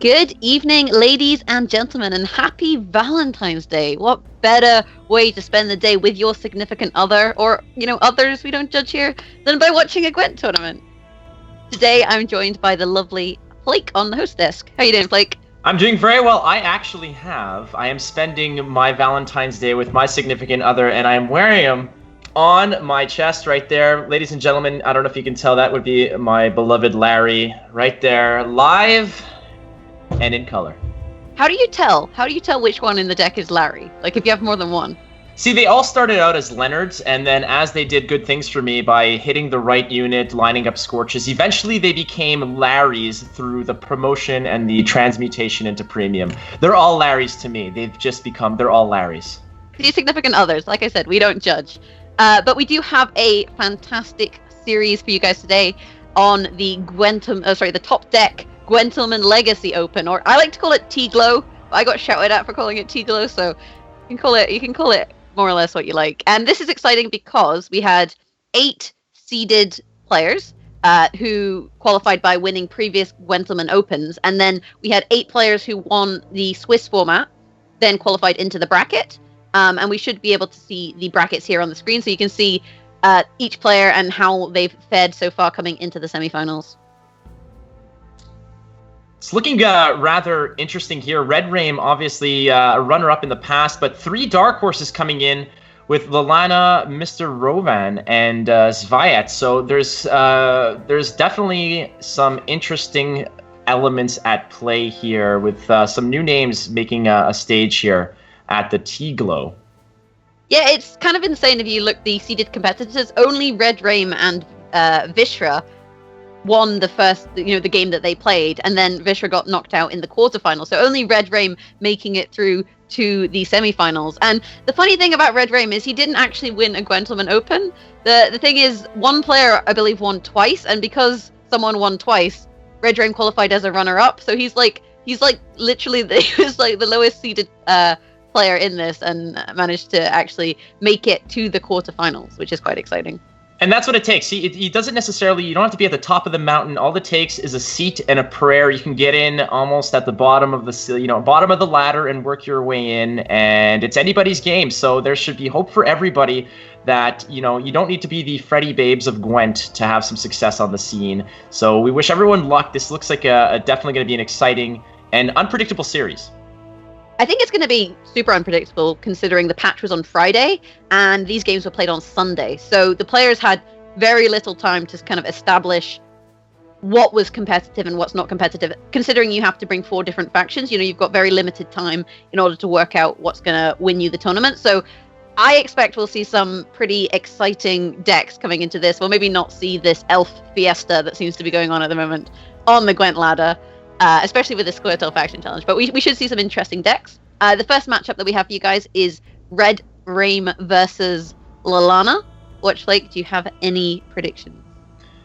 Good evening, ladies and gentlemen, and happy Valentine's Day. What better way to spend the day with your significant other, or, others we don't judge here, than by watching a Gwent tournament? Today, I'm joined by the lovely Flake on the host desk. How you doing, Flake? I'm doing very well. I am spending my Valentine's Day with my significant other, and I am wearing them on my chest right there. Ladies and gentlemen, I don't know if you can tell, that would be my beloved Larry right there, live and in color. How do you tell? How do you tell which one in the deck is Larry? Like, if you have more than one? See, they all started out as Leonards, and then as they did good things for me by hitting the right unit, lining up Scorches, eventually they became Larrys through the promotion and the transmutation into premium. They're all Larrys to me. They're all Larrys. These significant others, like I said, we don't judge. But we do have a fantastic series for you guys today on the the Topdeck Gwentlemen Legacy Open, or I like to call it T-Glow. I got shouted at for calling it T-Glow, so you can call it more or less what you like. And this is exciting because we had 8 seeded players who qualified by winning previous Gwentlemen Opens, and then we had 8 players who won the Swiss format, then qualified into the bracket. And we should be able to see the brackets here on the screen, so you can see each player and how they've fared so far coming into the semifinals. It's looking rather interesting here. Red Rame, obviously a runner-up in the past, but 3 dark horses coming in with Lalana, Mr. Rovan, and Sviat. So there's definitely some interesting elements at play here with some new names making a stage here at the T-Glow. Yeah, it's kind of insane if you look the seeded competitors. Only Red Rame and Vishra won the first, the game that they played, and then Vishra got knocked out in the quarterfinals. So only Red Rame making it through to the semifinals. And the funny thing about Red Rame is he didn't actually win a Gwentlemen Open. The thing is, one player, I believe, won twice, and because someone won twice, Red Rame qualified as a runner-up. So he's literally he was like the lowest seeded player in this, and managed to actually make it to the quarterfinals, which is quite exciting. And that's what it takes. See, you don't have to be at the top of the mountain. All it takes is a seat and a prayer. You can get in almost at the bottom of the ladder and work your way in, and it's anybody's game. So there should be hope for everybody that, you don't need to be the Freddy Babes of Gwent to have some success on the scene. So we wish everyone luck. This looks like definitely going to be an exciting and unpredictable series. I think it's going to be super unpredictable considering the patch was on Friday and these games were played on Sunday. So the players had very little time to kind of establish what was competitive and what's not competitive, considering you have to bring 4 different factions. You've got very limited time in order to work out what's going to win you the tournament. So I expect we'll see some pretty exciting decks coming into this. We'll maybe not see this elf fiesta that seems to be going on at the moment on the Gwent ladder. Especially with the Squirtle faction challenge, but we should see some interesting decks. The first matchup that we have for you guys is Red Rame versus Lalana. Flake, do you have any predictions?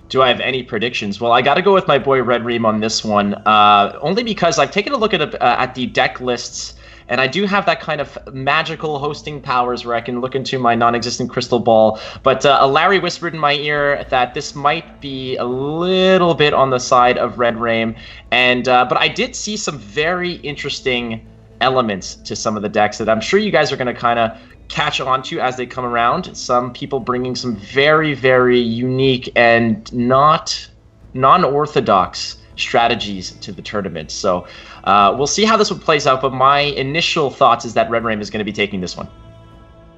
Do I have any predictions? Well, I got to go with my boy Red Rame on this one, only because I've taken a look at the deck lists, and I do have that kind of magical hosting powers where I can look into my non-existent crystal ball. But Larry whispered in my ear that this might be a little bit on the side of Red Rame. But I did see some very interesting elements to some of the decks that I'm sure you guys are going to kind of catch on to as they come around. Some people bringing some very, very unique and not non-orthodox strategies to the tournament. So we'll see how this one plays out, but my initial thoughts is that Red Rame is going to be taking this one.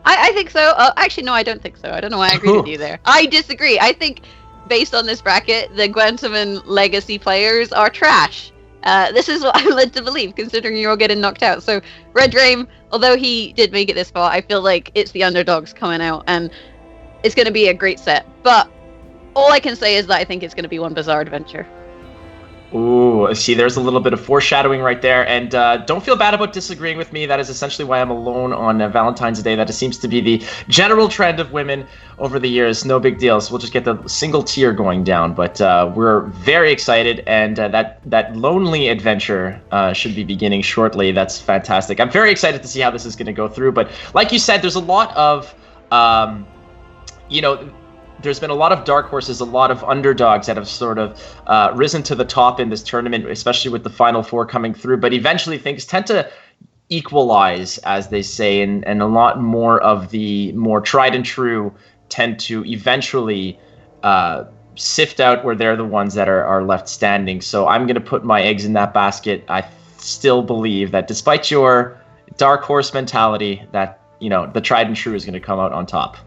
I think so. Actually, no, I don't think so. I don't know why I agree with you there. I disagree. I think based on this bracket, the Gwentlemen Legacy players are trash. This is what I'm led to believe, considering you're all getting knocked out. So Red Rame, although he did make it this far, I feel like it's the underdogs coming out, and it's going to be a great set. But all I can say is that I think it's going to be one bizarre adventure. Ooh, see, there's a little bit of foreshadowing right there, and don't feel bad about disagreeing with me. That is essentially why I'm alone on Valentine's Day. That seems to be the general trend of women over the years. No big deal. So we'll just get the single tear going down, but we're very excited, and that lonely adventure should be beginning shortly. That's fantastic. I'm very excited to see how this is going to go through, but like you said, there's a lot of, there's been a lot of dark horses, a lot of underdogs that have sort of risen to the top in this tournament, especially with the Final Four coming through. But eventually things tend to equalize, as they say, and a lot more of the more tried and true tend to eventually sift out where they're the ones that are left standing. So I'm going to put my eggs in that basket. I still believe that despite your dark horse mentality, that, you know, the tried and true is going to come out on top.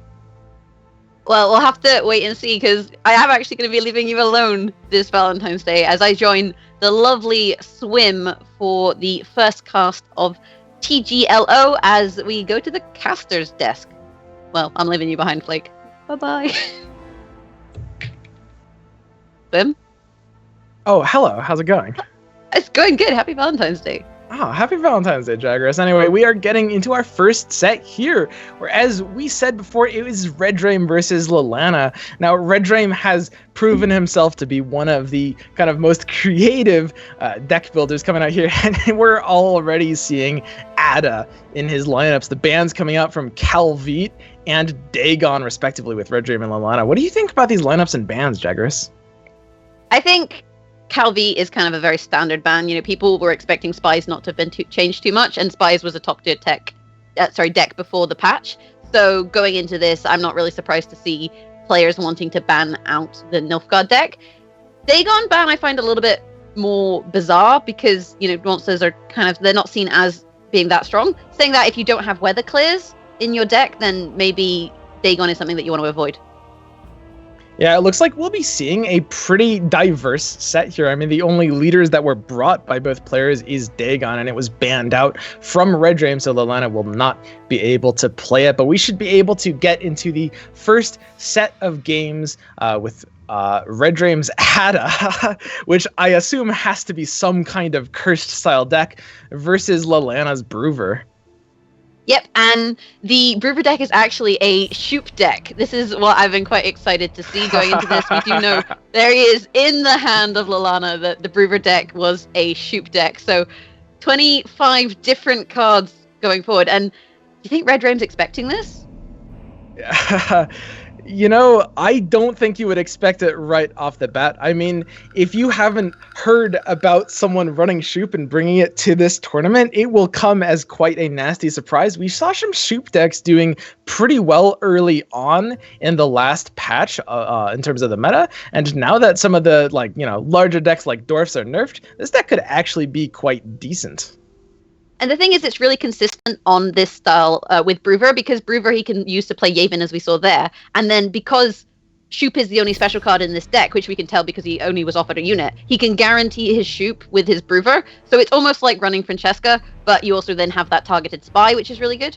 Well, we'll have to wait and see, because I am actually going to be leaving you alone this Valentine's Day as I join the lovely Swim for the first cast of TGLO as we go to the caster's desk. Well, I'm leaving you behind, Flake. Bye-bye. Swim? Oh, hello. How's it going? It's going good. Happy Valentine's Day. Oh, happy Valentine's Day, Jagras. Anyway, we are getting into our first set here, where, as we said before, it was Red Dream versus Lalana. Now, Red Dream has proven himself to be one of the kind of most creative deck builders coming out here, and we're already seeing Ada in his lineups. The bans coming out from Calvite and Dagon, respectively, with Red Dream and Lalana. What do you think about these lineups and bans, Jagras? I think Calvi is kind of a very standard ban. You know, people were expecting Spies not to have been changed too much, and Spies was a top tier deck before the patch. So going into this, I'm not really surprised to see players wanting to ban out the Nilfgaard deck. Dagon ban I find a little bit more bizarre because, you know, monsters are they're not seen as being that strong. Saying that if you don't have weather clears in your deck, then maybe Dagon is something that you want to avoid. Yeah, it looks like we'll be seeing a pretty diverse set here. I mean, the only leaders that were brought by both players is Dagon, and it was banned out from Red Dream, so Lalana will not be able to play it. But we should be able to get into the first set of games with Red Dream's Ada, which I assume has to be some kind of cursed style deck, versus Lalana's Broover. Yep, and the Broover deck is actually a Shoop deck. This is what I've been quite excited to see going into this. We do know there is in the hand of Lalana that the Broover deck was a Shoop deck. So 25 different cards going forward. And do you think Red Dream's expecting this? You know, I don't think you would expect it right off the bat. I mean, if you haven't heard about someone running Shoop and bringing it to this tournament, it will come as quite a nasty surprise. We saw some Shoop decks doing pretty well early on in the last patch in terms of the meta, and now that some of the, like, you know, larger decks like Dwarfs are nerfed, this deck could actually be quite decent. And the thing is, it's really consistent on this style with Broover, because Broover he can use to play Yavin, as we saw there. And then because Shoop is the only special card in this deck, which we can tell because he only was offered a unit, he can guarantee his Shoop with his Broover. So it's almost like running Francesca, but you also then have that targeted spy, which is really good.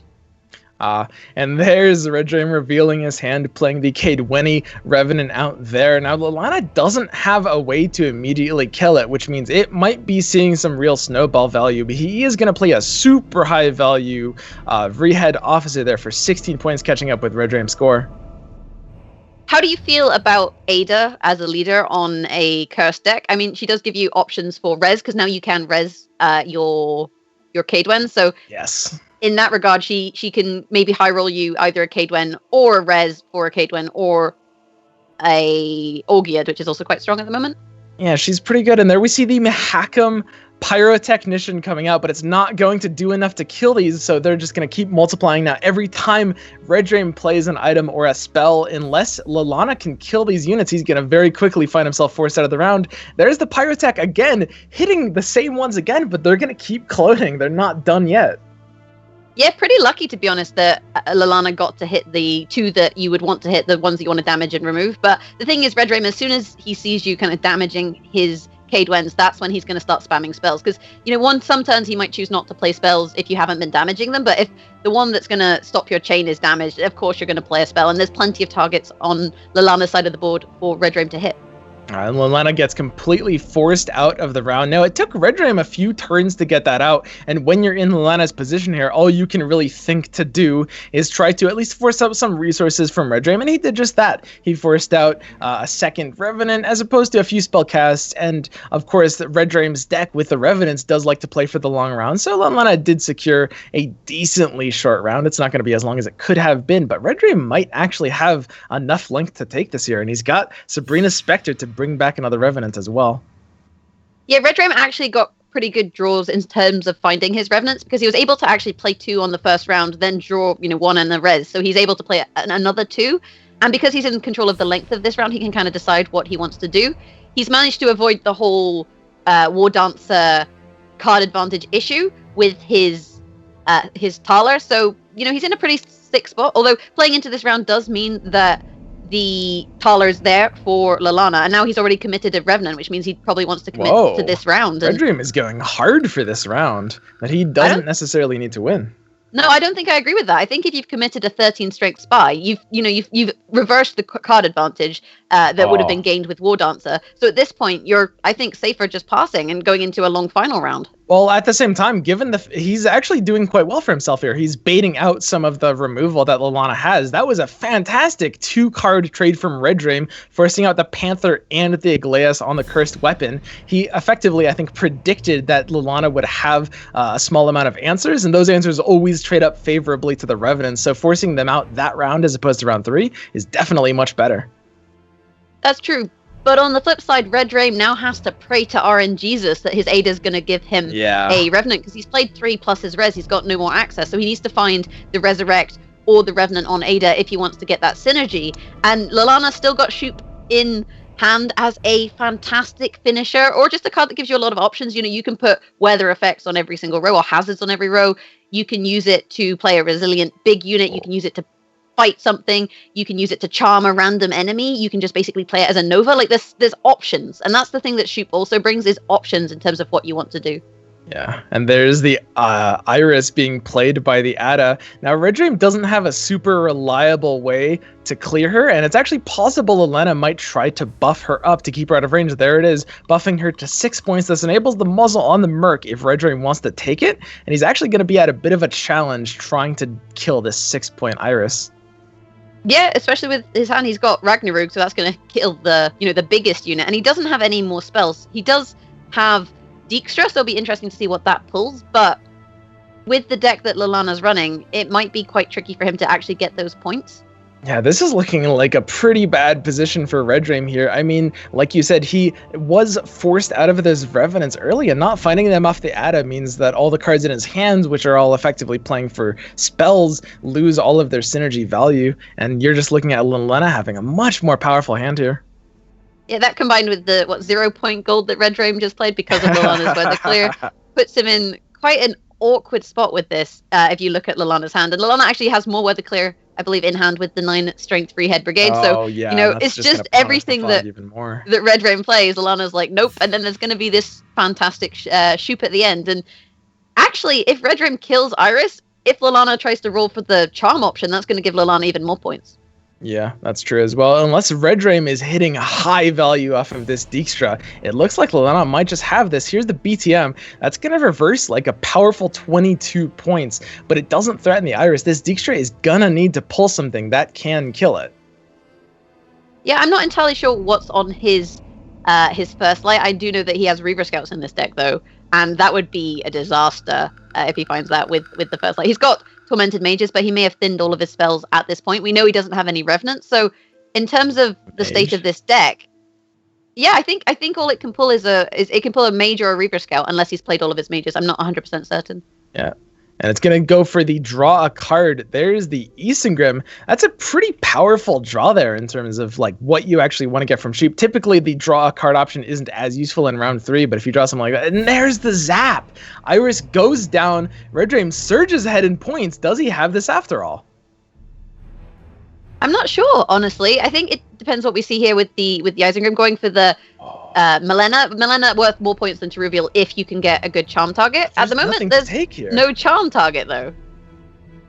And there's Red Dream revealing his hand, playing the Cadwenny Revenant out there. Now, Lalana doesn't have a way to immediately kill it, which means it might be seeing some real snowball value, but he is going to play a super high value Rehead Officer there for 16 points, catching up with Red Dream's score. How do you feel about Ada as a leader on a Curse deck? I mean, she does give you options for res, because now you can res your Cadwen, so yes. In that regard, she can maybe high roll you either a Cadwen or a res for a Cadwen or a Orgiad, which is also quite strong at the moment. Yeah, she's pretty good. And there we see the Mahakam Pyrotechnician coming out, but it's not going to do enough to kill these, so they're just going to keep multiplying. Now, every time Red Dream plays an item or a spell, unless Lalana can kill these units, he's going to very quickly find himself forced out of the round. There's the Pyrotech again, hitting the same ones again, but they're going to keep cloning. They're not done yet. Yeah, pretty lucky, to be honest, that Lalana got to hit the two that you would want to hit, the ones that you want to damage and remove. But the thing is, Red Dream, as soon as he sees you kind of damaging his Cadwens, that's when he's going to start spamming spells. Because, you know, some turns he might choose not to play spells if you haven't been damaging them. But if the one that's going to stop your chain is damaged, of course you're going to play a spell. And there's plenty of targets on Lalana's side of the board for Red Dream to hit. And Lilana gets completely forced out of the round. Now, it took Red Dream a few turns to get that out, and when you're in Lilana's position here, all you can really think to do is try to at least force out some resources from Red Dream, and he did just that. He forced out a second Revenant as opposed to a few spell casts, and of course, Red Dream's deck with the Revenants does like to play for the long round, so Lilana did secure a decently short round. It's not going to be as long as it could have been, but Red Dream might actually have enough length to take this here, and he's got Sabrina Spectre to bring back another Revenant as well. Yeah, Red Dream actually got pretty good draws in terms of finding his Revenants, because he was able to actually play 2 on the first round, then draw, one in the res. So he's able to play another 2. And because he's in control of the length of this round, he can kind of decide what he wants to do. He's managed to avoid the whole War Dancer card advantage issue with his Thaler. So, he's in a pretty sick spot. Although playing into this round does mean that the Thaler's there for Lilana, and now he's already committed a Revenant, which means he probably wants to commit to this round. Red Dream is going hard for this round, but he doesn't necessarily need to win. No, I don't think I agree with that. I think if you've committed a 13 strength spy, you've reversed the card advantage that would have been gained with War Dancer. So at this point, you're, I think, safer just passing and going into a long final round. Well, at the same time, given he's actually doing quite well for himself here. He's baiting out some of the removal that Lilana has. That was a fantastic 2-card trade from Red Dream, forcing out the Panther and the Igleas on the Cursed Weapon. He effectively, I think, predicted that Lilana would have a small amount of answers, and those answers always trade up favorably to the Revenants. So forcing them out that round as opposed to round 3 is definitely much better. That's true. But on the flip side, Red Dream now has to pray to RNGesus that his Ada is going to give him a Revenant, because he's played 3 plus his res. He's got no more access, so he needs to find the Resurrect or the Revenant on Ada if he wants to get that synergy. And Lilana's still got Shoop in hand as a fantastic finisher, or just a card that gives you a lot of options. You can put weather effects on every single row or hazards on every row. You can use it to play a resilient big unit. You can use it to fight something. You can use it to charm a random enemy. You can just basically play it as a Nova. Like there's options, and that's the thing that Shoop also brings, is options in terms of what you want to do. Yeah, and there's the Iris being played by the Ada. Now, Red Dream doesn't have a super reliable way to clear her, and it's actually possible Elena might try to buff her up to keep her out of range. There it is, buffing her to 6 points. This enables the muzzle on the Merc if Red Dream wants to take it, and he's actually going to be at a bit of a challenge trying to kill this 6-point Iris. Yeah, especially with his hand, he's got Ragnarok, so that's going to kill the biggest unit, and he doesn't have any more spells. He does have Dijkstra, so it'll be interesting to see what that pulls, but with the deck that Lilana's running, it might be quite tricky for him to actually get those points. Yeah, this is looking like a pretty bad position for Red Dream here. I mean, like you said, he was forced out of those Revenants early, and not finding them off the Ada means that all the cards in his hands, which are all effectively playing for spells, lose all of their synergy value, and you're just looking at Lilana having a much more powerful hand here. Yeah, that combined with the 0-point gold that Red Dream just played because of Lilana's weather clear puts him in quite an awkward spot with this, if you look at Lilana's hand. And Lilana actually has more weather clear, I believe, in hand with the 9 strength 3 head brigade. So, it's just everything that Red Dream plays. Lilana's like, nope. And then there's going to be this fantastic Shoop at the end. And actually, if Red Dream kills Iris, if Lilana tries to roll for the charm option, that's going to give Lilana even more points. Yeah, that's true as well. Unless Red Dream is hitting a high value off of this Dijkstra, it looks like Lilana might just have this. Here's the BTM. That's going to reverse like a powerful 22 points, but it doesn't threaten the Iris. This Dijkstra is going to need to pull something that can kill it. Yeah, I'm not entirely sure what's on his first light. I do know that he has Reaver Scouts in this deck, though, and that would be a disaster if he finds that with the first light. He's got Tormented Mages, but he may have thinned all of his spells at this point. We know he doesn't have any Revenants, so in terms of the state of this deck, yeah, I think all it can pull is it can pull a Mage or a Reaver Scout, unless he's played all of his Mages. I'm not 100% certain. Yeah. And it's going to go for the draw a card. There's the Isengrim. That's a pretty powerful draw there in terms of like what you actually want to get from Sheep. Typically, the draw a card option isn't as useful in round 3, but if you draw something like that, and there's the zap. Iris goes down. Red Dream surges ahead in points. Does he have this after all? I'm not sure, honestly. I think it depends what we see here with the Isengrim going for the Melena worth more points than to reveal if you can get a good charm target. At the moment, there's no charm target, though.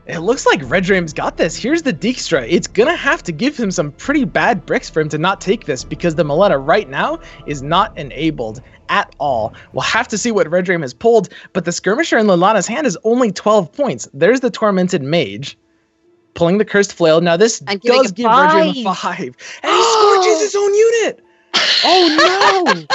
It looks like Red Dream's got this. Here's the Dijkstra. It's gonna have to give him some pretty bad bricks for him to not take this, because the Millennia right now is not enabled at all. We'll have to see what Red Dream has pulled, but the Skirmisher in Lilana's hand is only 12 points. There's the Tormented Mage pulling the Cursed Flail. Now this does give Red Dream a 5. And he scorches his own unit! Oh no!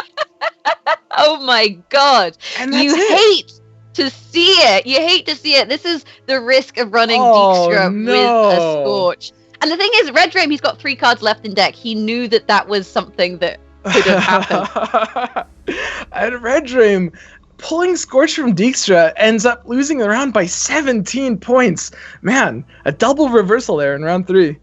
Oh my god! And that's you hate to see it. You hate to see it. This is the risk of running Dijkstra with a Scorch. And the thing is, Red Dream, he's got 3 cards left in deck. He knew that was something that could have happened. And Red Dream pulling Scorch from Dijkstra ends up losing the round by 17 points. Man, a double reversal there in round 3.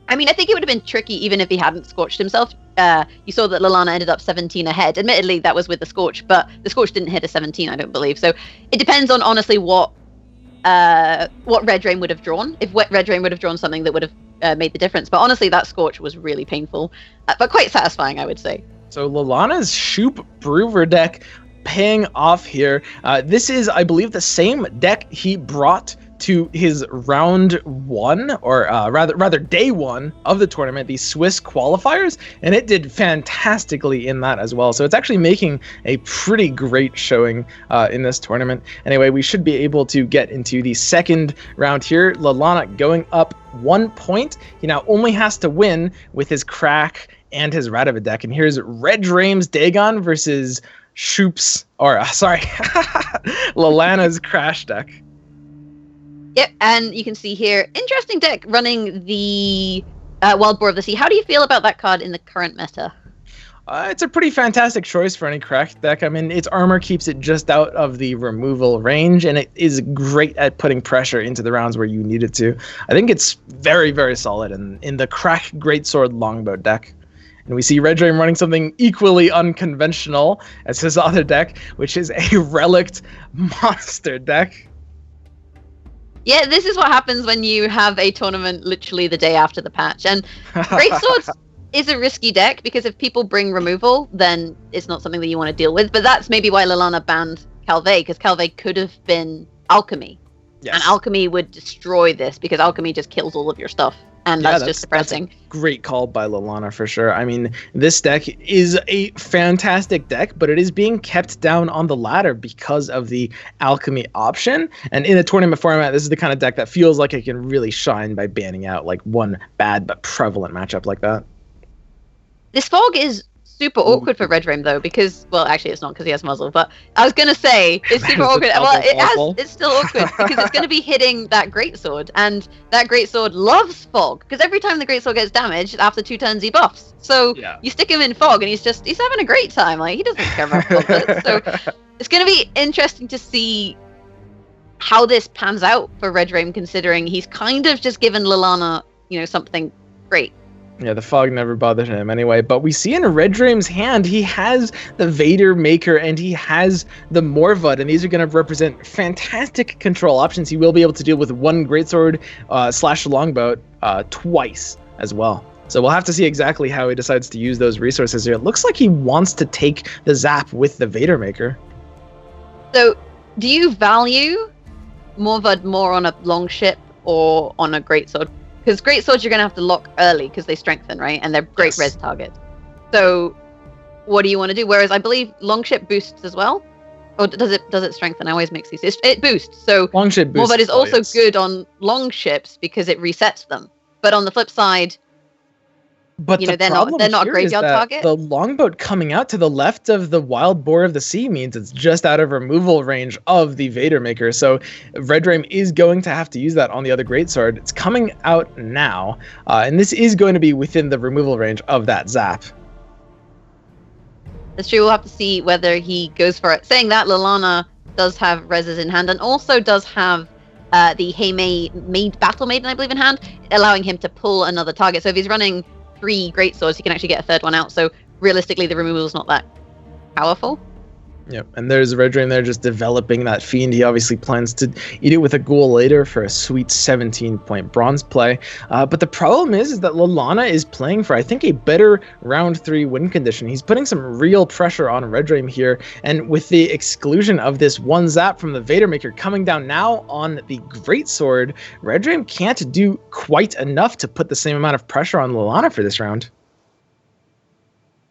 I mean, I think it would have been tricky even if he hadn't scorched himself. You saw that Lilana ended up 17 ahead. Admittedly, that was with the Scorch, but the Scorch didn't hit a 17, I don't believe. So it depends on, honestly, what Red Dream would have drawn. If Red Dream would have drawn something that would have made the difference. But honestly, that Scorch was really painful, but quite satisfying, I would say. So Lilana's Shoop Brewer deck paying off here. This is, I believe, the same deck he brought to his round 1, or rather day 1 of the tournament, the Swiss qualifiers, and it did fantastically in that as well. So it's actually making a pretty great showing in this tournament. Anyway, we should be able to get into the second round here. Lilana going up 1 point. He now only has to win with his Crack and his Radovid deck. And here's Red Dream's Dagon versus Shoop's, Lilana's Crash deck. Yep, and you can see here, interesting deck running the Wild Boar of the Sea. How do you feel about that card in the current meta? It's a pretty fantastic choice for any cracked deck. I mean, its armor keeps it just out of the removal range, and it is great at putting pressure into the rounds where you need it to. I think it's very, very solid in the Crack Greatsword Longbow deck. And we see Red Dream running something equally unconventional as his other deck, which is a Relict Monster deck. Yeah, this is what happens when you have a tournament literally the day after the patch. And Greatswords is a risky deck, because if people bring removal, then it's not something that you want to deal with. But that's maybe why Lilana banned Calvé, because Calvé could have been Alchemy. Yes. And Alchemy would destroy this, because Alchemy just kills all of your stuff. And that's just depressing. That's a great call by Lilana for sure. I mean, this deck is a fantastic deck, but it is being kept down on the ladder because of the Alchemy option. And in a tournament format, this is the kind of deck that feels like it can really shine by banning out like one bad but prevalent matchup like that. This Fog is super awkward for Red Dream, though, because, well, actually it's not, because he has muzzle, but I was going to say, it's super awkward. Well, it's still awkward, because it's going to be hitting that Greatsword, and that Greatsword loves Fog, because every time the Greatsword gets damaged, after 2 turns he buffs. So you stick him in Fog, and he's having a great time. Like, he doesn't care about Fog. So it's going to be interesting to see how this pans out for Red Dream, considering he's kind of just given Lilana, something great. Yeah, the Fog never bothered him anyway. But we see in Red Dream's hand, he has the Vader Maker and he has the Morvud, and these are going to represent fantastic control options. He will be able to deal with one Greatsword / Longbow twice as well. So we'll have to see exactly how he decides to use those resources here. It looks like he wants to take the Zap with the Vader Maker. So do you value Morvud more on a Longship or on a Greatsword? Because Greatswords you're going to have to lock early because they strengthen, right? And they're great res targets. So what do you want to do? Whereas I believe Longship boosts as well. Or does it strengthen? I always mix these. It boosts. So Longship boosts. Morvud is also good on Longships because it resets them. But on the flip side, but they're not a graveyard target. The Longboat coming out to the left of the Wild Boar of the Sea means it's just out of removal range of the Vader Maker. So Red Dream is going to have to use that on the other Greatsword. It's coming out now, and this is going to be within the removal range of that Zap. That's true. We'll have to see whether he goes for it. Saying that, Lilana does have reses in hand and also does have the Heymei Battle Maiden, I believe, in hand, allowing him to pull another target. So if he's running 3 Greatswords, he can actually get a third one out. So realistically, the removal is not that powerful. Yep, and there's Red Dream there just developing that Fiend. He obviously plans to eat it with a ghoul later for a sweet 17-point bronze play. But the problem is that Lalana is playing for, I think, a better round 3 win condition. He's putting some real pressure on Red Dream here, and with the exclusion of this one zap from the Vader Maker coming down now on the Greatsword, Red Dream can't do quite enough to put the same amount of pressure on Lalana for this round.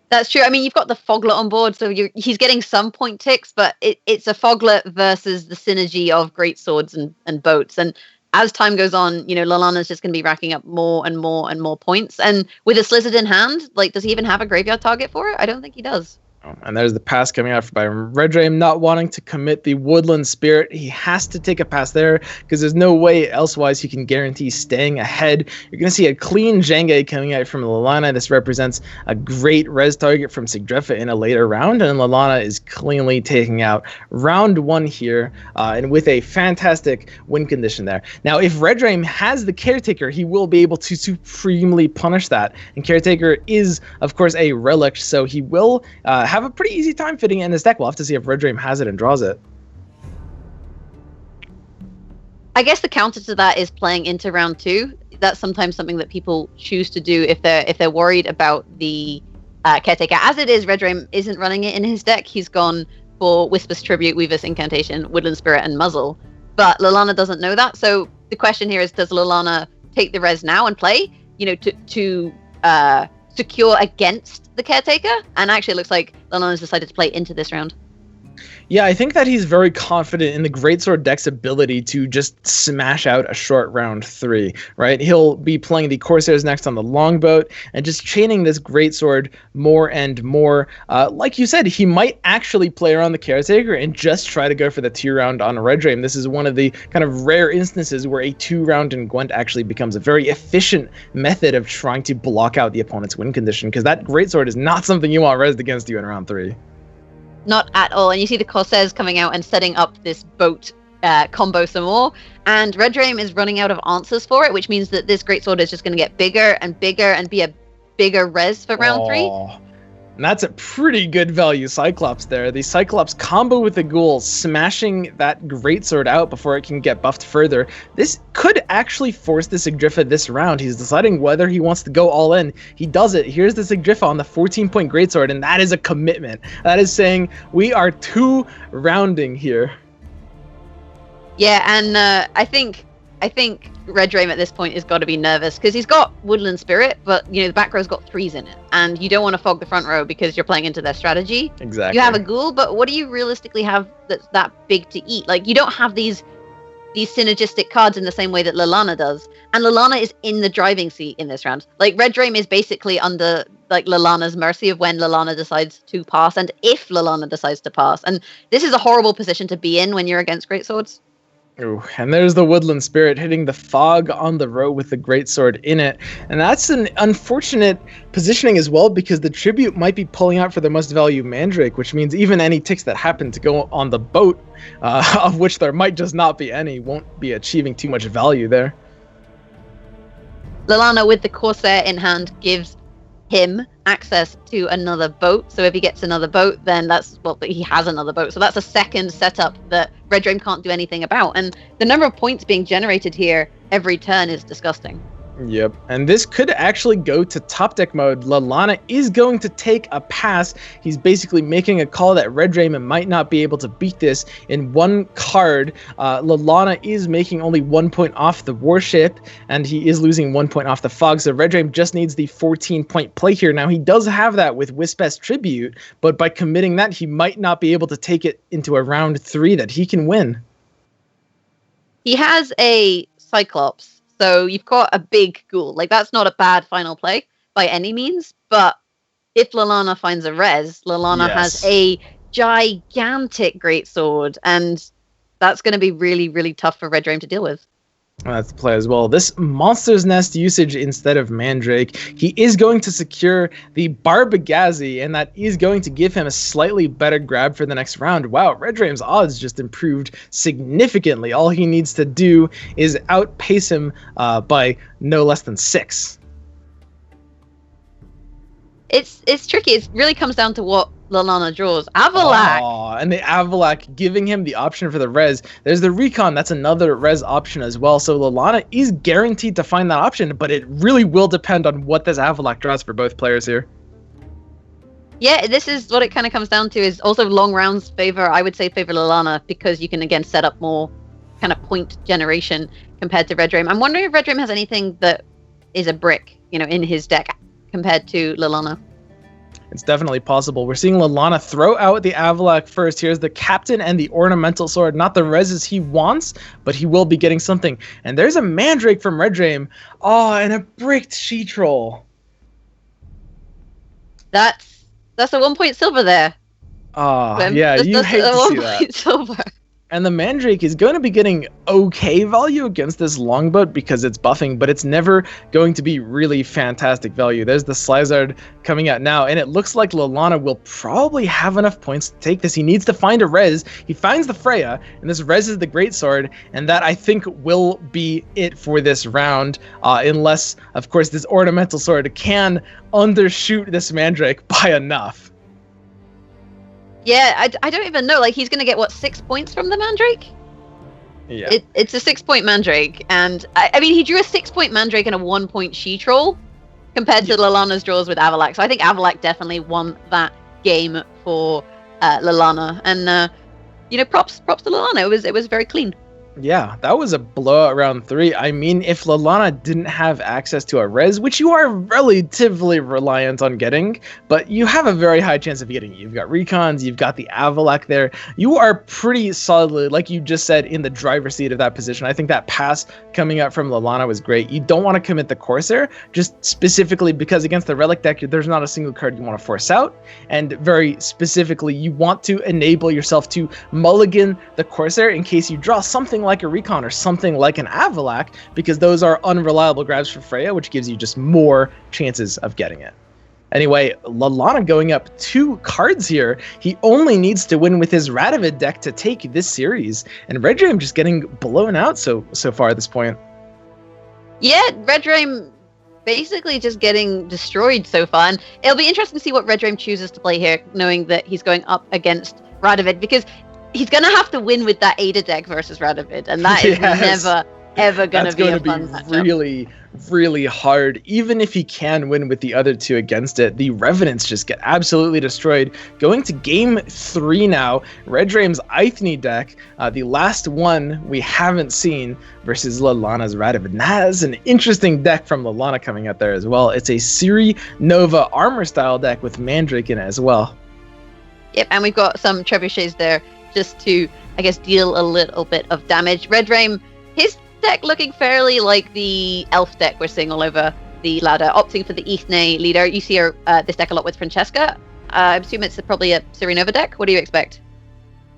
That's true. I mean, you've got the Foglet on board, so he's getting some point ticks, but it's a Foglet versus the synergy of great swords and boats. And as time goes on, Lalana's just going to be racking up more and more and more points. And with a Slizzard in hand, does he even have a graveyard target for it? I don't think he does. And there's the pass coming out by Red Dream, not wanting to commit the Woodland Spirit. He has to take a pass there because there's no way elsewise he can guarantee staying ahead. You're going to see a clean Jenge coming out from Lalana. This represents a great res target from Sigdrefa in a later round, and Lalana is cleanly taking out round 1 here, and with a fantastic win condition there. Now, if Red Dream has the Caretaker, he will be able to supremely punish that. And Caretaker is, of course, a relic, so he will have a pretty easy time fitting it in this deck. We'll have to see if Red Dream has it and draws it. I guess the counter to that is playing into round 2. That's sometimes something that people choose to do if they're worried about the Caretaker. As it is, Red Dream isn't running it in his deck. He's gone for Whisper's Tribute, Weaver's Incantation, Woodland Spirit, and Muzzle. But Lalana doesn't know that. So the question here is, does Lalana take the res now and play, to secure against the Caretaker? And actually it looks like Lalana's decided to play into this round. Yeah, I think that he's very confident in the Greatsword deck's ability to just smash out a short round 3, right? He'll be playing the Corsairs next on the Longboat and just chaining this Greatsword more and more. Like you said, he might actually play around the Caretaker and just try to go for the 2-round on Red Dream. This is one of the kind of rare instances where a 2-round in Gwent actually becomes a very efficient method of trying to block out the opponent's win condition, because that Greatsword is not something you want resed against you in round 3. Not at all. And you see the Corsairs coming out and setting up this boat combo some more. And Red Dream is running out of answers for it, which means that this Greatsword is just going to get bigger and bigger and be a bigger res for round 3. And that's a pretty good value Cyclops there. The Cyclops combo with the Ghoul, smashing that Greatsword out before it can get buffed further. This could actually force the Sigdrifa this round. He's deciding whether he wants to go all in. He does it. Here's the Sigdrifa on the 14-point Greatsword, and that is a commitment. That is saying we are 2-rounding here. Yeah, and I think Red Dream at this point has got to be nervous because he's got Woodland Spirit, but the back row's got 3s in it, and you don't want to fog the front row because you're playing into their strategy. Exactly. You have a Ghoul, but what do you realistically have that's that big to eat? You don't have these synergistic cards in the same way that Lalana does, and Lalana is in the driving seat in this round. Red Dream is basically under Lalana's mercy of when Lalana decides to pass, and if Lalana decides to pass, and this is a horrible position to be in when you're against Greatswords. Ooh, and there's the Woodland Spirit hitting the fog on the row with the Greatsword in it. And that's an unfortunate positioning as well, because the Tribute might be pulling out for the must value Mandrake, which means even any ticks that happen to go on the boat, of which there might just not be any, won't be achieving too much value there. Lalana with the Corsair in hand gives him access to another boat. So if he gets another boat, then he has another boat. So that's a second setup that Red Dream can't do anything about. And the number of points being generated here every turn is disgusting. Yep, and this could actually go to top deck mode. Lalana is going to take a pass. He's basically making a call that Red Dream might not be able to beat this in one card. Lalana is making only 1 point off the warship, and he is losing 1 point off the fog, so Red Dream just needs the 14-point play here. Now, he does have that with Wisp's Tribute, but by committing that, he might not be able to take it into a round 3 that he can win. He has a Cyclops. So you've got a big Ghoul. That's not a bad final play by any means. But if Lalana finds a res, Lalana has a gigantic Greatsword. And that's going to be really, really tough for Red Dream to deal with. That's the play as well. This Monster's Nest usage instead of Mandrake. He is going to secure the Barbagazi, and that is going to give him a slightly better grab for the next round. Wow, Red Dream's odds just improved significantly. All he needs to do is outpace him by no less than 6. It's tricky. It really comes down to what Lalana draws. Avalak! Oh, and the Avalak giving him the option for the res. There's the Recon, that's another res option as well. So Lalana is guaranteed to find that option, but it really will depend on what this Avalak draws for both players here. Yeah, this is what it kind of comes down to, is also long rounds favor, I would say favor Lalana, because you can again set up more kind of point generation compared to Red Dream. I'm wondering if Red Dream has anything that is a brick, in his deck compared to Lalana. It's definitely possible. We're seeing Lalana throw out the Avalak first. Here's the Captain and the Ornamental Sword. Not the reses he wants, but he will be getting something. And there's a Mandrake from Red Dream. Oh, and a bricked She-Troll. That's a 1 point silver there. Oh, yeah, you hate to see that. Silver. And the Mandrake is going to be getting okay value against this Longboat because it's buffing, but it's never going to be really fantastic value. There's the Slizard coming out now, and it looks like Lalana will probably have enough points to take this. He needs to find a res. He finds the Freya, and this res is the Greatsword, and that, I think, will be it for this round, unless, of course, this Ornamental Sword can undershoot this Mandrake by enough. Yeah, I don't even know. Like, he's going to get, 6 points from the Mandrake? Yeah. It's a 6 point Mandrake. And, I mean, he drew a 6 point Mandrake and a 1 point She-Troll compared to Lalana's draws with Avalak. So I think Avalak definitely won that game for Lalana. And, props to Lalana. It was very clean. Yeah, that was a blowout round 3. I mean, if Lalana didn't have access to a res, which you are relatively reliant on getting, but you have a very high chance of getting it. You've got Recons, you've got the Avalak there. You are pretty solidly, like you just said, in the driver's seat of that position. I think that pass coming out from Lalana was great. You don't want to commit the Corsair, just specifically because against the Relic deck, there's not a single card you want to force out. And very specifically, you want to enable yourself to mulligan the Corsair in case you draw something like a Recon or something like an Avalak, because those are unreliable grabs for Freya, which gives you just more chances of getting it. Anyway, Lalana going up 2 cards here. He only needs to win with his Radovid deck to take this series, and Red Dream just getting blown out so far at this point. Yeah, Red Dream basically just getting destroyed so far, and it'll be interesting to see what Red Dream chooses to play here, knowing that he's going up against Radovid, because he's going to have to win with that Ada deck versus Radovid, and that is never, ever going to be a fun matchup. Really, really hard. Even if he can win with the other 2 against it, the Revenants just get absolutely destroyed. Going to game 3 now, Red Dream's Ithne deck, the last one we haven't seen, versus Lalana's Radovid. And that is an interesting deck from Lalana coming out there as well. It's a Siri Nova armor style deck with Mandrake in it as well. Yep, and we've got some trebuchets there, just to, I guess, deal a little bit of damage. Red Dream, his deck looking fairly like the elf deck we're seeing all over the ladder, opting for the Ithne leader. You see this deck a lot with Francesca. I assume it's probably a Sirinova deck. What do you expect?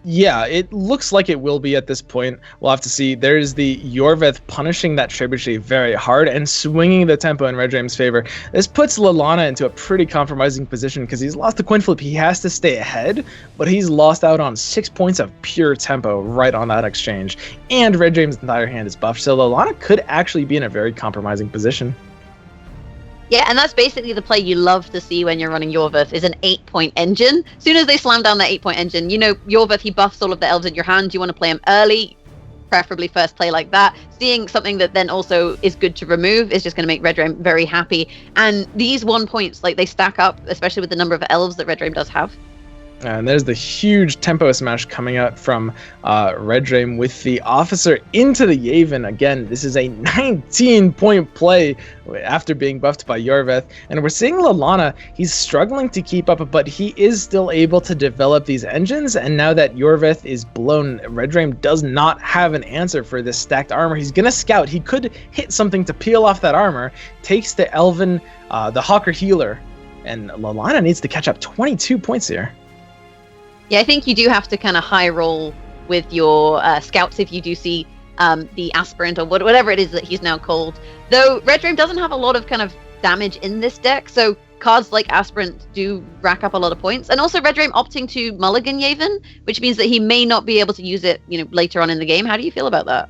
Yeah, it looks like it will be at this point. We'll have to see. There's the Yorveth punishing that Trebuchet very hard and swinging the tempo in Red Dream's favor. This puts Lalana into a pretty compromising position because he's lost the coin flip. He has to stay ahead, but he's lost out on 6 points of pure tempo right on that exchange. And Red Dream's entire hand is buffed, so Lalana could actually be in a very compromising position. Yeah, and that's basically the play you love to see when you're running Yorveth, is an 8-point engine. As soon as they slam down that 8-point engine, Yorveth, he buffs all of the elves in your hand. You want to play him early, preferably first play like that. Seeing something that then also is good to remove is just going to make Red Dream very happy. And these 1 points, they stack up, especially with the number of elves that Red Dream does have. And there's the huge tempo smash coming out from Red Dream with the Officer into the Yavin. Again, this is a 19-point play after being buffed by Yorveth. And we're seeing Lalana, he's struggling to keep up, but he is still able to develop these engines. And now that Yorveth is blown, Red Dream does not have an answer for this stacked armor. He's going to scout. He could hit something to peel off that armor. Takes the Elven, the Hawker Healer. And Lalana needs to catch up 22 points here. Yeah, I think you do have to kind of high roll with your scouts if you do see the aspirant or whatever it is that he's now called. Though Red Dream doesn't have a lot of kind of damage in this deck, so cards like aspirant do rack up a lot of points. And also Red Dream opting to mulligan Yavin, which means that he may not be able to use it, later on in the game. How do you feel about that?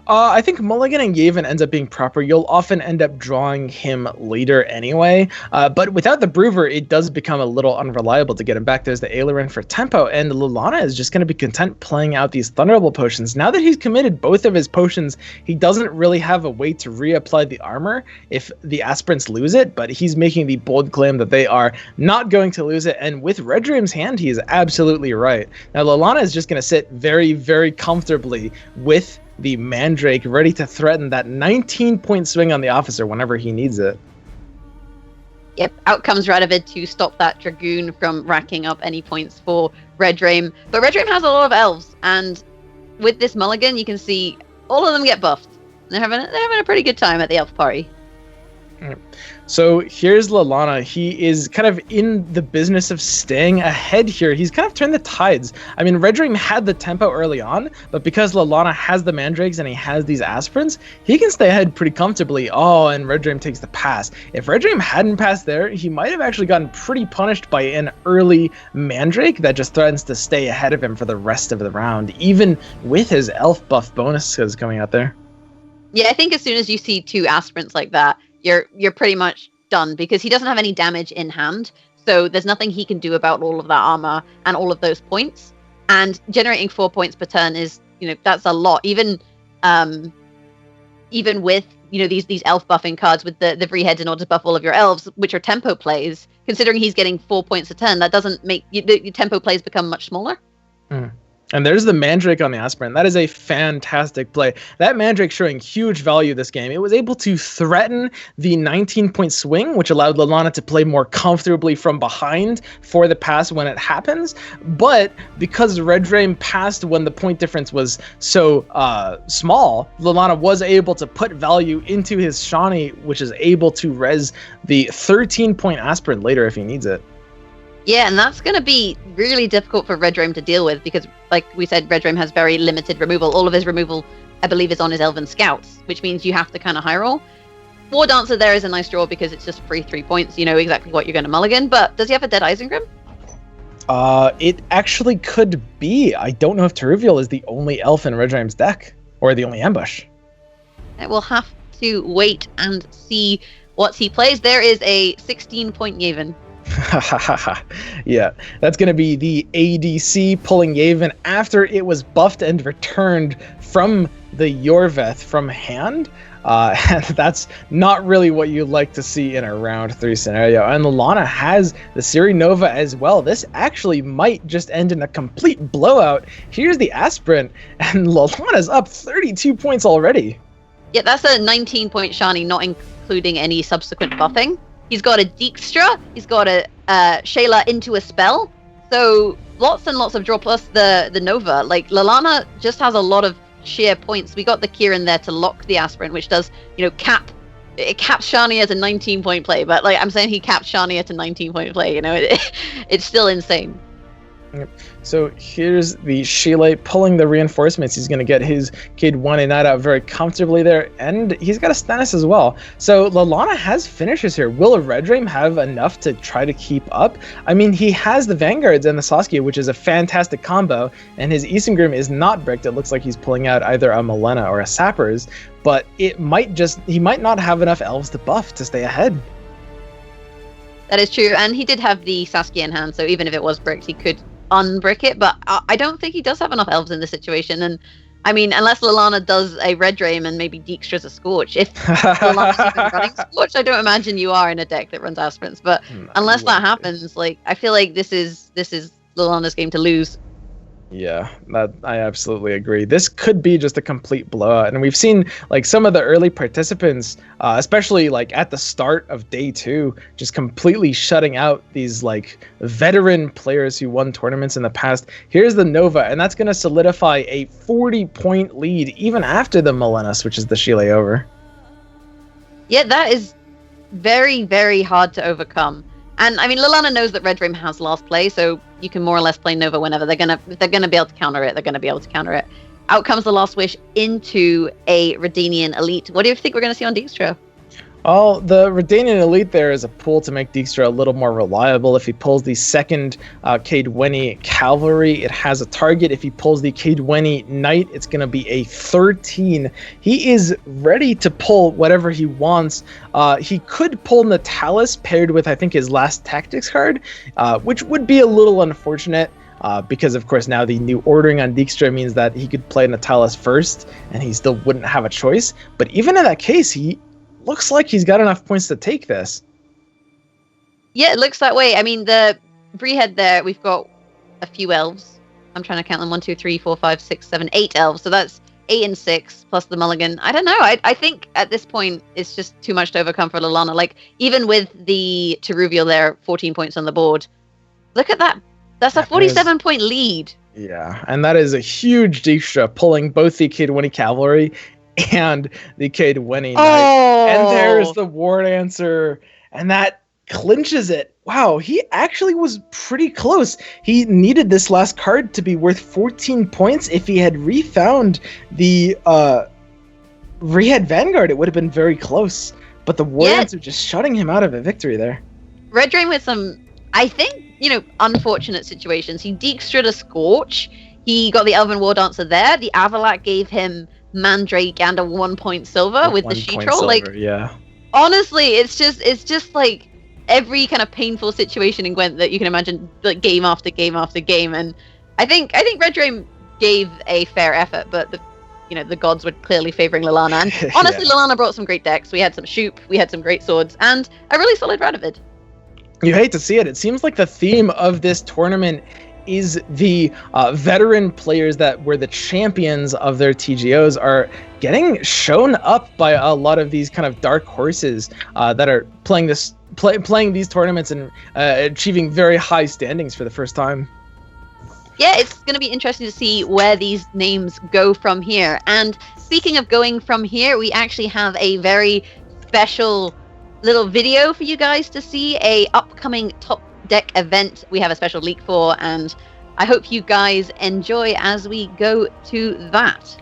I think mulliganing Yavin ends up being proper. You'll often end up drawing him later anyway. But without the Brewer, it does become a little unreliable to get him back. There's the Aileron for tempo, and Lallana is just going to be content playing out these Thunderbolt potions. Now that he's committed both of his potions, he doesn't really have a way to reapply the armor if the aspirants lose it, but he's making the bold claim that they are not going to lose it, and with Red Dream's hand, he is absolutely right. Now, Lallana is just going to sit very, very comfortably with the Mandrake, ready to threaten that 19-point swing on the officer whenever he needs it. Yep, out comes Radovid to stop that Dragoon from racking up any points for Red Dream. But Red Dream has a lot of elves, and with this mulligan, you can see all of them get buffed. They're having a pretty good time at the elf party. So here's Lallana. He is kind of in the business of staying ahead here. He's kind of turned the tides. I mean, Red Dream had the tempo early on, but because Lallana has the Mandrakes and he has these aspirants, he can stay ahead pretty comfortably. Oh, and Red Dream takes the pass. If Red Dream hadn't passed there, he might have actually gotten pretty punished by an early Mandrake that just threatens to stay ahead of him for the rest of the round, even with his elf buff bonuses coming out there. Yeah, I think as soon as you see two aspirants like that, you're pretty much done, because he doesn't have any damage in hand, so there's nothing he can do about all of that armor and all of those points. And generating 4 points per turn is, that's a lot. Even with these elf buffing cards with the free heads in order to buff all of your elves, which are tempo plays, considering he's getting 4 points a turn, that doesn't make your tempo plays become much smaller. And there's the Mandrake on the Aspirant. That is a fantastic play. That Mandrake showing huge value this game. It was able to threaten the 19-point swing, which allowed Lallana to play more comfortably from behind for the pass when it happens. But because Red Dream passed when the point difference was so small, Lallana was able to put value into his Shawnee, which is able to res the 13-point Aspirant later if he needs it. Yeah, and that's going to be really difficult for Red Dream to deal with because, like we said, Red Dream has very limited removal. All of his removal, I believe, is on his Elven Scouts, which means you have to kind of high roll. War Dancer there is a nice draw because it's just free 3 points. You know exactly what you're going to mulligan, but does he have a Dead Isengrim? It actually could be. I don't know if Teruvial is the only elf in Red Dream's deck, or the only ambush. We'll have to wait and see what he plays. There is a 16-point Yavin. Yeah, that's going to be the ADC pulling Yavin after it was buffed and returned from the Yorveth from hand. And that's not really what you like to see in a round 3 scenario. And Lallana has the Siri Nova as well. This actually might just end in a complete blowout. Here's the Aspirant, and Lallana's up 32 points already. Yeah, that's a 19-point Shani, not including any subsequent buffing. He's got a Dijkstra, he's got a Shayla into a spell, so lots and lots of draw, plus the Nova. Like, Lallana just has a lot of sheer points. We got the Kieran there to lock the Aspirant, which does, it caps Shani as a 19-point play, but like I'm saying, he caps Shani at a 19-point play, it's still insane. Yep. So here's the Shile pulling the reinforcements. He's going to get his Kid 1 and Night out very comfortably there, and he's got a Stannis as well. So Lallana has finishes here. Will Red Dream have enough to try to keep up? I mean, he has the Vanguards and the Saskia, which is a fantastic combo, and his Isengrim is not bricked. It looks like he's pulling out either a Malena or a Sappers, but he might not have enough elves to buff to stay ahead. That is true, and he did have the Saskia in hand, so even if it was bricked, he could unbrick it, but I don't think he does have enough elves in this situation. And I mean, unless Lallana does a Red Dream and maybe Dijkstra's a Scorch. If Lallana's even running Scorch, I don't imagine you are in a deck that runs Aspirants. But unless that happens, like, I feel like this is Lallana's game to lose. Yeah, that I absolutely agree. This could be just a complete blowout, and we've seen like some of the early participants, especially like at the start of day 2, just completely shutting out these like veteran players who won tournaments in the past. Here's the Nova, and that's going to solidify a 40-point lead even after the Malena switches the Shile over. Yeah, that is very, very hard to overcome. And I mean, Lallana knows that Red Dream has last play, so you can more or less play Nova whenever they're gonna be able to counter it. They're gonna be able to counter it. Out comes the Last Wish into a Redenian Elite. What do you think we're gonna see on Dijkstra? Well, the Redanian Elite there is a pull to make Dijkstra a little more reliable. If he pulls the second Kaedweni Cavalry, it has a target. If he pulls the Kaedweni Knight, it's going to be a 13. He is ready to pull whatever he wants. He could pull Natalis paired with, I think, his last Tactics card, which would be a little unfortunate. Because, of course, now the new ordering on Dijkstra means that he could play Natalis first, and he still wouldn't have a choice. But even in that case, he looks like he's got enough points to take this. Yeah, it looks that way. I mean, the Brehead there, we've got a few elves. I'm trying to count them. 1, 2, 3, 4, 5, 6, 7, 8 elves. So that's 8 and 6 plus the mulligan. I don't know. I think at this point it's just too much to overcome for Lallana. Like, even with the Teruvial there, 14 points on the board. Look at that. That's a 47-point lead. Yeah, and that is a huge Dijkstra, pulling both the Kaedweni Cavalry and the Kaedweni Knight. Oh! And there's the Ward Answer, and that clinches it. Wow, he actually was pretty close. He needed this last card to be worth 14 points. If he had refound the Rehead Vanguard, it would have been very close. But the Ward Answer just shutting him out of a victory there. Red Drain with some, I think, unfortunate situations. He Dijkstra'd a Scorch. He got the Elven War Dancer there. The Avalak gave him Mandrake and a 1-point silver with the She-Troll. Yeah. Honestly, it's just like every kind of painful situation in Gwent that you can imagine, like game after game after game. And I think Red Drain gave a fair effort, but the gods were clearly favoring Lallana. And honestly, Lallana brought some great decks. We had some Shoop, we had some great swords, and a really solid Radovid. You hate to see it. It seems like the theme of this tournament is the veteran players that were the champions of their TGOs are getting shown up by a lot of these kind of dark horses that are playing these tournaments and achieving very high standings for the first time. Yeah, it's going to be interesting to see where these names go from here. And speaking of going from here, we actually have a very special little video for you guys to see, a upcoming Topdeck event we have a special leak for, and I hope you guys enjoy as we go to that.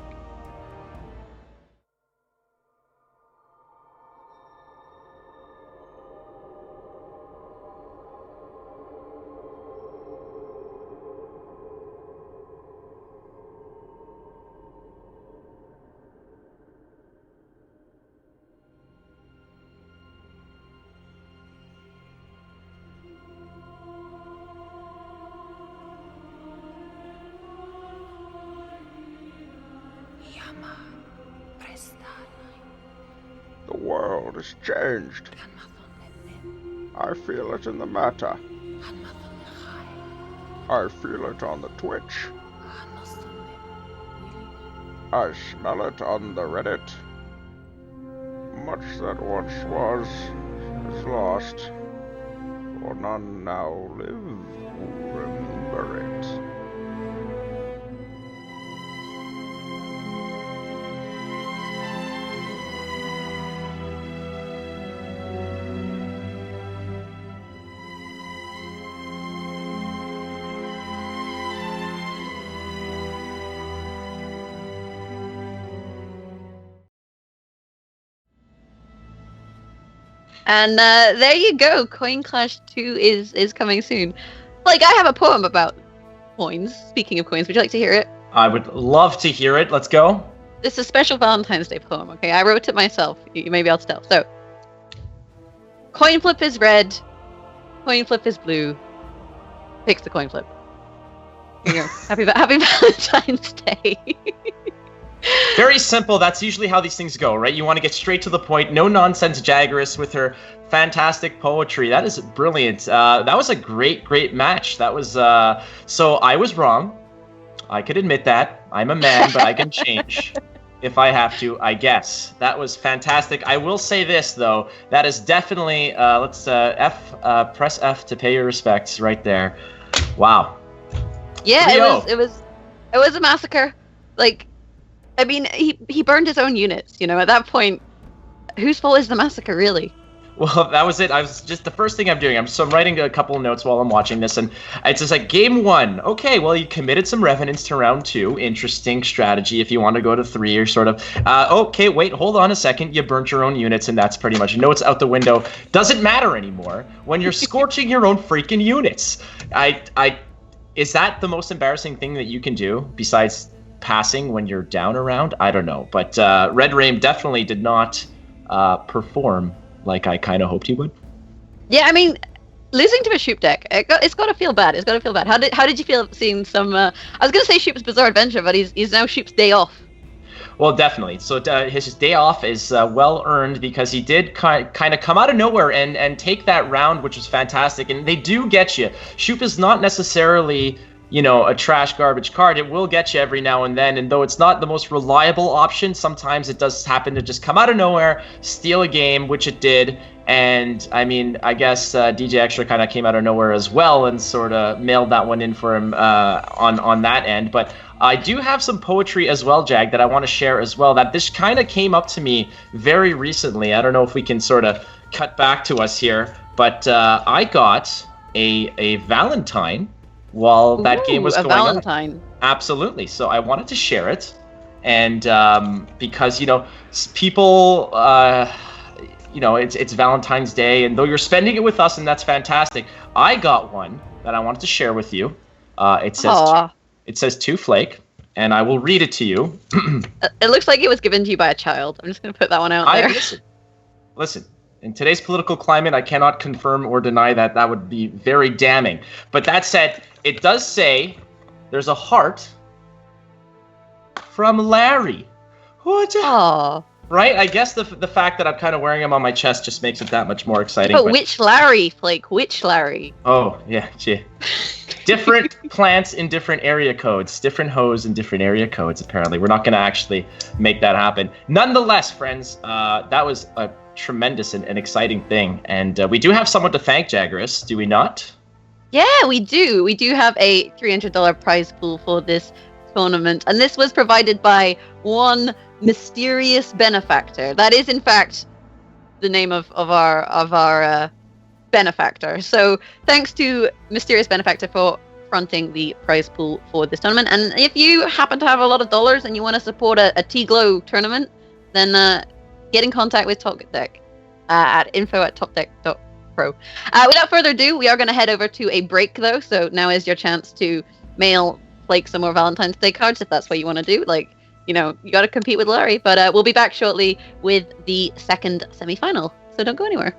The world is changed. I feel it in the matter. I feel it on the Twitch. I smell it on the Reddit. Much that once was is lost, for none now live who remember it. And there you go. Coin Clash 2 is coming soon. Like, I have a poem about coins. Speaking of coins, would you like to hear it? I would love to hear it. Let's go. It's a special Valentine's Day poem, okay? I wrote it myself. You may be able to tell. So, coin flip is red. Coin flip is blue. Picks the coin flip. There you go. Happy Valentine's Day. Very simple. That's usually how these things go, right? You want to get straight to the point. No nonsense Jaggeress with her fantastic poetry. That is brilliant. That was a great match. That was so I was wrong. I could admit that. I'm a man, but I can change if I have to, I guess. That was fantastic. I will say this though. That is definitely let's press F to pay your respects right there. Wow. Yeah, it was a massacre. Like, I mean, he burned his own units, at that point. Whose fault is the massacre, really? Well, that was it. I was just the first thing I'm doing. I'm writing a couple of notes while I'm watching this, and it's just like game 1. Okay, well, you committed some revenants to round 2. Interesting strategy. If you want to go to 3, or sort of. Okay, wait, hold on a second. You burnt your own units, and that's pretty much. It's out the window. Doesn't matter anymore when you're scorching your own freaking units. Is that the most embarrassing thing that you can do besides passing when you're down a round? I don't know, but Red Rain definitely did not perform like I kind of hoped he would. Yeah, I mean, losing to a Shoop deck, it's got to feel bad. It's got to feel bad. How did you feel seeing some? I was gonna say Shoop's Bizarre Adventure, but he's now Shoop's Day Off. Well, definitely. So his day off is well earned because he did kind of come out of nowhere and take that round, which was fantastic. And they do get you. Shoop is not necessarily a trash garbage card. It will get you every now and then, and though it's not the most reliable option, sometimes it does happen to just come out of nowhere, steal a game, which it did. And I mean, I guess DJ Extra kind of came out of nowhere as well and sort of mailed that one in for him on that end. But I do have some poetry as well, Jag, that I want to share as well, that this kind of came up to me very recently. I don't know if we can sort of cut back to us here, but I got a Valentine while that game was going Valentine. on. Absolutely. So I wanted to share it. And because, people, it's Valentine's Day, and though you're spending it with us, and that's fantastic, I got one that I wanted to share with you. It says to Flake, and I will read it to you. It looks like it was given to you by a child. I'm just going to put that one out there. Listen. In today's political climate, I cannot confirm or deny that. That would be very damning. But that said, it does say there's a heart from Larry. Aww. Right? I guess the fact that I'm kind of wearing him on my chest just makes it that much more exciting. But which Larry, Flake? Which Larry? Oh, yeah, gee. Different plants in different area codes. Different hoes in different area codes, apparently. We're not going to actually make that happen. Nonetheless, friends, that was a tremendous and exciting thing. And we do have someone to thank, Jaggeris, do we not? Yeah, we do. We do have a $300 prize pool for this tournament. And this was provided by one mysterious benefactor. That is, in fact, the name of our benefactor. So thanks to Mysterious Benefactor for fronting the prize pool for this tournament. And if you happen to have a lot of dollars and you want to support a T-Glow tournament, then get in contact with Topdeck at info@topdeck.pro. Without further ado, we are going to head over to a break, though. So now is your chance to mail Flake some more Valentine's Day cards if that's what you want to do. You got to compete with Larry. But we'll be back shortly with the second semi-final. So don't go anywhere.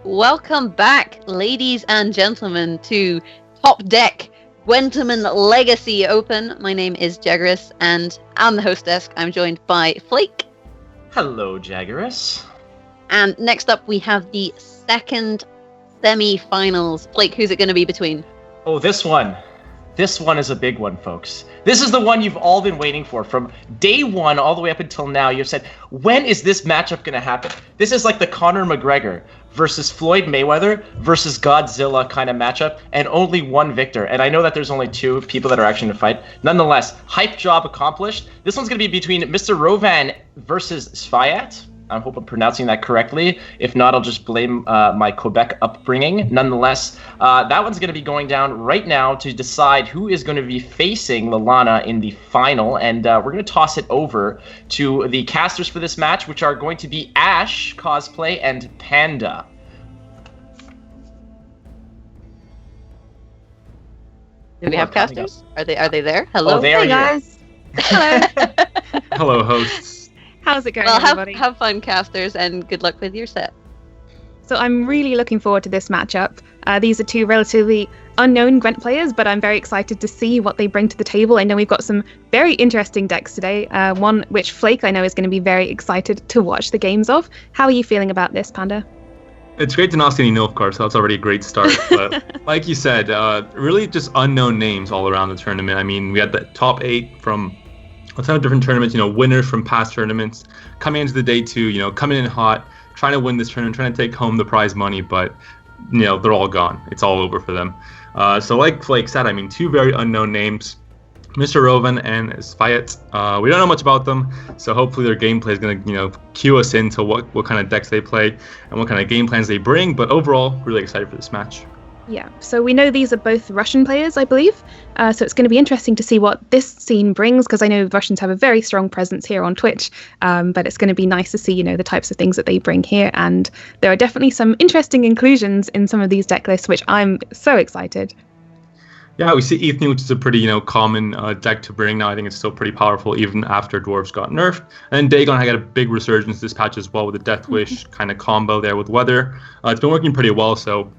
Welcome back, ladies and gentlemen, to Topdeck Gwentlemen Legacy Open. My name is Jaggerus, and on the host desk, I'm joined by Flake. Hello, Jaggerus. And next up, we have the second semi-finals. Flake, who's it going to be between? Oh, this one. This one is a big one, folks. This is the one you've all been waiting for. From day one all the way up until now, you've said, when is this matchup going to happen? This is like the Conor McGregor versus Floyd Mayweather versus Godzilla kind of matchup, and only one victor. And I know that there's only two people that are actually going to fight. Nonetheless, hype job accomplished. This one's going to be between Mr. Rovan versus Sviat. I hope I'm pronouncing that correctly. If not, I'll just blame my Quebec upbringing. Nonetheless, that one's going to be going down right now to decide who is going to be facing Lalana in the final. And we're going to toss it over to the casters for this match, which are going to be Ash Cosplay and Panda. Do we have casters? Are they there? Hello? Oh, they are Hey guys. Hello. Hello, hosts. How's it going, Well, everybody? have fun, casters, and good luck with your set. So I'm really looking forward to this matchup. These are two relatively unknown Gwent players, but I'm very excited to see what they bring to the table. I know we've got some very interesting decks today. One which Flake I know is going to be very excited to watch the games of. How are you feeling about this, Panda? It's great to not see any Nilfgaard, so that's already a great start. But like you said, really just unknown names all around the tournament. I mean, we had the top 8 from a ton of different tournaments, winners from past tournaments coming into the day 2, coming in hot, trying to win this tournament, trying to take home the prize money, but, they're all gone. It's all over for them. So like Flake said, I mean, 2 very unknown names, Mr. Rovan and Sviat. We don't know much about them, so hopefully their gameplay is going to, cue us into what kind of decks they play and what kind of game plans they bring, but overall, really excited for this match. Yeah, so we know these are both Russian players, I believe. So it's going to be interesting to see what this scene brings, because I know Russians have a very strong presence here on Twitch. But it's going to be nice to see, the types of things that they bring here. And there are definitely some interesting inclusions in some of these deck lists, which I'm so excited. Yeah, we see Ethne, which is a pretty, common deck to bring now. I think it's still pretty powerful even after Dwarves got nerfed. And then Dagon had a big resurgence this patch as well with the Death Wish kind of combo there with Weather. It's been working pretty well, so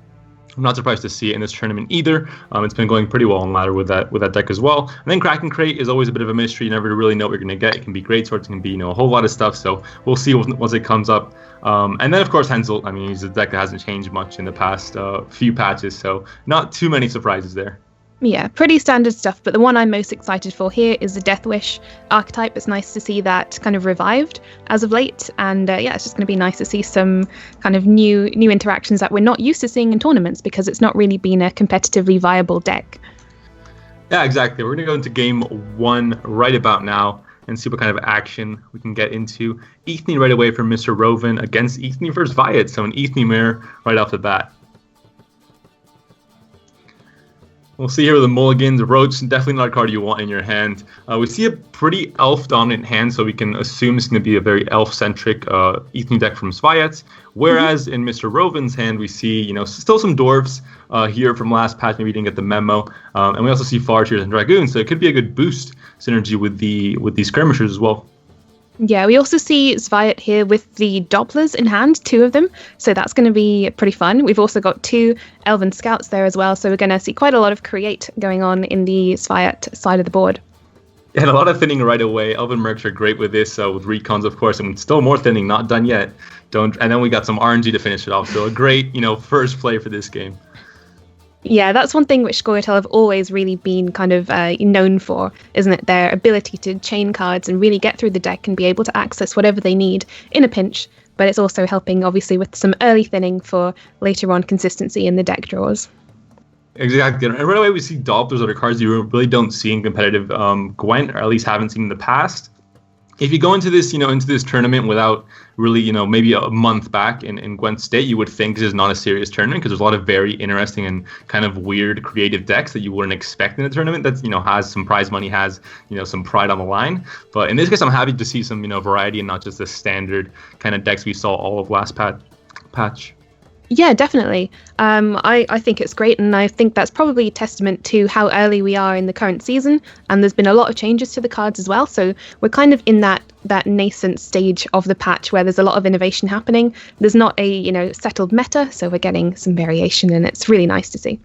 I'm not surprised to see it in this tournament either. It's been going pretty well on ladder with that deck as well. And then Kraken Crate is always a bit of a mystery. You never really know what you're going to get. It can be great swords, it can be a whole lot of stuff. So we'll see once it comes up. And then of course Hensel. I mean, he's a deck that hasn't changed much in the past few patches. So not too many surprises there. Yeah, pretty standard stuff, but the one I'm most excited for here is the Death Wish archetype. It's nice to see that kind of revived as of late, and it's just going to be nice to see some kind of new interactions that we're not used to seeing in tournaments, because it's not really been a competitively viable deck. Yeah, exactly. We're going to go into game 1 right about now and see what kind of action we can get into. Ethne right away from Mr. Rovan against Ethne versus Viad, so an Ethne mirror right off the bat. We'll see here with the mulligans. Roach, definitely not a card you want in your hand. We see a pretty elf-dominant hand, so we can assume it's going to be a very elf-centric Ethne deck from Sviat. Whereas in Mr. Rovan's hand, we see, still some dwarves here from last patch. Maybe you didn't get the memo. And we also see Farseers and Dragoons, so it could be a good boost synergy with these skirmishers as well. Yeah, we also see Sviat here with the Dopplers in hand, 2 of them. So that's going to be pretty fun. We've also got 2 Elven Scouts there as well. So we're going to see quite a lot of create going on in the Sviat side of the board. Yeah, and a lot of thinning right away. Elven Mercs are great with this, with recons, of course, and still more thinning, not done yet. And then we got some RNG to finish it off. So a great, first play for this game. Yeah, that's one thing which Scoia'tael have always really been kind of known for, isn't it? Their ability to chain cards and really get through the deck and be able to access whatever they need in a pinch. But it's also helping, obviously, with some early thinning for later on consistency in the deck draws. Exactly. And right away we see Dopplers that are cards you really don't see in competitive Gwent, or at least haven't seen in the past. If you go into this, into this tournament without really, maybe a month back in Gwent State, you would think this is not a serious tournament, because there's a lot of very interesting and kind of weird creative decks that you wouldn't expect in a tournament that, has some prize money, has, some pride on the line. But in this case, I'm happy to see some, variety and not just the standard kind of decks we saw all of last patch. Yeah, definitely. I think it's great, and I think that's probably a testament to how early we are in the current season, and there's been a lot of changes to the cards as well, so we're kind of in that nascent stage of the patch where there's a lot of innovation happening. There's not a settled meta, so we're getting some variation, and it's really nice to see.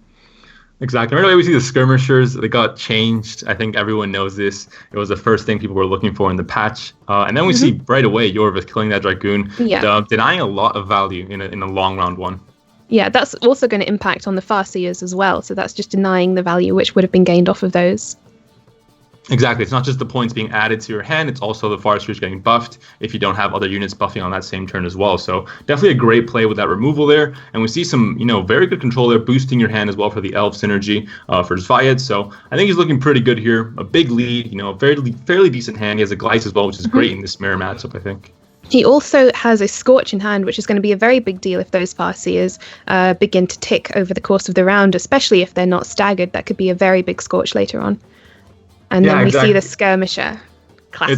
Exactly. Right away, we see the skirmishers. They got changed. I think everyone knows this. It was the first thing people were looking for in the patch. And then we see right away Yorvis killing that Dragoon, denying a lot of value in a long round one. Yeah, that's also going to impact on the Farseers as well. So that's just denying the value which would have been gained off of those. Exactly. It's not just the points being added to your hand, it's also the Farseers getting buffed if you don't have other units buffing on that same turn as well. So definitely a great play with that removal there. And we see some, very good control there, boosting your hand as well for the Elf synergy for Zviad. So I think he's looking pretty good here. A big lead, fairly decent hand. He has a Glice as well, which is great in this mirror matchup, I think. He also has a Scorch in hand, which is going to be a very big deal if those Farseers begin to tick over the course of the round, especially if they're not staggered. That could be a very big Scorch later on. And then we see the Skirmisher. Classic.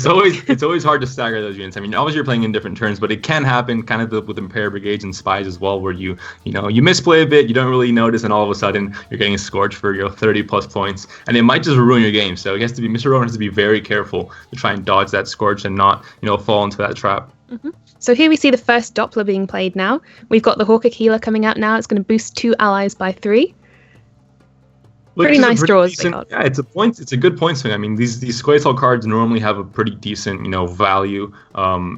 It's always hard to stagger those units. I mean, obviously you're playing in different turns, but it can happen kind of with Imperial Brigades and Spies as well, where you misplay a bit, you don't really notice, and all of a sudden you're getting a Scorch for 30 plus points, and it might just ruin your game. So Mr. Rowan has to be very careful to try and dodge that Scorch and not fall into that trap. Mm-hmm. So here we see the first Doppler being played now. We've got the Hawker Healer coming out now. It's going to boost 2 allies by 3. Pretty nice draws. Yeah, it's a good point swing. I mean, these Squaresol cards normally have a pretty decent, value.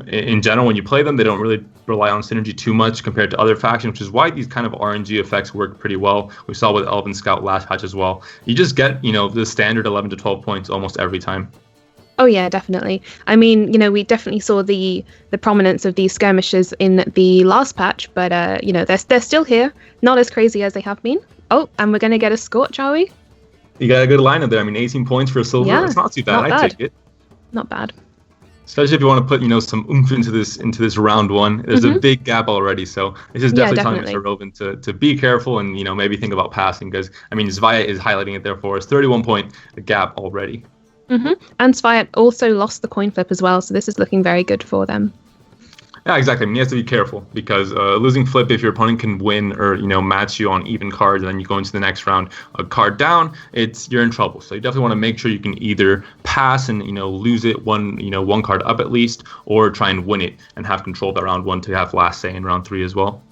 In general, when you play them, they don't really rely on synergy too much compared to other factions, which is why these kind of RNG effects work pretty well. We saw with Elven Scout last patch as well. You just get, the standard 11 to 12 points almost every time. Oh yeah, definitely. I mean, we definitely saw the prominence of these skirmishes in the last patch, but they're still here, not as crazy as they have been. Oh, and we're going to get a Scorch, are we? You got a good lineup there. I mean, 18 points for a silver. Yeah, it's not too bad. I'd take it. Not bad. Especially if you want to put, some oomph into this round one. There's a big gap already, so this is definitely telling Mr. Rowan to be careful and maybe think about passing, because I mean Zviad is highlighting it there for us. 31-point gap already. Mm-hmm. And Zviad also lost the coin flip as well, so this is looking very good for them. Yeah, exactly. I mean, you have to be careful because losing flip, if your opponent can win or match you on even cards, and then you go into the next round a card down, you're in trouble. So you definitely want to make sure you can either pass and lose it one card up at least, or try and win it and have control of that round one to have last say in round 3 as well.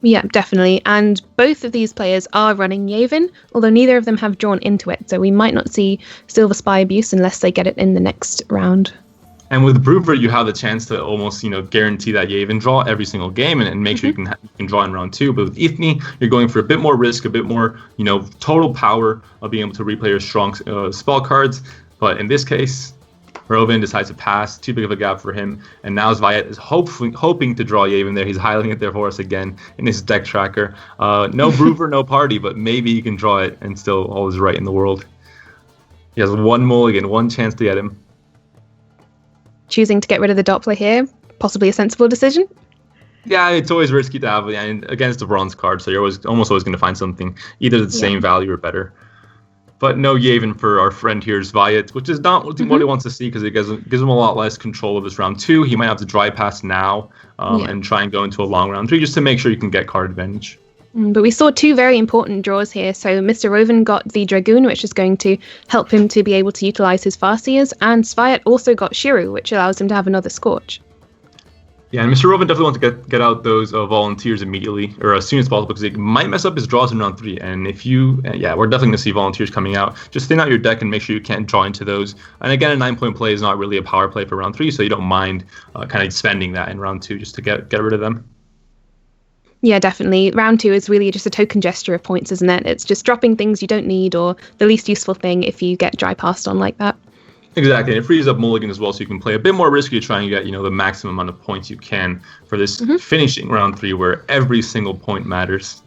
Yeah, definitely. And both of these players are running Yavin, although neither of them have drawn into it. So we might not see Silver Spy abuse unless they get it in the next round. And with Brewer, you have the chance to almost, guarantee that Yavin draw every single game and make sure you can draw in round 2. But with Ithni, you're going for a bit more risk, a bit more, total power of being able to replay your strong spell cards. But in this case, Rowan decides to pass, too big of a gap for him. And now Zviad is hoping to draw Yavin there. He's highlighting it there for us again in his deck tracker. No Brewer, no party, but maybe he can draw it and still all is right in the world. He has one mulligan, one chance to get him. Choosing to get rid of the Doppler here, possibly a sensible decision. Yeah, it's always risky to have against a bronze card, so you're almost always going to find something either the same value or better. But no Yavin for our friend here, Zviad, which is not what he wants to see because it gives him a lot less control of this round 2. He might have to dry pass now and try and go into a long round 3 just to make sure you can get card advantage. But we saw 2 very important draws here. So Mr. Rowan got the Dragoon, which is going to help him to be able to utilize his Farseers, and Zviad also got Shiru, which allows him to have another Scorch. Yeah, and Mr. Rowan definitely wants to get out those volunteers immediately, or as soon as possible, because it might mess up his draws in round 3. And if we're definitely going to see volunteers coming out. Just thin out your deck and make sure you can't draw into those. And again, a 9-point play is not really a power play for round 3, so you don't mind kind of spending that in round 2 just to get rid of them. Yeah, definitely. Round 2 is really just a token gesture of points, isn't it? It's just dropping things you don't need or the least useful thing if you get dry passed on like that. Exactly. And it frees up mulligan as well, so you can play a bit more risky to try and get, the maximum amount of points you can for this finishing round 3 where every single point matters.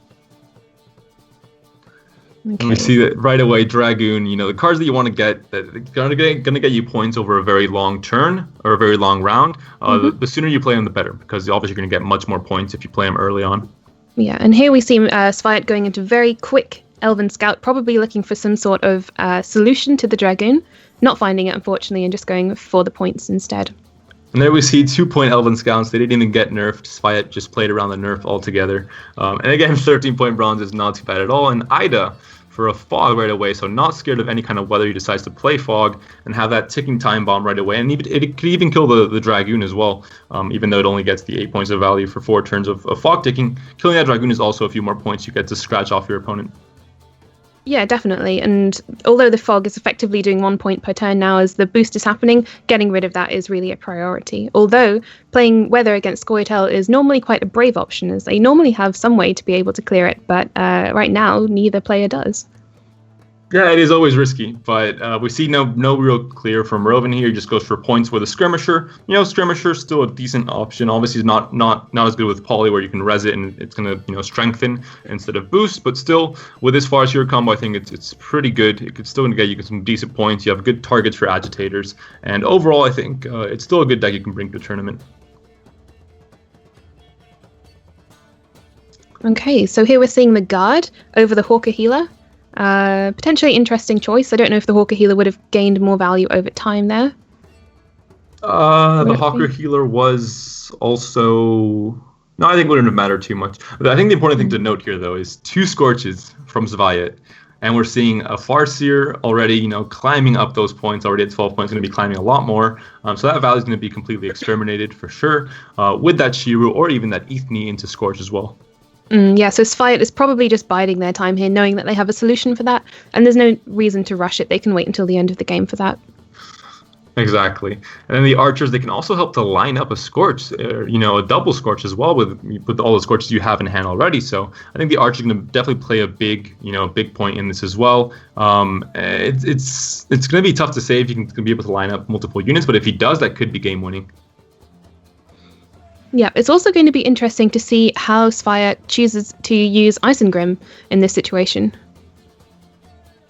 Okay. And we see that right away, Dragoon, the cards that you want to get, that are going to get you points over a very long turn or a very long round, the sooner you play them, the better, because obviously you're going to get much more points if you play them early on. Yeah, and here we see Zviad going into very quick Elven Scout, probably looking for some sort of solution to the Dragoon, not finding it, unfortunately, and just going for the points instead. And there we see 2-point Elven Scouts. They didn't even get nerfed. Sviat just played around the nerf altogether. And again, 13-point Bronze is not too bad at all. And Ida for a Fog right away, so not scared of any kind of weather. He decides to play Fog and have that ticking time bomb right away. And it could even kill the Dragoon as well, even though it only gets the 8 points of value for 4 turns of Fog ticking. Killing that Dragoon is also a few more points you get to scratch off your opponent. Yeah, definitely. And although the Fog is effectively doing 1 point per turn now as the boost is happening, getting rid of that is really a priority. Although playing Weather against Scoia'tael is normally quite a brave option, as they normally have some way to be able to clear it, but right now neither player does. Yeah, it is always risky, but we see no real clear from Rovan here. He just goes for points with a Skirmisher. Skirmisher is still a decent option. Obviously, it's not as good with Poly, where you can res it and it's going to strengthen instead of boost. But still, with this Farseer combo, I think it's pretty good. It could still get you some decent points. You have good targets for agitators, and overall, I think it's still a good deck you can bring to the tournament. Okay, so here we're seeing the Guard over the Hawker Healer. Potentially interesting choice. I don't know if the Hawker Healer would have gained more value over time there. The Hawker Healer was also... No, I think it wouldn't have mattered too much. But I think the important thing to note here, though, is 2 Scorches from Sviat. And we're seeing a Farseer already, climbing up those points, already at 12 points, going to be climbing a lot more. So that value is going to be completely exterminated for sure, with that Shiru or even that Ethni into Scorch as well. Yeah, so Sviat is probably just biding their time here, knowing that they have a solution for that, and there's no reason to rush it. They can wait until the end of the game for that. Exactly. And then the Archers, they can also help to line up a Scorch, a double Scorch as well with all the Scorches you have in hand already. So I think the Archer is going to definitely play a big point in this as well. It's going to be tough to say if he can be able to line up multiple units, but if he does, that could be game winning. Yeah, it's also going to be interesting to see how Sviat chooses to use Isengrim in this situation.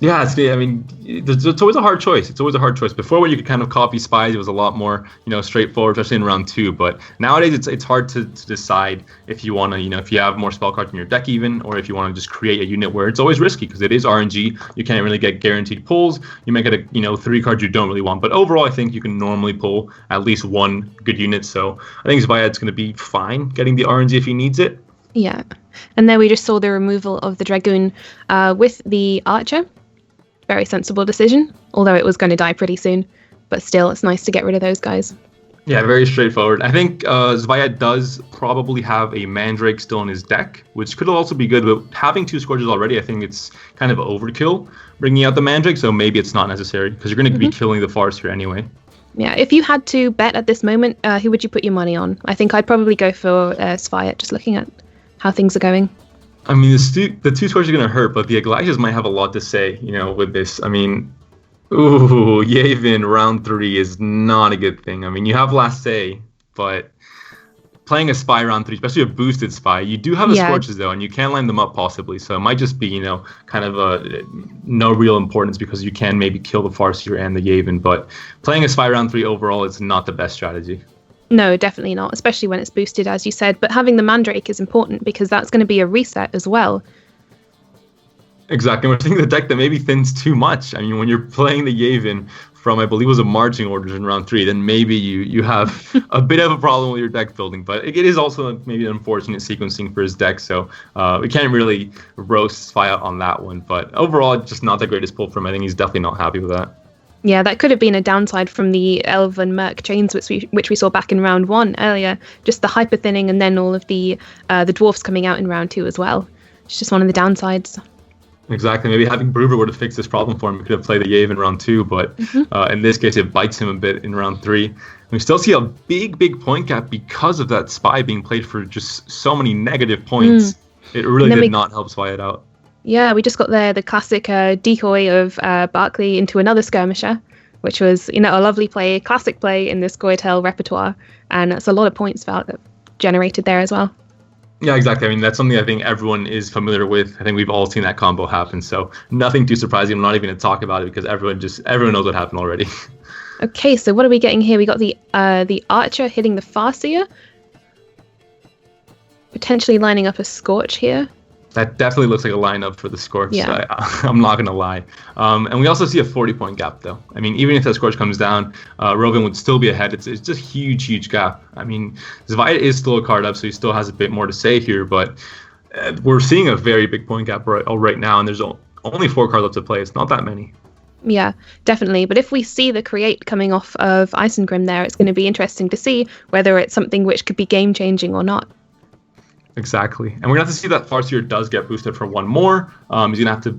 Yeah, it's always a hard choice. Before, when you could kind of copy spies, it was a lot more, straightforward, especially in round 2. But nowadays, it's hard to decide if you want to, if you have more spell cards in your deck even, or if you want to just create a unit where it's always risky because it is RNG. You can't really get guaranteed pulls. You may get 3 cards you don't really want. But overall, I think you can normally pull at least 1 good unit. So I think Sviat's going to be fine getting the RNG if he needs it. Yeah, and there we just saw the removal of the Dragoon with the Archer. Very sensible decision, although it was going to die pretty soon. But still, it's nice to get rid of those guys. Yeah, very straightforward. I think Sviat does probably have a Mandrake still in his deck, which could also be good. But having 2 Scourges already, I think it's kind of overkill bringing out the Mandrake. So maybe it's not necessary because you're going to be killing the Farseer anyway. Yeah, if you had to bet at this moment, who would you put your money on? I think I'd probably go for Sviat, just looking at how things are going. I mean, the 2 Scorches are going to hurt, but the Aglicias might have a lot to say, with this. I mean, Yavin round 3 is not a good thing. I mean, you have Last Say, but playing a Spy round 3, especially a boosted Spy, you do have the Scorches, though, and you can line them up possibly. So it might just be, kind of no real importance because you can maybe kill the Farseer and the Yavin. But playing a Spy round 3 overall is not the best strategy. No, definitely not, especially when it's boosted, as you said. But having the Mandrake is important because that's going to be a reset as well. Exactly. We're seeing the deck that maybe thins too much. I mean, when you're playing the Yavin from, I believe it was a marching orders in round 3, then maybe you have a bit of a problem with your deck building. But it is also maybe an unfortunate sequencing for his deck. So we can't really roast Sviat on that one. But overall, just not the greatest pull from him. I think he's definitely not happy with that. Yeah, that could have been a downside from the Elven Merc chains, which we saw back in round 1 earlier. Just the hyper thinning and then all of the dwarfs coming out in round 2 as well. It's just one of the downsides. Exactly. Maybe having Brewer would have fixed this problem for him. He could have played the Yave in round 2, but in this case, it bites him a bit in round 3. We still see a big point gap because of that Spy being played for just so many negative points. It really did not help Sviat out. Yeah, we just got the classic decoy of Barkley into another skirmisher, which was a lovely play, classic play in this Scoia'tael repertoire, and it's a lot of points generated there as well. Yeah, exactly. I mean, that's something I think everyone is familiar with. I think we've all seen that combo happen, so nothing too surprising. I'm not even going to talk about it because everyone knows what happened already. Okay, so what are we getting here? We got the Archer hitting the Farseer, potentially lining up a Scorch here. That definitely looks like a lineup for the Scorch. Yeah. I'm not going to lie. And we also see a 40-point gap, though. I mean, even if that Scorch comes down, Rovin would still be ahead. It's just a huge gap. I mean, Zvaya is still a card up, so he still has a bit more to say here, but we're seeing a very big point gap right now, and there's only 4 cards left to play. It's not that many. Yeah, definitely. But if we see the Create coming off of Isengrim there, it's going to be interesting to see whether it's something which could be game-changing or not. Exactly. And we're going to have to see that Farseer does get boosted for 1 more. He's going to have to,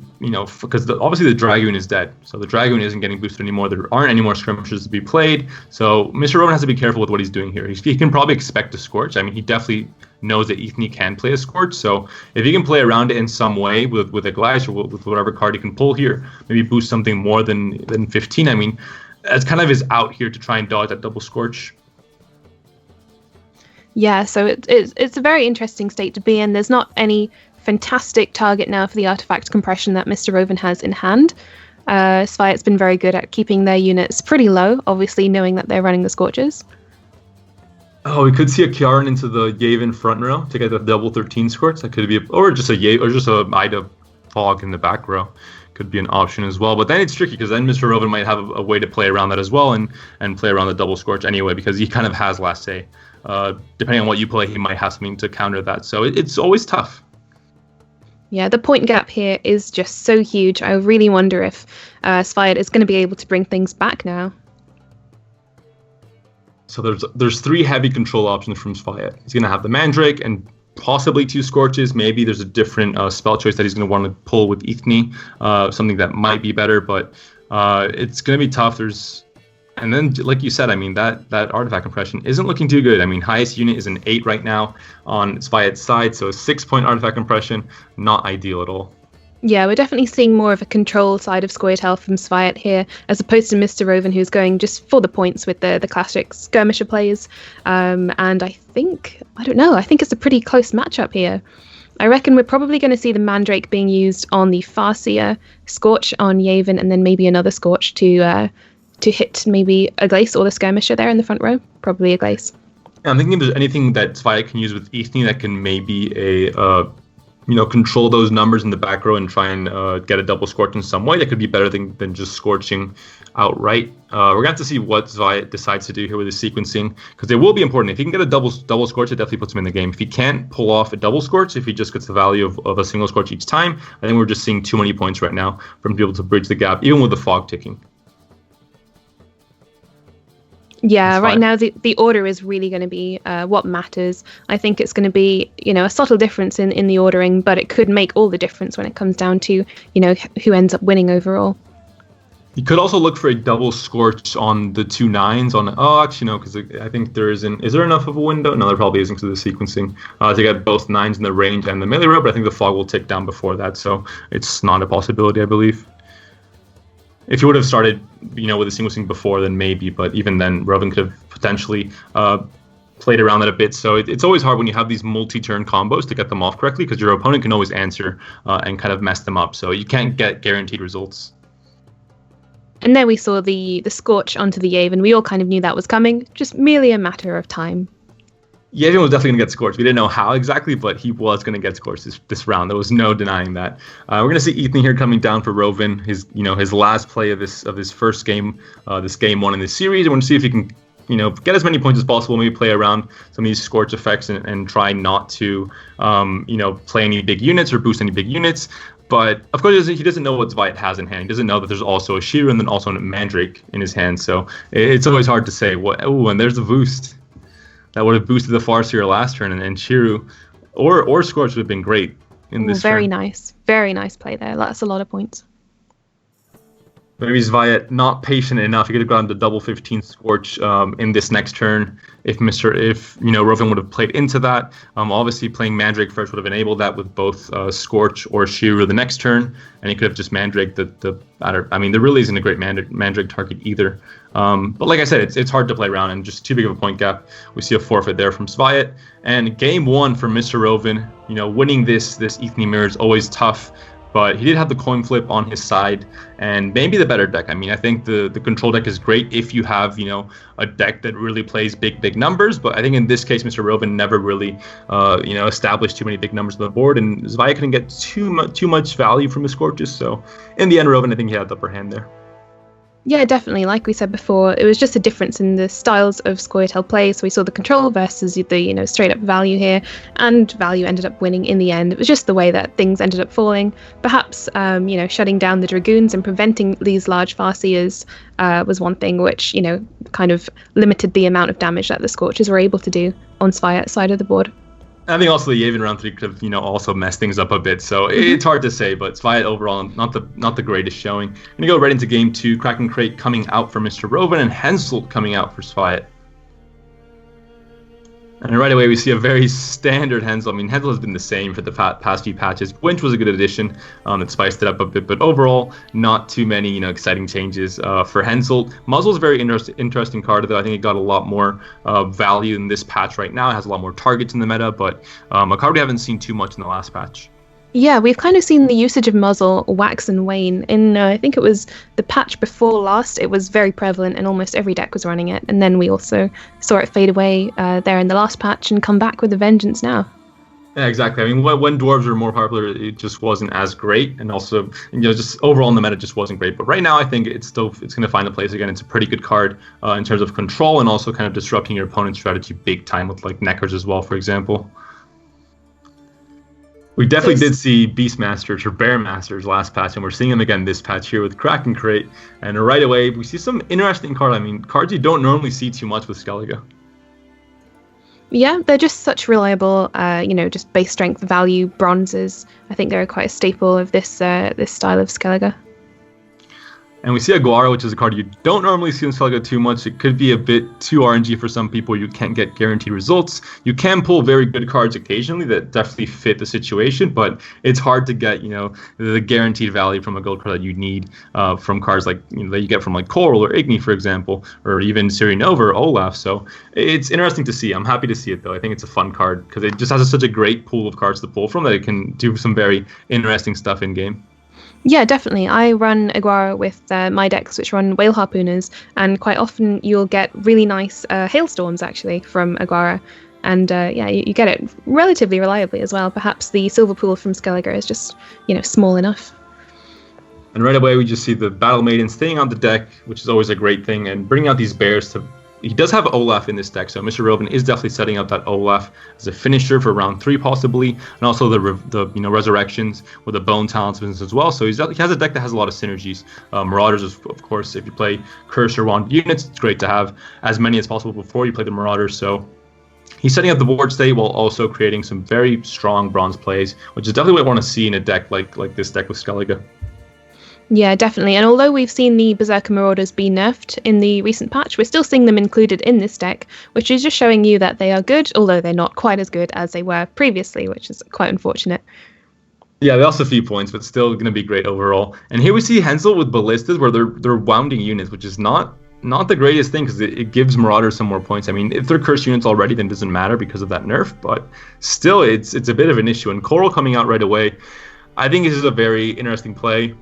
because obviously the Dragoon is dead. So the Dragoon isn't getting boosted anymore. There aren't any more skirmishes to be played. So Mr. Rovin has to be careful with what he's doing here. He can probably expect a Scorch. I mean, he definitely knows that Ethne can play a Scorch. So if he can play around it in some way with a Glass or with whatever card he can pull here, maybe boost something more than 15. I mean, that's kind of his out here to try and dodge that double Scorch. Yeah, so it's a very interesting state to be in. There's not any fantastic target now for the artifact compression that Mr. Rovin has in hand. Sviat's been very good at keeping their units pretty low, obviously knowing that they're running the Scorches. Oh, we could see a Kjarn into the Yavin front row to get the double 13 Scorch. That could be, or just a Ida Fog in the back row. Could be an option as well, but then it's tricky because then Mr. Rovin might have a way to play around that as well and play around the double Scorch anyway, because he kind of has last say. Depending on what you play, he might have something to counter that. So it's always tough. Yeah, the point gap here is just so huge. I really wonder if Sviat is going to be able to bring things back now. So there's 3 heavy control options from Sviat. He's going to have the Mandrake and possibly 2 Scorches. Maybe there's a different spell choice that he's going to want to pull with Ethne, something that might be better, but it's going to be tough. And then, like you said, I mean, that artifact compression isn't looking too good. I mean, highest unit is an 8 right now on Sviat's side, so a 6-point artifact compression, not ideal at all. Yeah, we're definitely seeing more of a control side of Scoia'tael from Sviat here, as opposed to Mr. Rovin, who's going just for the points with the classic skirmisher plays. And I think it's a pretty close matchup here. I reckon we're probably going to see the Mandrake being used on the Farseer, Scorch on Yavin, and then maybe another Scorch to hit maybe a Glace or the Skirmisher there in the front row. Probably a Glace. Yeah, I'm thinking if there's anything that Sviat can use with Ethne that can maybe control those numbers in the back row and try and get a double Scorch in some way, that could be better than just Scorching outright. We're going to have to see what Sviat decides to do here with his sequencing, because it will be important. If he can get a double Scorch, it definitely puts him in the game. If he can't pull off a double Scorch, if he just gets the value of a single Scorch each time, I think we're just seeing too many points right now for him to be able to bridge the gap, even with the fog ticking. Yeah, right now the order is really going to be what matters. I think it's going to be, a subtle difference in the ordering, but it could make all the difference when it comes down to, who ends up winning overall. You could also look for a double Scorch on the 2 9s because I think there isn't. Is there enough of a window? No, there probably isn't because of the sequencing to get both 9s in the range and the melee row, but I think the fog will tick down before that, so it's not a possibility, I believe. If you would have started, with the sequencing before, then maybe, but even then, Rovin could have potentially played around that a bit. So it's always hard when you have these multi-turn combos to get them off correctly, because your opponent can always answer and kind of mess them up. So you can't get guaranteed results. And there we saw the Scorch onto the Yavin. We all kind of knew that was coming, just merely a matter of time. Yavin was definitely going to get Scorched. We didn't know how exactly, but he was going to get Scorched this round. There was no denying that. We're going to see Ethne here coming down for Rovin, his last play of his first game, this game 1 in this series. I want to see if he can, get as many points as possible, maybe play around some of these Scorch effects and try not to, play any big units or boost any big units. But of course, he doesn't know what Sviat has in hand. He doesn't know that there's also a Shiru and then also a Mandrake in his hand. So it's always hard to say. And there's a boost. That would have boosted the Farseer last turn, and Shiru or Scorch would have been great in this very turn. Nice. Very nice play there. That's a lot of points. Maybe Sviat not patient enough. He could have gotten the double 15 Scorch in this next turn if Rovin would have played into that. Obviously playing Mandrake first would have enabled that with both Scorch or Shiru the next turn, and he could have just Mandrake there really isn't a great Mandrake target either. But like I said, it's hard to play around and just too big of a point gap. We see a forfeit there from Sviat. And game 1 for Mr. Rovin, winning this Ethne mirror is always tough. but he did have the coin flip on his side and maybe the better deck. I mean, I think the control deck is great if you have, a deck that really plays big numbers, but I think in this case, Mr. Rovin never really, established too many big numbers on the board, and Zvaya couldn't get too much value from his Scorches, so in the end, Rovin, I think he had the upper hand there. Yeah, definitely. Like we said before, it was just a difference in the styles of Scoia'tael play. So we saw the control versus the straight up value here, and value ended up winning in the end. It was just the way that things ended up falling. Perhaps shutting down the Dragoons and preventing these large Farseers was one thing which kind of limited the amount of damage that the Scorches were able to do on Sviat's side of the board. I think also the Yavin round 3 could have, also messed things up a bit. So it's hard to say, but Sviat overall not the greatest showing. I'm gonna go right into game 2. Kraken Crate coming out for Mr. Rovin and Henselt coming out for Sviat. And right away we see a very standard Henselt. I mean, Henselt has been the same for the past few patches. Gwent was a good addition that spiced it up a bit, but overall not too many exciting changes for Henselt. Muzzle's a very interesting card, though. I think it got a lot more value in this patch right now. It has a lot more targets in the meta, but a card we haven't seen too much in the last patch. Yeah, we've kind of seen the usage of Muzzle wax and wane. In I think it was the patch before last, it was very prevalent and almost every deck was running it. And then we also saw it fade away there in the last patch and come back with a vengeance now. Yeah, exactly. I mean, when dwarves were more popular, it just wasn't as great, and also, just overall in the meta, just wasn't great. But right now, I think it's going to find a place again. It's a pretty good card in terms of control and also kind of disrupting your opponent's strategy big time with like Neckers as well, for example. We definitely did see Beastmasters or Bearmasters last patch, and we're seeing them again this patch here with Kraken Crate. And right away, we see some interesting cards. I mean, cards you don't normally see too much with Skellige. Yeah, they're just such reliable, just base strength value bronzes. I think they're quite a staple of this style of Skellige. And we see Aguara, which is a card you don't normally see in Skellige too much. It could be a bit too RNG for some people. You can't get guaranteed results. You can pull very good cards occasionally that definitely fit the situation, but it's hard to get, the guaranteed value from a gold card that you need from cards like that you get from like Coral or Igni, for example, or even Sirinova or Olaf. So it's interesting to see. I'm happy to see it, though. I think it's a fun card because it just has such a great pool of cards to pull from that it can do some very interesting stuff in game. Yeah, definitely. I run Aguara with my decks, which run Whale Harpooners, and quite often you'll get really nice hailstorms, actually, from Aguara. And you get it relatively reliably as well. Perhaps the silver pool from Skellige is just, small enough. And right away, we just see the Battle Maiden staying on the deck, which is always a great thing, and bringing out these bears to... He does have Olaf in this deck, so Mr. Rovin is definitely setting up that Olaf as a finisher for round 3 possibly, and also the resurrections with the bone talismans as well. So he has a deck that has a lot of synergies. Marauders, of course, if you play Curse or Wand units, it's great to have as many as possible before you play the Marauders. So he's setting up the board state while also creating some very strong bronze plays, which is definitely what I want to see in a deck like this deck with Skellige. Yeah, definitely. And although we've seen the Berserker Marauders be nerfed in the recent patch, we're still seeing them included in this deck, which is just showing you that they are good, although they're not quite as good as they were previously, which is quite unfortunate. Yeah, they lost a few points, but still going to be great overall. And here we see Henselt with Ballistas, where they're wounding units, which is not the greatest thing because it gives Marauders some more points. I mean, if they're cursed units already, then it doesn't matter because of that nerf, but still, it's a bit of an issue. And Coral coming out right away, I think this is a very interesting play.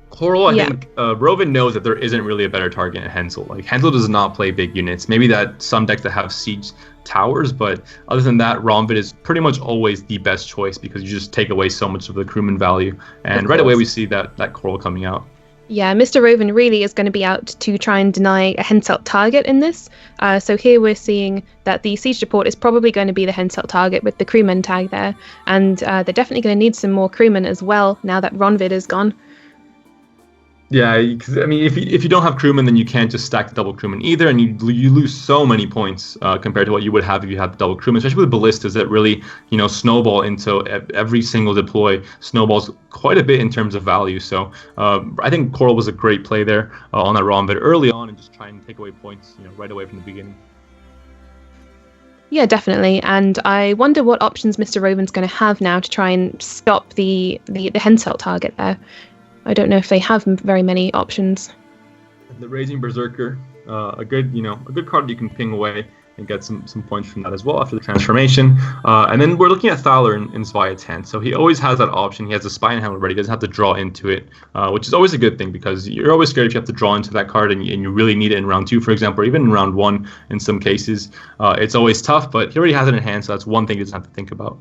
Coral, I think Rovin knows that there isn't really a better target at Henselt. Like, Henselt does not play big units. Maybe that some decks that have siege towers, but other than that, Romvid is pretty much always the best choice because you just take away so much of the crewman value. And right away we see that Coral coming out. Yeah, Mr. Rovin really is going to be out to try and deny a Henselt target in this. So here we're seeing that the Siege Deport is probably going to be the Henselt target with the crewman tag there. And they're definitely going to need some more crewmen as well now that Ronvid is gone. Yeah, because I mean, if you don't have crewmen, then you can't just stack the double crewmen either, and you lose so many points compared to what you would have if you had the double crewmen, especially with ballistas that really snowball into every single deploy, snowballs quite a bit in terms of value. So I think Coral was a great play there on that Ronvid early on and just try and take away points right away from the beginning. Yeah, definitely. And I wonder what options Mr. Rovin's going to have now to try and stop the Henselt target there. I don't know if they have very many options. The Raging Berserker, a good card you can ping away. and get some points from that as well after the transformation. And then we're looking at Thaler in Svayat's hand. So he always has that option. He has the spy in hand already. He doesn't have to draw into it, which is always a good thing because you're always scared if you have to draw into that card and you really need it in round 2, for example, or even in round 1 in some cases. It's always tough, but he already has it in hand, so that's one thing he doesn't have to think about.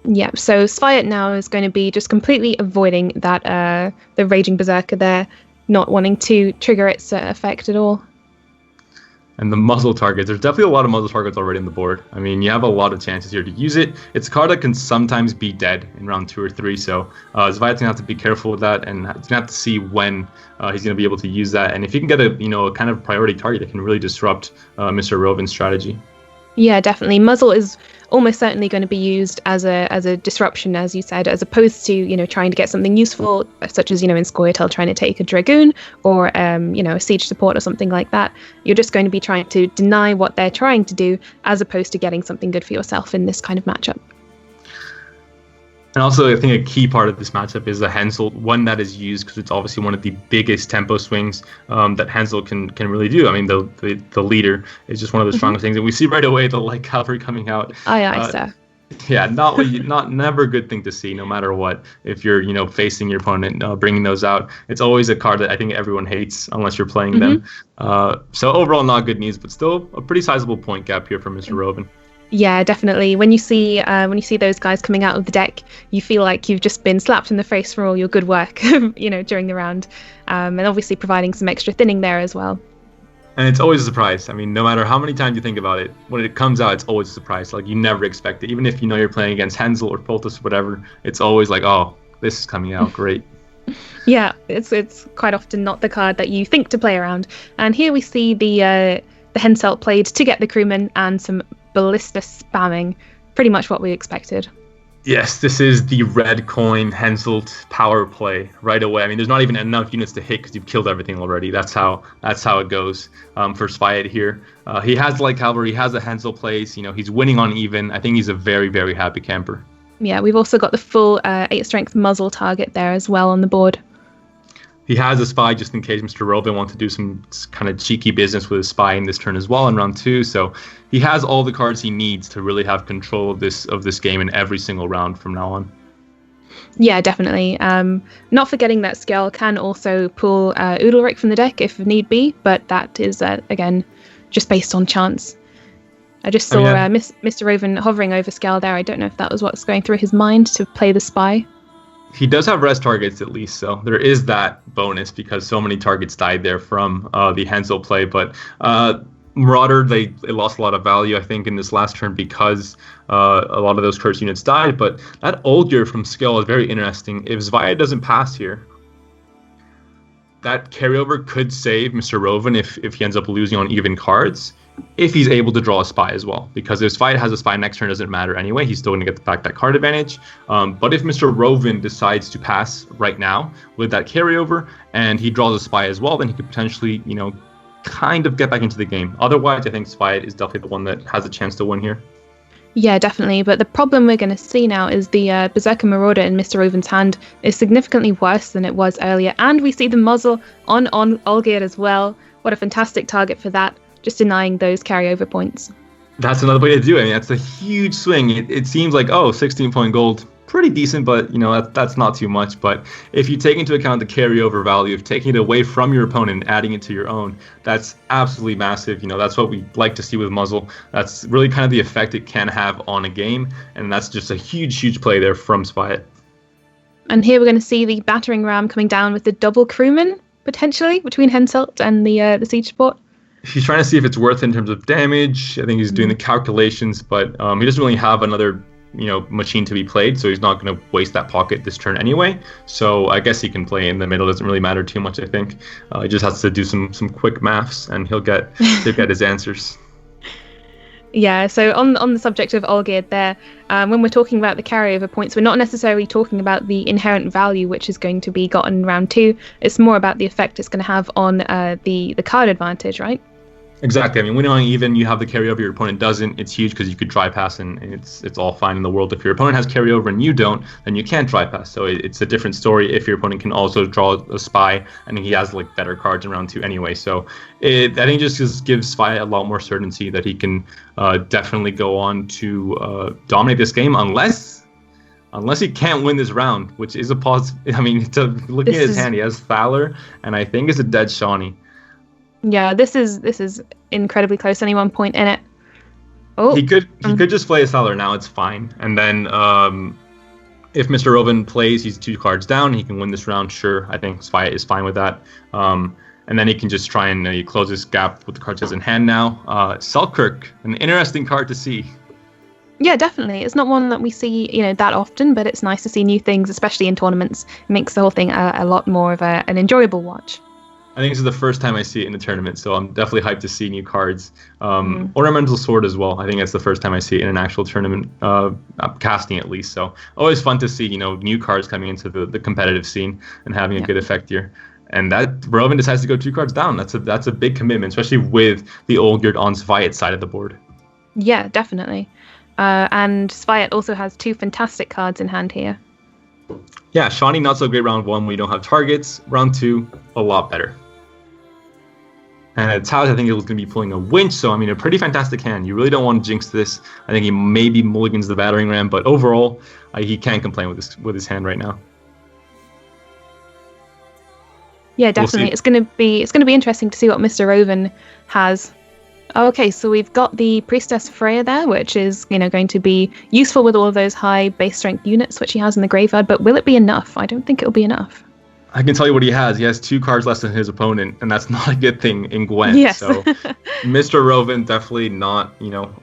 Yeah, so Svayat now is going to be just completely avoiding that the Raging Berserker there, not wanting to trigger its effect at all. And the muzzle targets, there's definitely a lot of muzzle targets already on the board. I mean, you have a lot of chances here to use it. It's a card that can sometimes be dead in round 2 or 3, so Svayat's going to have to be careful with that, and he's going to have to see when he's going to be able to use that. And if you can get a kind of priority target, it can really disrupt Mr. Rovin's strategy. Yeah, definitely. Muzzle is almost certainly going to be used as a disruption, as you said, as opposed to, trying to get something useful, such as, in Scoia'tael trying to take a Dragoon or, a siege support or something like that. You're just going to be trying to deny what they're trying to do, as opposed to getting something good for yourself in this kind of matchup. And also, I think a key part of this matchup is the Hensel, one that is used because it's obviously one of the biggest tempo swings that Hensel can really do. I mean, the leader is just one of the strongest things, and we see right away the light cavalry coming out. Aye, sir. Yeah, never a good thing to see, no matter what. If you're facing your opponent, bringing those out, it's always a card that I think everyone hates unless you're playing them. So overall, not good news, but still a pretty sizable point gap here for Mr. Rovin. Yeah, definitely. When you see those guys coming out of the deck, you feel like you've just been slapped in the face for all your good work, during the round, and obviously providing some extra thinning there as well. And it's always a surprise. I mean, no matter how many times you think about it, when it comes out, it's always a surprise. Like, you never expect it. Even if you're playing against Hensel or Poltus or whatever, it's always like, oh, this is coming out, great. Yeah, it's quite often not the card that you think to play around. And here we see the Henselt played to get the crewman and some ballista spamming, pretty much what we expected. Yes, this is the red coin Henselt power play right away. I mean, there's not even enough units to hit because you've killed everything already. That's how it goes for Svayat here. He has light cavalry, he has a Hensel plays. He's winning on even. I think he's a very, very happy camper. Yeah, we've also got the full 8 strength muzzle target there as well on the board. He has a spy just in case Mr. Rovin wants to do some kind of cheeky business with his spy in this turn as well in round 2. So he has all the cards he needs to really have control of this game in every single round from now on. Yeah, definitely. Not forgetting that Skell can also pull Udalric from the deck if need be, but that is, again, just based on chance. I just saw Mr. Rovin hovering over Skell there. I don't know if that was what's going through his mind to play the spy. He does have rest targets at least, so there is that bonus because so many targets died there from the Hensel play. But Marauder, they lost a lot of value, I think, in this last turn because a lot of those curse units died. But that Olgier from Skell is very interesting. If Svayat doesn't pass here, that carryover could save Mr. Rovin if he ends up losing on even cards, if he's able to draw a spy as well. Because if Svayat has a spy next turn, it doesn't matter anyway. He's still going to get back that card advantage. But if Mr. Rovin decides to pass right now with that carryover and he draws a spy as well, then he could potentially, kind of get back into the game. Otherwise, I think Svayat is definitely the one that has a chance to win here. Yeah, definitely. But the problem we're going to see now is the Berserker Marauder in Mr. Rovin's hand is significantly worse than it was earlier. And we see the muzzle on Olgierd as well. What a fantastic target for that. Just denying those carryover points. That's another way to do it. I mean, that's a huge swing. It seems like, 16-point gold, pretty decent, but that's not too much. But if you take into account the carryover value of taking it away from your opponent and adding it to your own, that's absolutely massive. That's what we like to see with muzzle. That's really kind of the effect it can have on a game, and that's just a huge play there from Svayat. And here we're going to see the battering ram coming down with the double crewman potentially between Henselt and the siege support. He's trying to see if it's worth it in terms of damage. I think he's doing the calculations, but he doesn't really have another, machine to be played, so he's not going to waste that pocket this turn anyway. So I guess he can play in the middle. Doesn't really matter too much, I think. He just has to do some quick maths, and he'll get his answers. Yeah, so on the subject of Olgierd there, when we're talking about the carryover points, we're not necessarily talking about the inherent value which is going to be gotten in round 2. It's more about the effect it's going to have on the card advantage, right? Exactly. I mean, winning on even, you have the carryover, your opponent doesn't. It's huge because you could dry pass, and it's all fine in the world. If your opponent has carryover and you don't, then you can't dry pass. So it's a different story if your opponent can also draw a spy, and he has like better cards in round 2 anyway. So I think just gives Spy a lot more certainty that he can definitely go on to dominate this game, unless he can't win this round, which is a pause. I mean, looking at his hand, he has Thaler, and I think it's a dead Shawnee. Yeah, this is incredibly close. Only 1 point in it. Oh, he could just play a Thaler now. It's fine. And then if Mr. Roven plays, he's 2 cards down. He can win this round. Sure, I think Spy is fine with that. And then he can just try and close this gap with the cards he has in hand now. Selkirk, an interesting card to see. Yeah, definitely. It's not one that we see, that often, but it's nice to see new things, especially in tournaments. It makes the whole thing a lot more of an enjoyable watch. I think this is the first time I see it in the tournament, so I'm definitely hyped to see new cards. Ornamental Sword as well. I think that's the first time I see it in an actual tournament, casting at least. So always fun to see, new cards coming into the competitive scene and having a good effect here. And that Roven decides to go 2 cards down. That's a big commitment, especially with the Olgerd on Sviat side of the board. Yeah, definitely. And Sviat also has 2 fantastic cards in hand here. Yeah, Shawnee not so great round 1 when you don't have targets. Round 2, a lot better. And at Taos, I think it was going to be pulling a winch, so I mean, a pretty fantastic hand. You really don't want to jinx this. I think he maybe mulligans the battering ram, but overall, he can't complain with his hand right now. Yeah, definitely. It's going to be interesting to see what Mr. Roven has. Okay, so we've got the Priestess Freya there, which is going to be useful with all of those high base strength units which he has in the graveyard. But will it be enough? I don't think it'll be enough. I can tell you what he has. He has 2 cards less than his opponent, and that's not a good thing in Gwent. Yes. So Mr. Roven definitely not,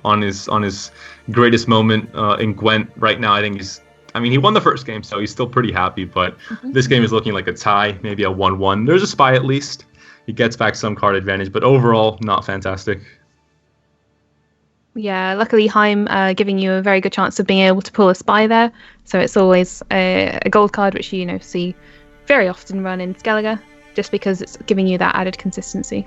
on his greatest moment in Gwent right now. I think he won the first game, so he's still pretty happy, but this game is looking like a tie, maybe a 1-1. There's a spy at least. He gets back some card advantage, but overall, not fantastic. Yeah, luckily Heim giving you a very good chance of being able to pull a spy there. So it's always a gold card, which you see very often run in Skellige, just because it's giving you that added consistency.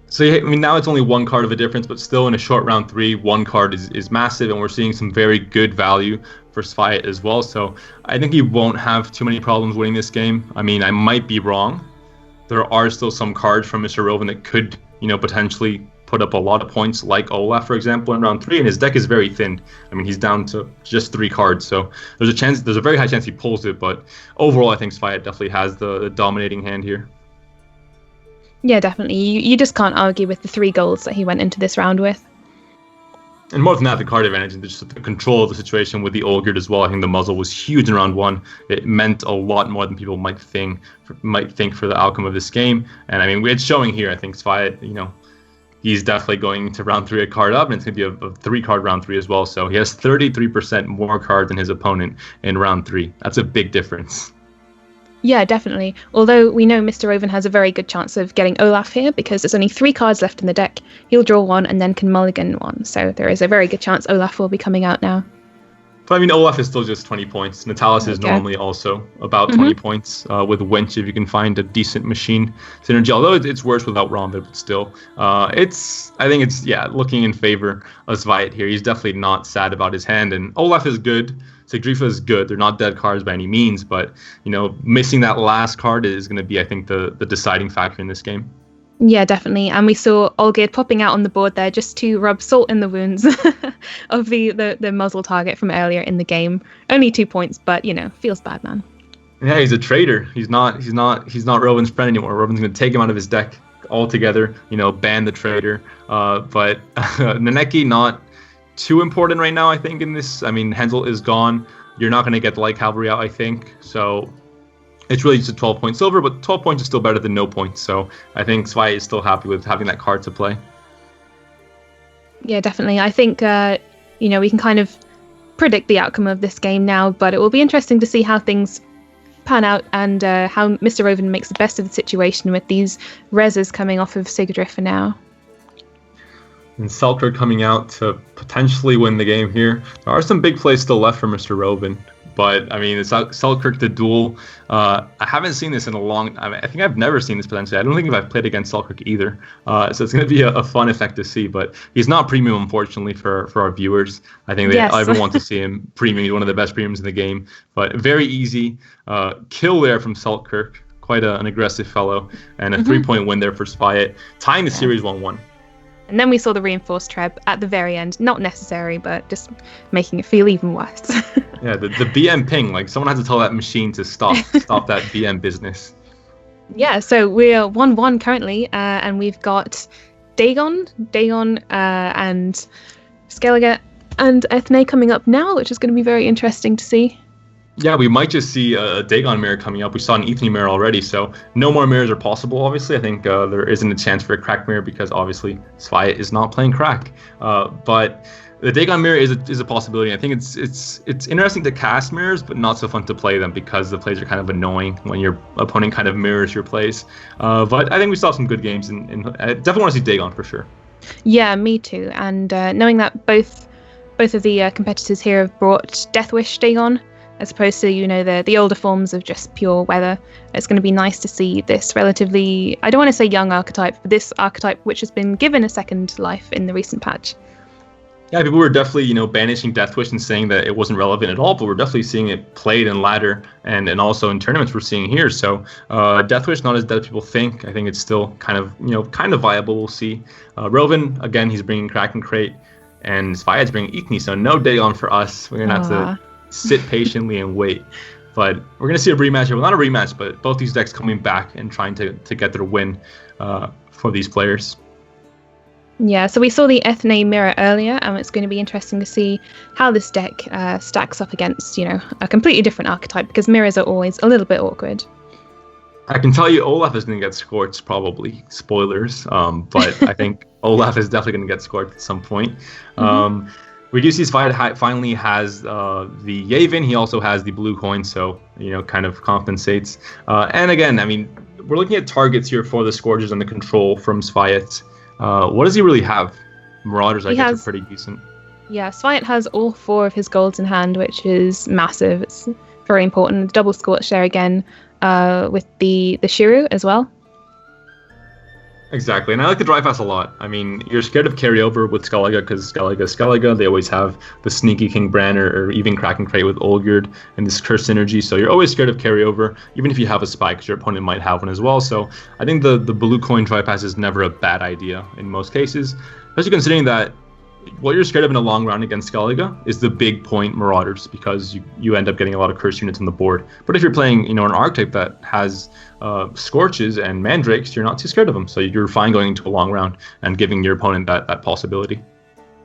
So now it's only 1 card of a difference, but still in a short round 3, 1 card is massive, and we're seeing some very good value for Sviat as well. So I think he won't have too many problems winning this game. I mean, I might be wrong. There are still some cards from Mr. Roven that could, potentially put up a lot of points, like Olaf, for example, in round 3, and his deck is very thin. I mean, he's down to just 3 cards, so there's a very high chance he pulls it, but overall, I think Sviat definitely has the dominating hand here. Yeah, definitely. You just can't argue with the 3 golds that he went into this round with. And more than that, the card advantage and just the control of the situation with the Olgerd as well. I think the muzzle was huge in round 1. It meant a lot more than people might think for the outcome of this game. And I mean, it's showing here. I think Sviat, he's definitely going to round 3 a card up, and it's going to be a 3-card round 3 as well. So he has 33% more cards than his opponent in round 3. That's a big difference. Yeah, definitely. Although we know Mr. Roven has a very good chance of getting Olaf here, because there's only 3 cards left in the deck. He'll draw 1 and then can mulligan 1. So there is a very good chance Olaf will be coming out now. But I mean, Olaf is still just 20 points. Natalis is normally also about 20 points with Winch, if you can find a decent machine synergy. Although it's worse without Ronvid, but still. I think it's looking in favor of Sviat here. He's definitely not sad about his hand. And Olaf is good. Sigdrifa is good. They're not dead cards by any means. But, missing that last card is going to be, I think, the deciding factor in this game. Yeah, definitely. And we saw Olgerd popping out on the board there just to rub salt in the wounds of the muzzle target from earlier in the game. Only 2 points, but feels bad, man. Yeah, he's a traitor. He's not Roven's friend anymore. Roven's going to take him out of his deck altogether. Ban the traitor. But Naneki not too important right now, I think, in this. I mean, Hensel is gone. You're not going to get the light cavalry out, I think. So it's really just a 12-point silver, but 12 points is still better than no points. So I think Sviat is still happy with having that card to play. Yeah, definitely. I think, we can kind of predict the outcome of this game now, but it will be interesting to see how things pan out and how Mr. Roven makes the best of the situation with these reses coming off of Sigdrifa for now. And Selkirk coming out to potentially win the game here. There are some big plays still left for Mr. Roven. But I mean, it's Selkirk the duel. I haven't seen this in a long. I think I've never seen this potentially. I don't think I've played against Selkirk either. So it's going to be a fun effect to see. But he's not premium, unfortunately, for our viewers. I think everyone wants to see him premium. He's one of the best premiums in the game. But very easy kill there from Selkirk. Quite an aggressive fellow, and a 3-point win there for Spyet, tying the series 1-1. And then we saw the reinforced treb at the very end. Not necessary, but just making it feel even worse. Yeah, the BM ping. Like, someone has to tell that machine to stop that BM business. Yeah, so we're 1-1 currently, and we've got Dagon, and Skellige and Ethne coming up now, which is going to be very interesting to see. Yeah, we might just see a Dagon mirror coming up. We saw an Ethne mirror already, so no more mirrors are possible, obviously. I think there isn't a chance for a crack mirror because, obviously, Spyet is not playing crack. But the Dagon mirror is a possibility. I think it's interesting to cast mirrors, but not so fun to play them because the plays are kind of annoying when your opponent kind of mirrors your plays. But I think we saw some good games, and I definitely want to see Dagon for sure. Yeah, me too. And knowing that both of the competitors here have brought Deathwish Dagon, as opposed to, the older forms of just pure weather. It's going to be nice to see this relatively, I don't want to say young archetype, but this archetype which has been given a second life in the recent patch. Yeah, people were definitely, banishing Deathwish and saying that it wasn't relevant at all, but we're definitely seeing it played in ladder and also in tournaments we're seeing here. So Deathwish, not as dead as people think. I think it's still kind of viable. We'll see. Rovan, again, he's bringing Kraken Crate, and Spyet's bringing Ethne, so no Dagon for us. We're going to have to sit patiently and wait. But we're going to see a rematch. Well, not a rematch, but both these decks coming back and trying to get their win for these players. Yeah, so we saw the Ethne mirror earlier, and it's going to be interesting to see how this deck stacks up against, a completely different archetype, because mirrors are always a little bit awkward. I can tell you Olaf is going to get scorched, probably. Spoilers. But I think Olaf is definitely going to get scorched at some point. We do see Spyet finally has the Yavin. He also has the blue coin, so, kind of compensates. And again, I mean, we're looking at targets here for the Scourges and the control from Spyet. What does he really have? Marauders, I guess, are pretty decent. Yeah, Spyet has all 4 of his golds in hand, which is massive. It's very important. Double Scorch there again with the Shiru as well. Exactly, and I like the Dry Fast a lot. I mean, you're scared of carryover with Skellige because Skellige, they always have the Sneaky King Bran or even Kraken Crate with Olgerd and this Curse synergy, so you're always scared of carryover, even if you have a spike, because your opponent might have one as well. So I think the blue coin Dry Pass is never a bad idea in most cases, especially considering that what you're scared of in a long round against Skellige is the big point Marauders, because you end up getting a lot of curse units on the board. But if you're playing, an archetype that has Scorches and Mandrakes, you're not too scared of them. So you're fine going into a long round and giving your opponent that possibility.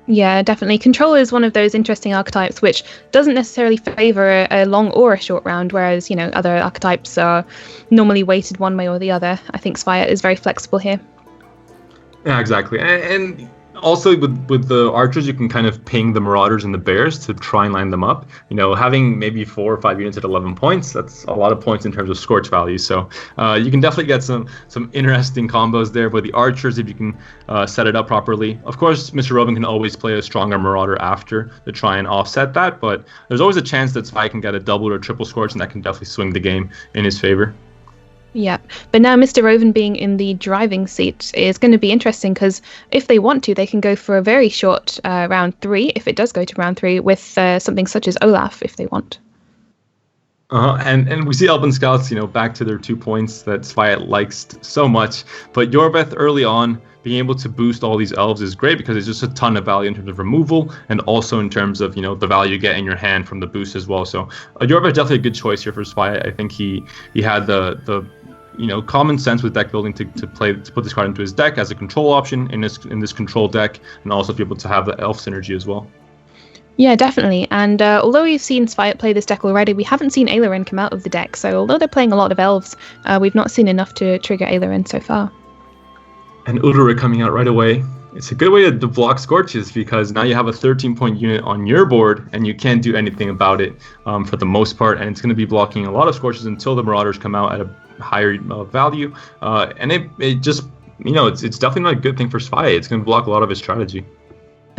Yeah, definitely. Control is one of those interesting archetypes which doesn't necessarily favor a long or a short round, whereas, other archetypes are normally weighted one way or the other. I think Spyet is very flexible here. Yeah, exactly. And also with the archers, you can kind of ping the Marauders and the Bears to try and line them up. Having maybe 4 or 5 units at 11 points, that's a lot of points in terms of Scorch value. So you can definitely get some interesting combos there with the archers if you can set it up properly. Of course, Mr. Rovan can always play a stronger Marauder after to try and offset that, but there's always a chance that Spy can get a double or triple Scorch, and that can definitely swing the game in his favor. Yeah, but now Mr. Rovan being in the driving seat is going to be interesting, because if they want to, they can go for a very short round 3, if it does go to round 3, with something such as Olaf, if they want. And we see Elven Scouts, back to their 2 points that Spyet likes so much. But Yorveth early on, being able to boost all these elves is great because it's just a ton of value in terms of removal and also in terms of, the value you get in your hand from the boost as well. So Yorveth definitely a good choice here for Spyet. I think he had the common sense with deck building to put this card into his deck as a control option in this control deck, and also be able to have the elf synergy as well. Yeah, definitely. And although we've seen Spyet play this deck already, we haven't seen Aileron come out of the deck. So although they're playing a lot of elves, we've not seen enough to trigger Aileron so far. And Udara coming out right away. It's a good way to block Scorches, because now you have a 13-point unit on your board and you can't do anything about it for the most part. And it's going to be blocking a lot of Scorches until the Marauders come out at a higher value. And it just, it's definitely not a good thing for Spyet. It's going to block a lot of his strategy.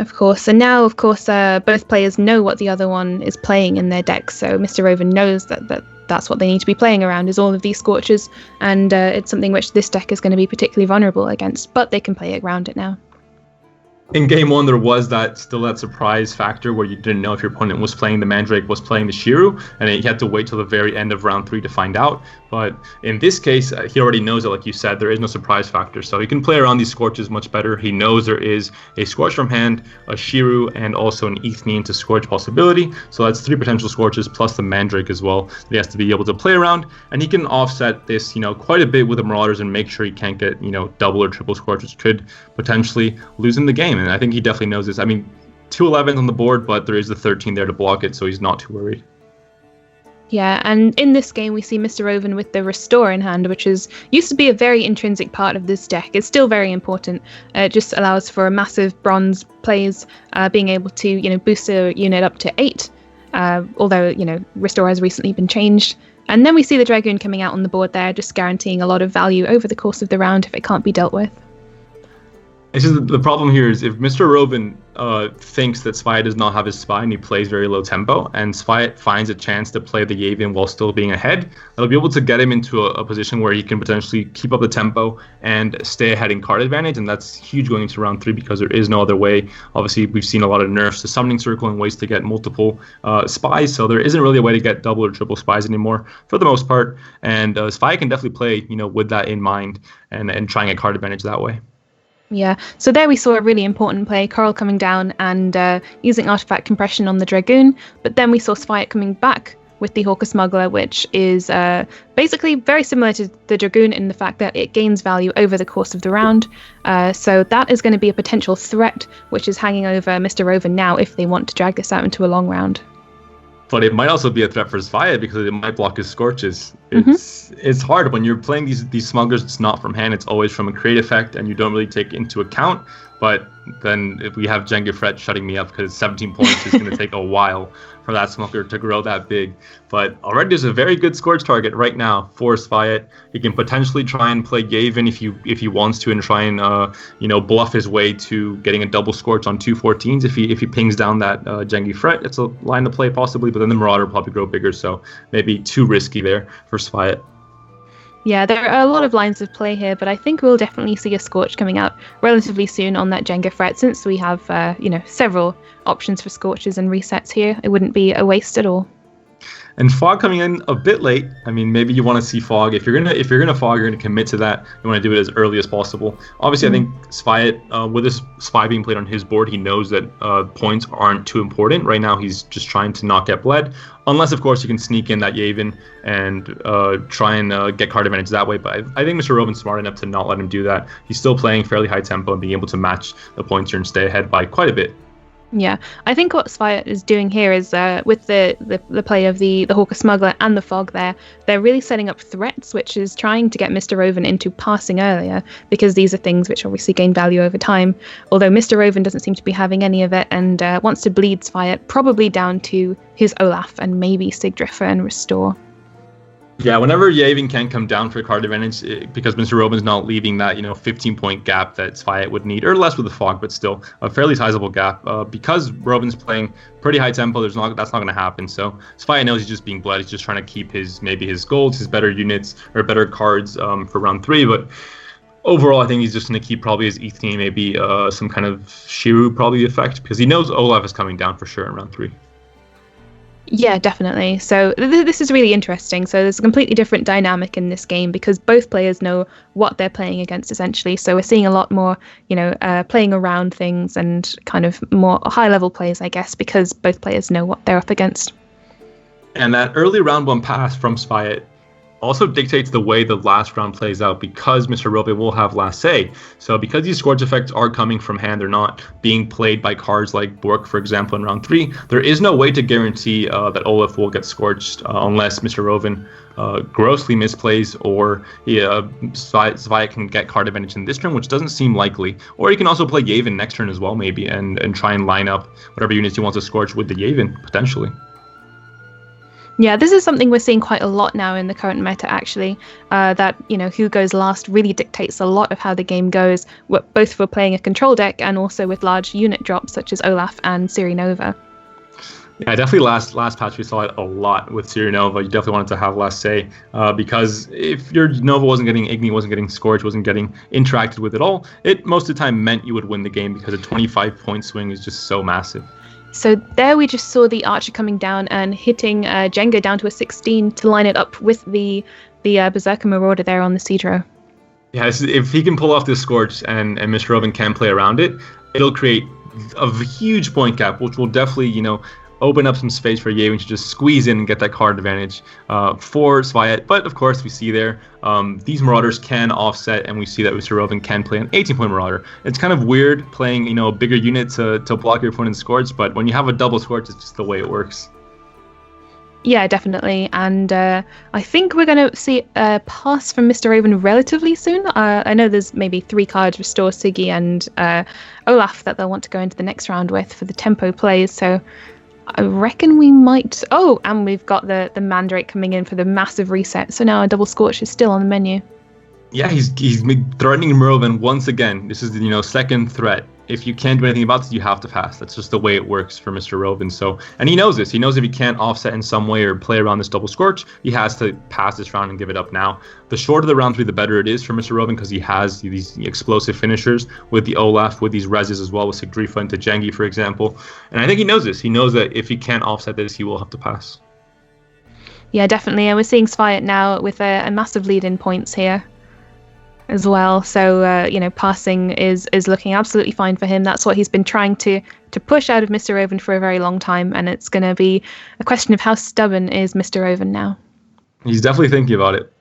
Of course, and now, of course, both players know what the other one is playing in their deck. So Mr. Roven knows that's what they need to be playing around, is all of these Scorches, and it's something which this deck is going to be particularly vulnerable against, but they can play around it now. In game one, there was that surprise factor where you didn't know if your opponent was playing the Mandrake, was playing the Shiru, and you had to wait till the very end of round 3 to find out. But in this case, he already knows that, like you said, there is no surprise factor. So he can play around these Scorches much better. He knows there is a Scorch from hand, a Shiru, and also an Ethereum to Scorch possibility. So that's 3 potential Scorches plus the Mandrake as well that he has to be able to play around. And he can offset this, quite a bit with the Marauders and make sure he can't get, double or triple Scorches, could potentially lose in the game. And I think he definitely knows this. I mean, 2 11s on the board, but there is the 13 there to block it, so he's not too worried. Yeah, and in this game we see Mr. Roven with the Restore in hand, which used to be a very intrinsic part of this deck. It's still very important. It just allows for massive bronze plays, being able to boost a unit up to 8, although Restore has recently been changed. And then we see the Dragoon coming out on the board there, just guaranteeing a lot of value over the course of the round if it can't be dealt with. It's just the problem here is if Mr. Roven thinks that Sviat does not have his spy and he plays very low tempo, and Sviat finds a chance to play the Yavin while still being ahead, that'll be able to get him into a position where he can potentially keep up the tempo and stay ahead in card advantage, and that's huge going into round 3 because there is no other way. Obviously, we've seen a lot of nerfs to Summoning Circle and ways to get multiple spies, so there isn't really a way to get double or triple spies anymore for the most part, and Sviat can definitely play with that in mind and trying a card advantage that way. Yeah, so there we saw a really important play, Coral coming down and using Artifact Compression on the Dragoon, but then we saw Sviat coming back with the Hawker Smuggler, which is basically very similar to the Dragoon in the fact that it gains value over the course of the round. So that is going to be a potential threat, which is hanging over Mr. Roven now if they want to drag this out into a long round. But it might also be a threat for Sviat because it might block his Scorches. It's hard when you're playing these smugglers. It's not from hand. It's always from a create effect, and you don't really take into account. But then if we have Jenga Fret shutting me up because 17 points is going to take a while for that smuggler to grow that big. But already there's a very good Scorch target right now for Sviat. He can potentially try and play Yavin if he wants to and try and bluff his way to getting a double Scorch on 2 14s if he pings down that Jengi Fret. It's a line to play possibly, but then the Marauder will probably grow bigger, so maybe too risky there for Sviat. Yeah, there are a lot of lines of play here, but I think we'll definitely see a Scorch coming out relatively soon on that Jenga Fret. Since we have, several options for Scorches and resets here, it wouldn't be a waste at all. And Fog coming in a bit late. I mean, maybe you want to see Fog. If you're gonna Fog, you're gonna commit to that. You want to do it as early as possible. Obviously, I think Sviat, with this Spy being played on his board, he knows that points aren't too important. Right now, he's just trying to not get bled. Unless, of course, you can sneak in that Yavin and try and get card advantage that way. But I think Mr. Roven's smart enough to not let him do that. He's still playing fairly high tempo and being able to match the points here and stay ahead by quite a bit. Yeah, I think what Sviat is doing here is with the play of the Hawker Smuggler and the Fog there, they're really setting up threats, which is trying to get Mr. Roven into passing earlier, because these are things which obviously gain value over time. Although Mr. Roven doesn't seem to be having any of it and wants to bleed Sviat, probably down to his Olaf and maybe Sigdrifer and Restore. Yeah, whenever Yavin can come down for a card advantage, because Mr. Roven's not leaving that 15-point gap that Sviat would need, or less with the Fog, but still a fairly sizable gap. Because Roven's playing pretty high tempo, that's not going to happen. So Sviat knows he's just being bled. He's just trying to keep his golds, his better units or better cards for round 3. But overall, I think he's just going to keep probably his ETH team, maybe some kind of Shiru probably effect, because he knows Olaf is coming down for sure in round 3. Yeah, definitely. So this is really interesting. So there's a completely different dynamic in this game because both players know what they're playing against, essentially. So we're seeing a lot more, playing around things and kind of more high-level plays, I guess, because both players know what they're up against. And that early round 1 pass from Sviat also dictates the way the last round plays out, because Mr. Roven will have last say. So because these Scorch effects are coming from hand, they're not being played by cards like Bork, for example, in round 3, there is no way to guarantee that Olaf will get Scorched unless Mr. Roven grossly misplays or Sviat can get card advantage in this turn, which doesn't seem likely. Or he can also play Yavin next turn as well, maybe, and try and line up whatever units he wants to Scorch with the Yavin, potentially. Yeah, this is something we're seeing quite a lot now in the current meta, actually. That, who goes last really dictates a lot of how the game goes, both for playing a control deck and also with large unit drops such as Olaf and Ciri Nova. Yeah, definitely last patch we saw it a lot with Ciri Nova. You definitely wanted to have last say, because if your Nova wasn't getting Igni, wasn't getting Scorch, wasn't getting interacted with at all, it most of the time meant you would win the game because a 25-point swing is just so massive. So there we just saw the Archer coming down and hitting Jenga down to a 16 to line it up with the Berserker Marauder there on the Siege Row. Yeah, if he can pull off this Scorch and Mr. Robin can play around it, it'll create a huge point gap, which will definitely, open up some space for Yavin to just squeeze in and get that card advantage for Sviat. But of course, we see there, these Marauders can offset, and we see that Mr. Robin can play an 18-point Marauder. It's kind of weird playing, a bigger unit to block your opponent's Scorch, but when you have a double Scorch, it's just the way it works. Yeah, definitely. And I think we're going to see a pass from Mr. Raven relatively soon. I know there's maybe 3 cards, Restore, Siggy, and Olaf, that they'll want to go into the next round with for the tempo plays. So I reckon we might... Oh, and we've got the Mandrake coming in for the massive reset. So now a double Scorch is still on the menu. Yeah, he's threatening Merlin once again. This is the second threat. If you can't do anything about this, you have to pass. That's just the way it works for Mr. Robin. So, and he knows this. He knows if he can't offset in some way or play around this double Scorch, he has to pass this round and give it up now. The shorter the round 3, the better it is for Mr. Robin, because he has these explosive finishers with the Olaf, with these reses as well, with Sigdrifa into Jengi, for example. And I think he knows this. He knows that if he can't offset this, he will have to pass. Yeah, definitely. And we're seeing Sviat now with a massive lead in points here as well. So, passing is looking absolutely fine for him. That's what he's been trying to push out of Mr. Oven for a very long time. And it's going to be a question of how stubborn is Mr. Oven now. He's definitely thinking about it.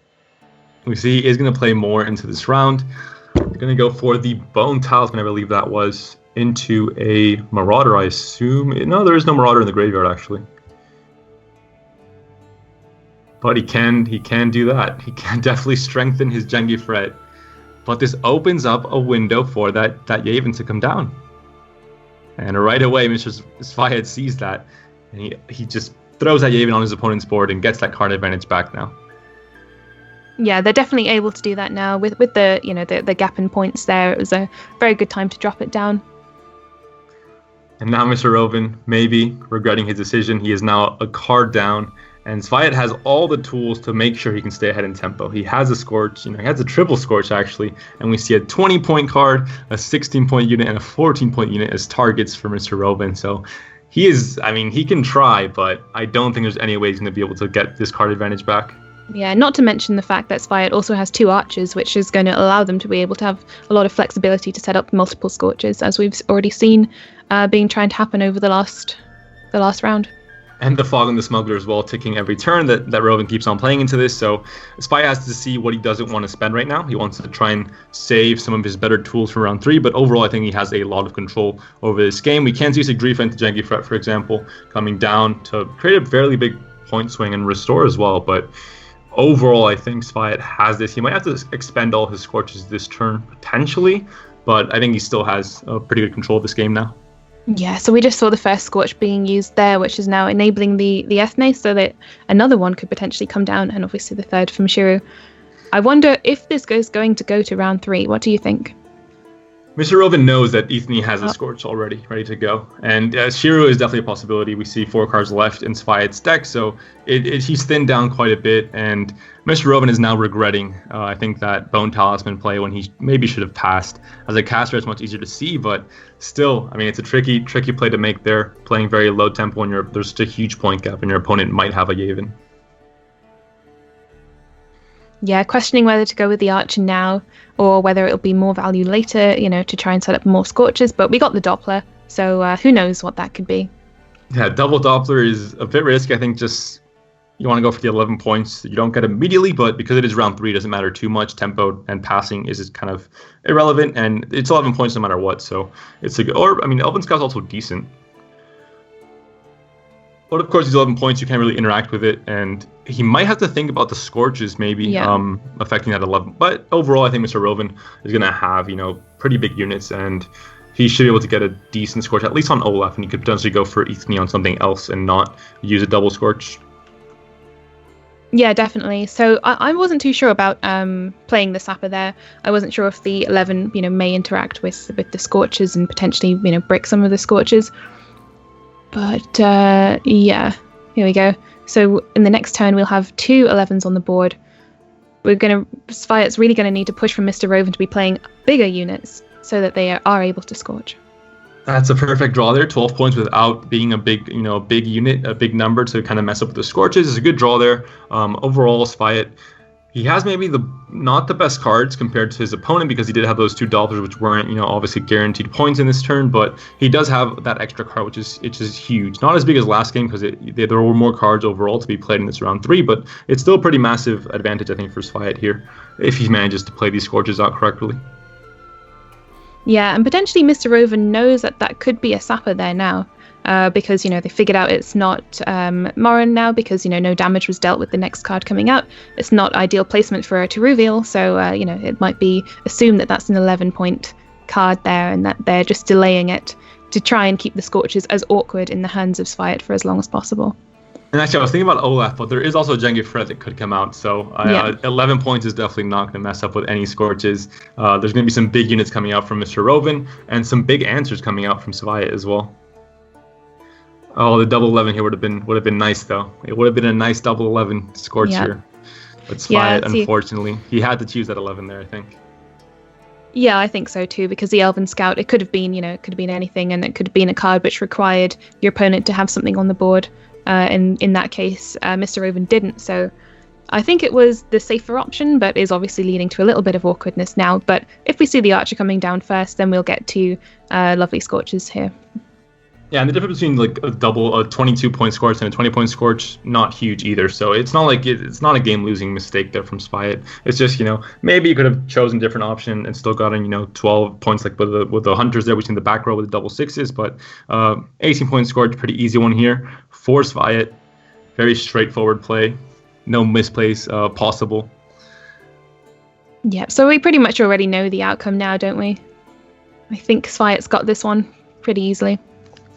We see he is going to play more into this round. He's going to go for the Bone Talisman, I believe that was, into a Marauder, I assume. No, there is no Marauder in the graveyard, actually. But he can do that. He can definitely strengthen his Jengi Threat. But this opens up a window for that Yavin to come down. And right away, Mr. Sviat sees that. And he just throws that Yavin on his opponent's board and gets that card advantage back now. Yeah, they're definitely able to do that now. With the gap in points there, it was a very good time to drop it down. And now Mr. Robin, maybe regretting his decision, he is now a card down. And Sviat has all the tools to make sure he can stay ahead in tempo. He has a Scorch, he has a triple Scorch actually, and we see a 20-point card, a 16-point unit, and a 14-point unit as targets for Mr. Robin. So he can try, but I don't think there's any way he's going to be able to get this card advantage back. Yeah, not to mention the fact that Sviat also has 2 Archers, which is going to allow them to be able to have a lot of flexibility to set up multiple Scorches, as we've already seen being trying to happen over the last round. And the Fog and the Smuggler as well, ticking every turn that Robin keeps on playing into this. So Spy has to see what he doesn't want to spend right now. He wants to try and save some of his better tools for round 3, but overall I think he has a lot of control over this game. We can see Sigdrifa into Jengi Threat, for example, coming down to create a fairly big point swing and restore as well. But overall I think Spy has this. He might have to expend all his Scorches this turn, potentially, but I think he still has a pretty good control of this game now. Yeah, so we just saw the first Scorch being used there, which is now enabling the Ethne, so that another one could potentially come down, and obviously the third from Shiru. I wonder if this is going to go to round 3. What do you think? Mr. Robin knows that Ethne has a Scorch already ready to go, and Shiru is definitely a possibility. We see 4 cards left in Sviat's deck, so he's thinned down quite a bit, and Mr. Robin is now regretting, I think, that Bone Talisman play when he maybe should have passed. As a caster, it's much easier to see, but still, it's a tricky play to make there, playing very low tempo when there's just a huge point gap and your opponent might have a Yavin. Yeah, questioning whether to go with the Archer now or whether it'll be more value later, to try and set up more Scorches. But we got the Doppler, so who knows what that could be. Yeah, double Doppler is a bit risky. I think just you want to go for the 11 points. You don't get immediately, but because it is round 3, it doesn't matter too much. Tempo and passing is kind of irrelevant, and it's 11 points no matter what. So it's a good. Elven Scout's also decent. But of course, these 11 points, you can't really interact with it, and he might have to think about the Scorches maybe affecting that 11. But overall, I think Mr. Robin is going to have, pretty big units, and he should be able to get a decent Scorch, at least on Olaf, and he could potentially go for Ethne on something else and not use a double Scorch. Yeah, definitely. So I wasn't too sure about playing the Sapper there. I wasn't sure if the 11, may interact with the Scorchers and potentially, brick some of the Scorchers. But yeah, here we go. So in the next turn, we'll have 2 11s on the board. Sviat's really going to need to push from Mr. Roven to be playing bigger units so that they are able to Scorch. That's a perfect draw there. 12 points without being a big, big unit, a big number to kind of mess up with the Scorches. It's a good draw there. Overall, Sviat, he has maybe not the best cards compared to his opponent because he did have those 2 Doppelers, which weren't, obviously guaranteed points in this turn. But he does have that extra card, which is huge. Not as big as last game because there were more cards overall to be played in this round 3, but it's still a pretty massive advantage, I think, for Sviat here if he manages to play these Scorches out correctly. Yeah, and potentially Mr. Roven knows that could be a Sapper there now. Because, they figured out it's not Morin now because, no damage was dealt with the next card coming out. It's not ideal placement for to reveal, so, it might be assumed that that's an 11-point card there and that they're just delaying it to try and keep the Scorches as awkward in the hands of Sviat for as long as possible. And actually, I was thinking about Olaf, but there is also Genghis Fred that could come out. So 11 points is definitely not going to mess up with any Scorches. There's going to be some big units coming out from Mr. Roven and some big answers coming out from Sviat as well. Oh, the double 11 here would have been nice though. It would have been a nice double 11 Scorch here. But Sviat, unfortunately, he had to choose that 11 there, I think. Yeah, I think so too, because the Elven Scout, it could have been, it could have been anything, and it could have been a card which required your opponent to have something on the board. In that case, Mr. Roven didn't, so I think it was the safer option, but is obviously leading to a little bit of awkwardness now. But if we see the Archer coming down first, then we'll get to lovely Scorches here. Yeah, and the difference between like a 22-point Scorch and a 20-point Scorch, not huge either. So it's not like it's not a game-losing mistake there from Sviat. It's just, maybe you could have chosen a different option and still gotten, 12 points like with the Hunters there between the back row with the double 6s. But 18-point Scorch, pretty easy one here for Sviat. Very straightforward play. No misplays possible. Yeah, so we pretty much already know the outcome now, don't we? I think Sviat's got this one pretty easily.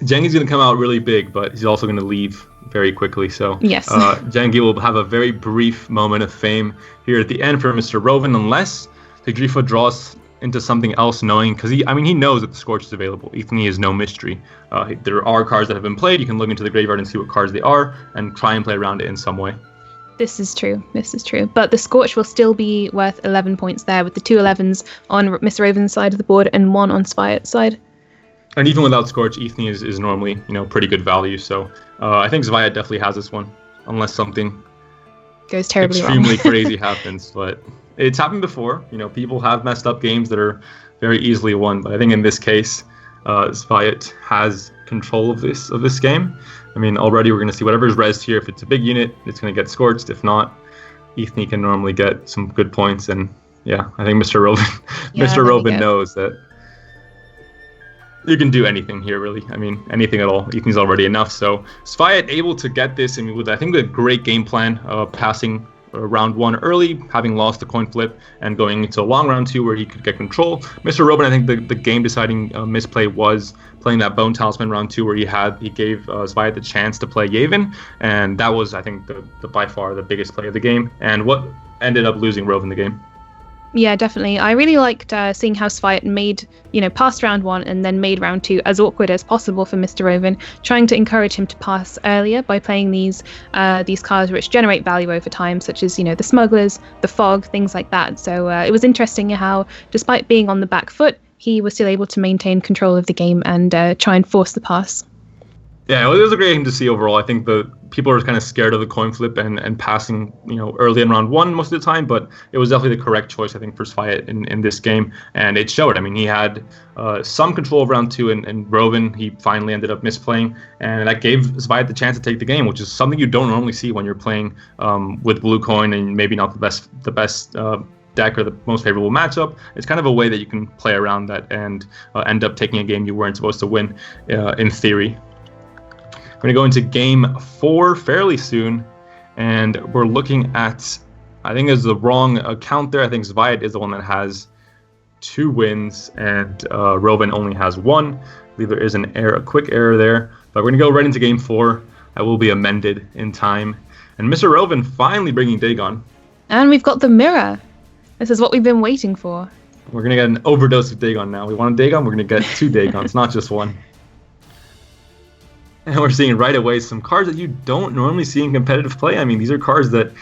Jengi's going to come out really big, but he's also going to leave very quickly. So yes. Gengi will have a very brief moment of fame here at the end for Mr. Roven, unless Tigrifa draws into something else, knowing, because he knows that the Scorch is available. Ethne is no mystery. There are cards that have been played. You can look into the graveyard and see what cards they are and try and play around it in some way. This is true. But the Scorch will still be worth 11 points there, with the 2 11s on Mr. Roven's side of the board and 1 on Sviat's side. And even without Scorch, Ethne is normally, pretty good value. So I think Sviat definitely has this one, unless something goes terribly extremely crazy happens. But it's happened before. People have messed up games that are very easily won. But I think in this case, Sviat has control of this game. I mean, already we're going to see whatever's rezzed here. If it's a big unit, it's going to get scorched. If not, Ethne can normally get some good points. And yeah, I think Mr. Roven knows that you can do anything here, really. I mean, anything at all. Ethne's already enough. So Sviat able to get this, with I think a great game plan, passing round 1 early, having lost the coin flip, and going into a long round 2 where he could get control. Mr. Roven, I think the game deciding misplay was playing that Bone Talisman round 2 where he gave Sviat the chance to play Yavin, and that was, I think, the by far the biggest play of the game, and what ended up losing Roven the game. Yeah, definitely. I really liked seeing how Sviat made, passed round 1 and then made round 2 as awkward as possible for Mr. Roven, trying to encourage him to pass earlier by playing these cards which generate value over time, such as, the Smugglers, the Fog, things like that. So it was interesting how, despite being on the back foot, he was still able to maintain control of the game and try and force the pass. Yeah, it was a great game to see overall. I think the people are kind of scared of the coin flip and passing, early in round 1 most of the time, but it was definitely the correct choice, I think, for Sviat in this game, and it showed. I mean, he had some control of round 2, and Roven, he finally ended up misplaying, and that gave Sviat the chance to take the game, which is something you don't normally see when you're playing with blue coin and maybe not the best deck or the most favorable matchup. It's kind of a way that you can play around that and end up taking a game you weren't supposed to win, in theory. We're going to go into game 4 fairly soon, and we're looking at, I think it's the wrong count there. I think Sviat is the one that has 2 wins, and Roven only has 1. I believe there is a quick error there, but we're going to go right into game 4. That will be amended in time. And Mr. Roven finally bringing Dagon. And we've got the mirror. This is what we've been waiting for. We're going to get an overdose of Dagon now. We want a Dagon, we're going to get 2 Dagons, not just one. And we're seeing right away some cards that you don't normally see in competitive play. I mean, these are cards that,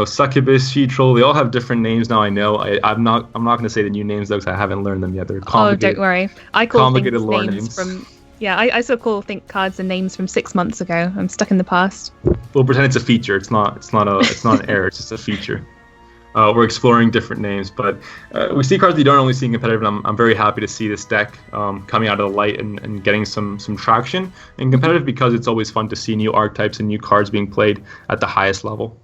Succubus, She-Troll, they all have different names now. I know. I'm not going to say the new names though, because I haven't learned them yet. They're complicated. Oh, don't worry. I call complicated things lore names from. Yeah, I still call cards and names from 6 months ago. I'm stuck in the past. We'll pretend it's a feature. It's not an error. It's just a feature. We're exploring different names, but we see cards that you don't only see in competitive, and I'm very happy to see this deck coming out of the light and getting some traction in competitive, because it's always fun to see new archetypes and new cards being played at the highest level.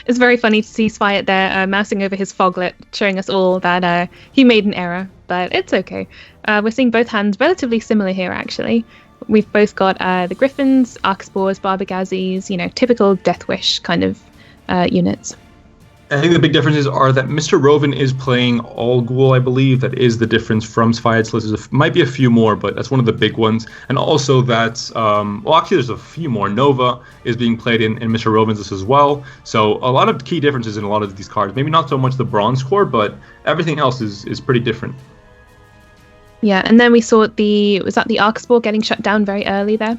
It's very funny to see Sviat there mousing over his Foglet, showing us all that he made an error, but it's okay. We're seeing both hands relatively similar here, actually. We've both got the Griffins, Archspores, Barbagazis, typical Death Wish kind of units. I think the big differences are that Mr. Roven is playing all Ghoul, I believe. That is the difference from Sviat's list. There might be a few more, but that's one of the big ones. And also that, actually there's a few more. Nova is being played in Mr. Roven's list as well. So a lot of key differences in a lot of these cards. Maybe not so much the Bronze core, but everything else is pretty different. Yeah, and then we saw was that the Archspore getting shut down very early there?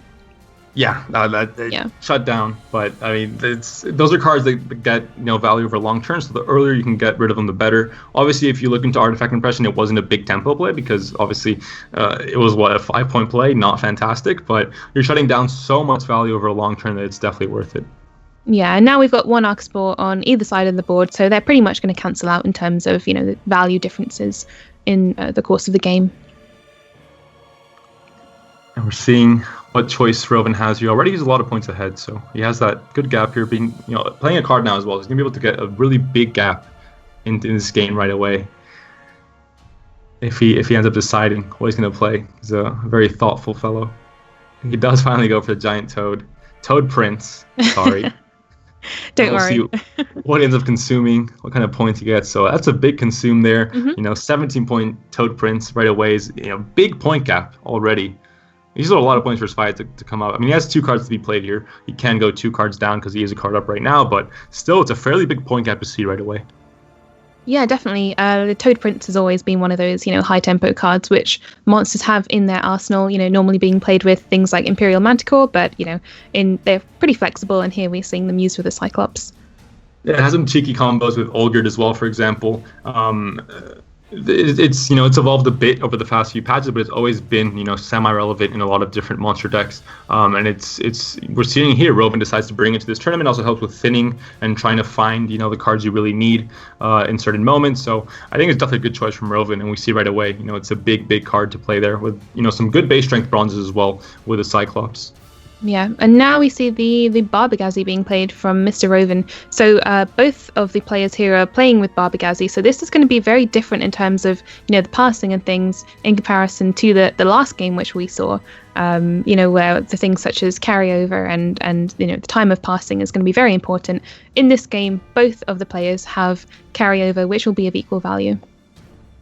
Yeah, that shut down. But I mean, those are cards that get value over long term. So the earlier you can get rid of them, the better. Obviously, if you look into Artifact Impression, it wasn't a big tempo play, because obviously it was a 5-point play, not fantastic. But you're shutting down so much value over a long term that it's definitely worth it. Yeah, and now we've got 1 Archspore on either side of the board, so they're pretty much going to cancel out in terms of the value differences in the course of the game. And we're seeing what choice Roven has here. Already he's a lot of points ahead, so he has that good gap here. Being playing a card now as well, he's gonna be able to get a really big gap in this game right away. If he ends up deciding what he's gonna play, he's a very thoughtful fellow. He does finally go for the giant Toad Prince. Sorry. Don't worry. See what he ends up consuming, what kind of points he gets. So that's a big consume there. 17-point Toad Prince right away is big point gap already. These are a lot of points for Sviat to come up. I mean, he has 2 cards to be played here. He can go 2 cards down because he is a card up right now, but still, it's a fairly big point gap to see right away. Yeah, definitely. The Toad Prince has always been one of those, high-tempo cards which monsters have in their arsenal, normally being played with things like Imperial Manticore, but, they're pretty flexible, and here we're seeing them used with the Cyclops. Yeah, it has some cheeky combos with Olgerd as well, for example. It's evolved a bit over the past few patches, but it's always been semi-relevant in a lot of different monster decks. And we're seeing here Roven decides to bring it to this tournament. Also helps with thinning and trying to find the cards you really need in certain moments. So I think it's definitely a good choice from Roven, and we see right away it's a big card to play there with some good base strength bronzes as well with the Cyclops. Yeah, and now we see the Barbagazi being played from Mr. Roven. So both of the players here are playing with Barbagazi. So this is going to be very different in terms of the passing and things in comparison to the last game which we saw. Where the things such as carryover and the time of passing is going to be very important. In this game, both of the players have carryover, which will be of equal value.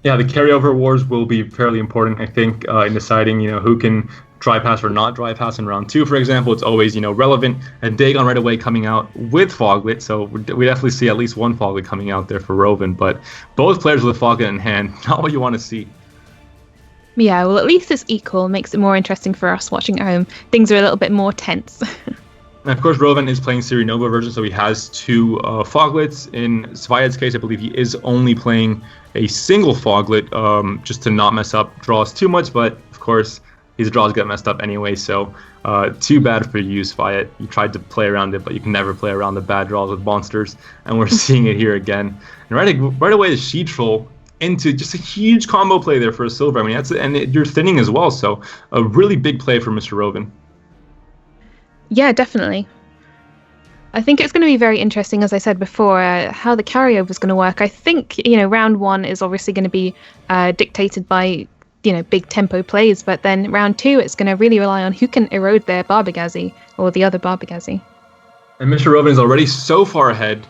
Yeah, the carryover wars will be fairly important, I think, in deciding who can dry pass or not dry pass in round 2, for example. It's always relevant. And Dagon right away coming out with Foglet, so we definitely see at least one Foglet coming out there for Roven. But both players with a Foglet in hand, not what you want to see. Yeah, well, at least it's equal. Makes it more interesting for us watching at home. Things are a little bit more tense. And of course, Roven is playing Siri Nova version, so he has 2 Foglets. In Sviat's case, I believe he is only playing a single Foglet, just to not mess up draws too much. But of course, his draws get messed up anyway, so too bad for you, Sviat. You tried to play around it, but you can never play around the bad draws with monsters, and we're seeing it here again. And right away, the She-Troll into just a huge combo play there for a silver. I mean, you're thinning as well, so a really big play for Mr. Roven. Yeah, definitely. I think it's going to be very interesting, as I said before, how the carryover is going to work. I think, round 1 is obviously going to be dictated by, big tempo plays, but then round 2, it's going to really rely on who can erode their Barbagazi or the other Barbagazi. And Mr. Roven is already so far ahead.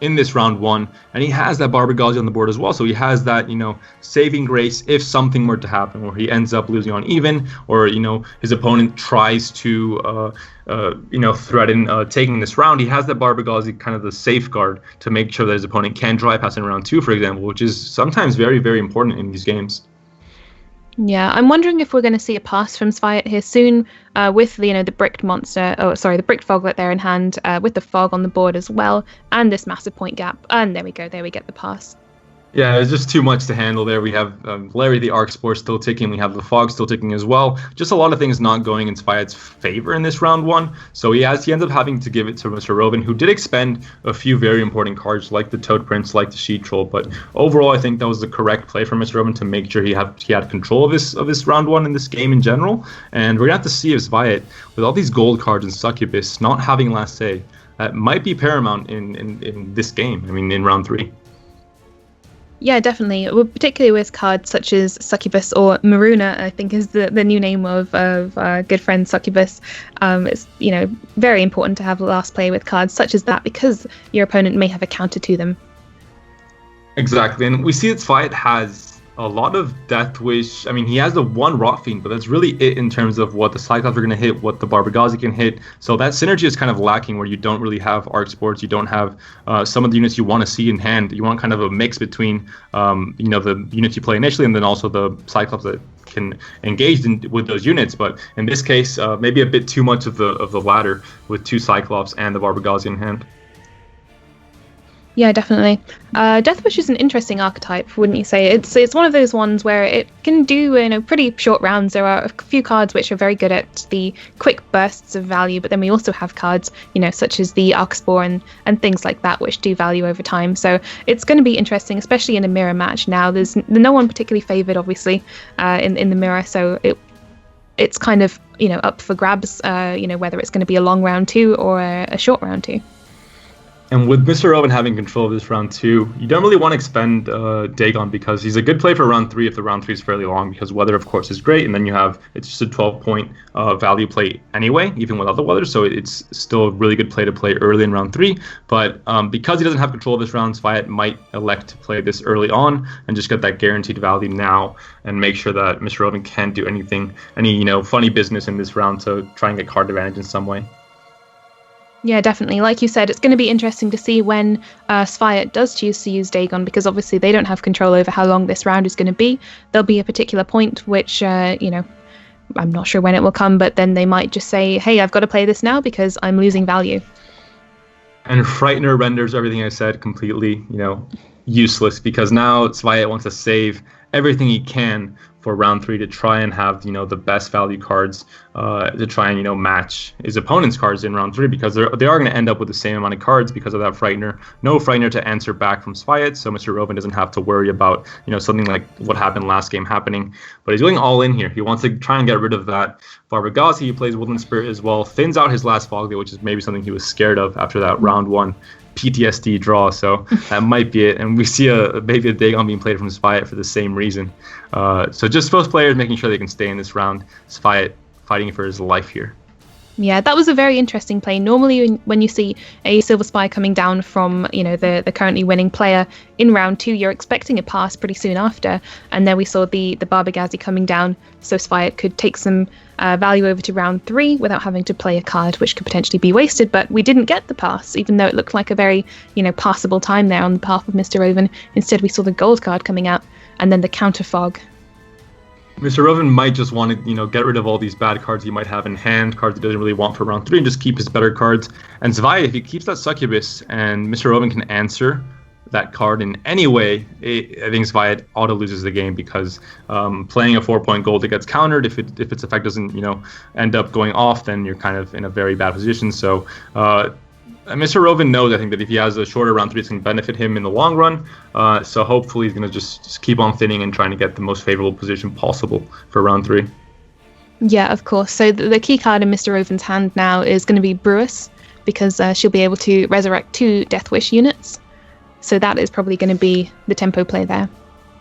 in this round 1, and he has that Barbagalzi on the board as well. So he has that, saving grace if something were to happen, where he ends up losing on even, or his opponent tries to threaten taking this round. He has that Barbagalzi, kind of the safeguard to make sure that his opponent can dry pass in round 2, for example, which is sometimes very, very important in these games. Yeah, I'm wondering if we're going to see a pass from Sviat here soon, with the bricked monster. Oh, sorry, the bricked foglet there in hand, with the fog on the board as well, and this massive point gap. And there we go. There we get the pass. Yeah, it's just too much to handle there. We have Larry the Arc Spore still ticking. We have the Fog still ticking as well. Just a lot of things not going in Sviat's favor in this round 1. So he ends up having to give it to Mr. Rovin, who did expend a few very important cards like the Toad Prince, like the Sheet Troll. But overall, I think that was the correct play for Mr. Rovin to make sure he had control of this round 1 in this game in general. And we're going to have to see if Sviat, with all these gold cards and Succubus not having last say, might be paramount in this game. I mean, in round 3. Yeah, definitely. Well, particularly with cards such as Succubus, or Maruna, I think is the new name of good friend Succubus. It's very important to have last play with cards such as that, because your opponent may have a counter to them. Exactly, and we see that Sviat has a lot of Death Wish. I mean, he has the one Rot Fiend, but that's really it in terms of what the Cyclops are going to hit, what the Barbagalzi can hit. So that synergy is kind of lacking, where you don't really have Arc Sports, you don't have some of the units you want to see in hand. You want kind of a mix between, the units you play initially, and then also the Cyclops that can engage with those units. But in this case, maybe a bit too much of the latter, with 2 Cyclops and the Barbagalzi in hand. Yeah, definitely. Deathwish is an interesting archetype, wouldn't you say? It's one of those ones where it can do pretty short rounds. There are a few cards which are very good at the quick bursts of value, but then we also have cards, such as the Arcspore and things like that, which do value over time. So it's going to be interesting, especially in a mirror match. Now, there's no one particularly favoured, obviously, in the mirror, so it's kind of up for grabs. Whether it's going to be a long round 2 or a short round 2. And with Mr. Rovin having control of this round 2, you don't really want to expend Dagon, because he's a good play for round 3 if the round 3 is fairly long, because weather, of course, is great, and then it's just a 12-point value play anyway, even without the weather, so it's still a really good play to play early in round 3. But because he doesn't have control of this round, Sviat might elect to play this early on and just get that guaranteed value now, and make sure that Mr. Rovin can't do any funny business in this round to try and get card advantage in some way. Yeah, definitely. Like you said, it's going to be interesting to see when Sviat does choose to use Dagon, because obviously they don't have control over how long this round is going to be. There'll be a particular point which, I'm not sure when it will come, but then they might just say, hey, I've got to play this now because I'm losing value. And Frightener renders everything I said completely, useless, because now Sviat wants to save everything he can for round 3 to try and have the best value cards to try and match his opponent's cards in round 3, because they are going to end up with the same amount of cards because of that Frightener. No Frightener to answer back from Sviat, so Mr. Rovin doesn't have to worry about something like what happened last game happening. But he's going all in here. He wants to try and get rid of that Barbagalzi. He plays Woodland Spirit as well, thins out his last Foglet, which is maybe something he was scared of after that round 1 PTSD draw, so that might be it. And we see maybe a Dagon being played from Sviat for the same reason. So just both players making sure they can stay in this round. Sviat fighting for his life here. Yeah, that was a very interesting play. Normally when you see a Silver Spy coming down from, the currently winning player in round 2, you're expecting a pass pretty soon after. And then we saw the Barbagalzi coming down, so Sviat could take some value over to round 3 without having to play a card which could potentially be wasted. But we didn't get the pass, even though it looked like a very, passable time there on the behalf of Mr. Rovin. Instead, we saw the gold card coming out and then the counter fog. Mr. Rovin might just want to, get rid of all these bad cards he might have in hand, cards he doesn't really want for round 3, and just keep his better cards. And Sviat, if he keeps that Succubus and Mr. Rovin can answer that card in any way, I think Sviat auto loses the game, because playing a 4-point gold that gets countered, if its effect doesn't, end up going off, then you're kind of in a very bad position. So Mr. Rovin knows, I think, that if he has a shorter round 3, it's going to benefit him in the long run. So hopefully he's going to just keep on thinning and trying to get the most favorable position possible for round 3. Yeah, of course. So the key card in Mr. Rovin's hand now is going to be Brewis, because she'll be able to resurrect 2 Deathwish units. So that is probably going to be the tempo play there.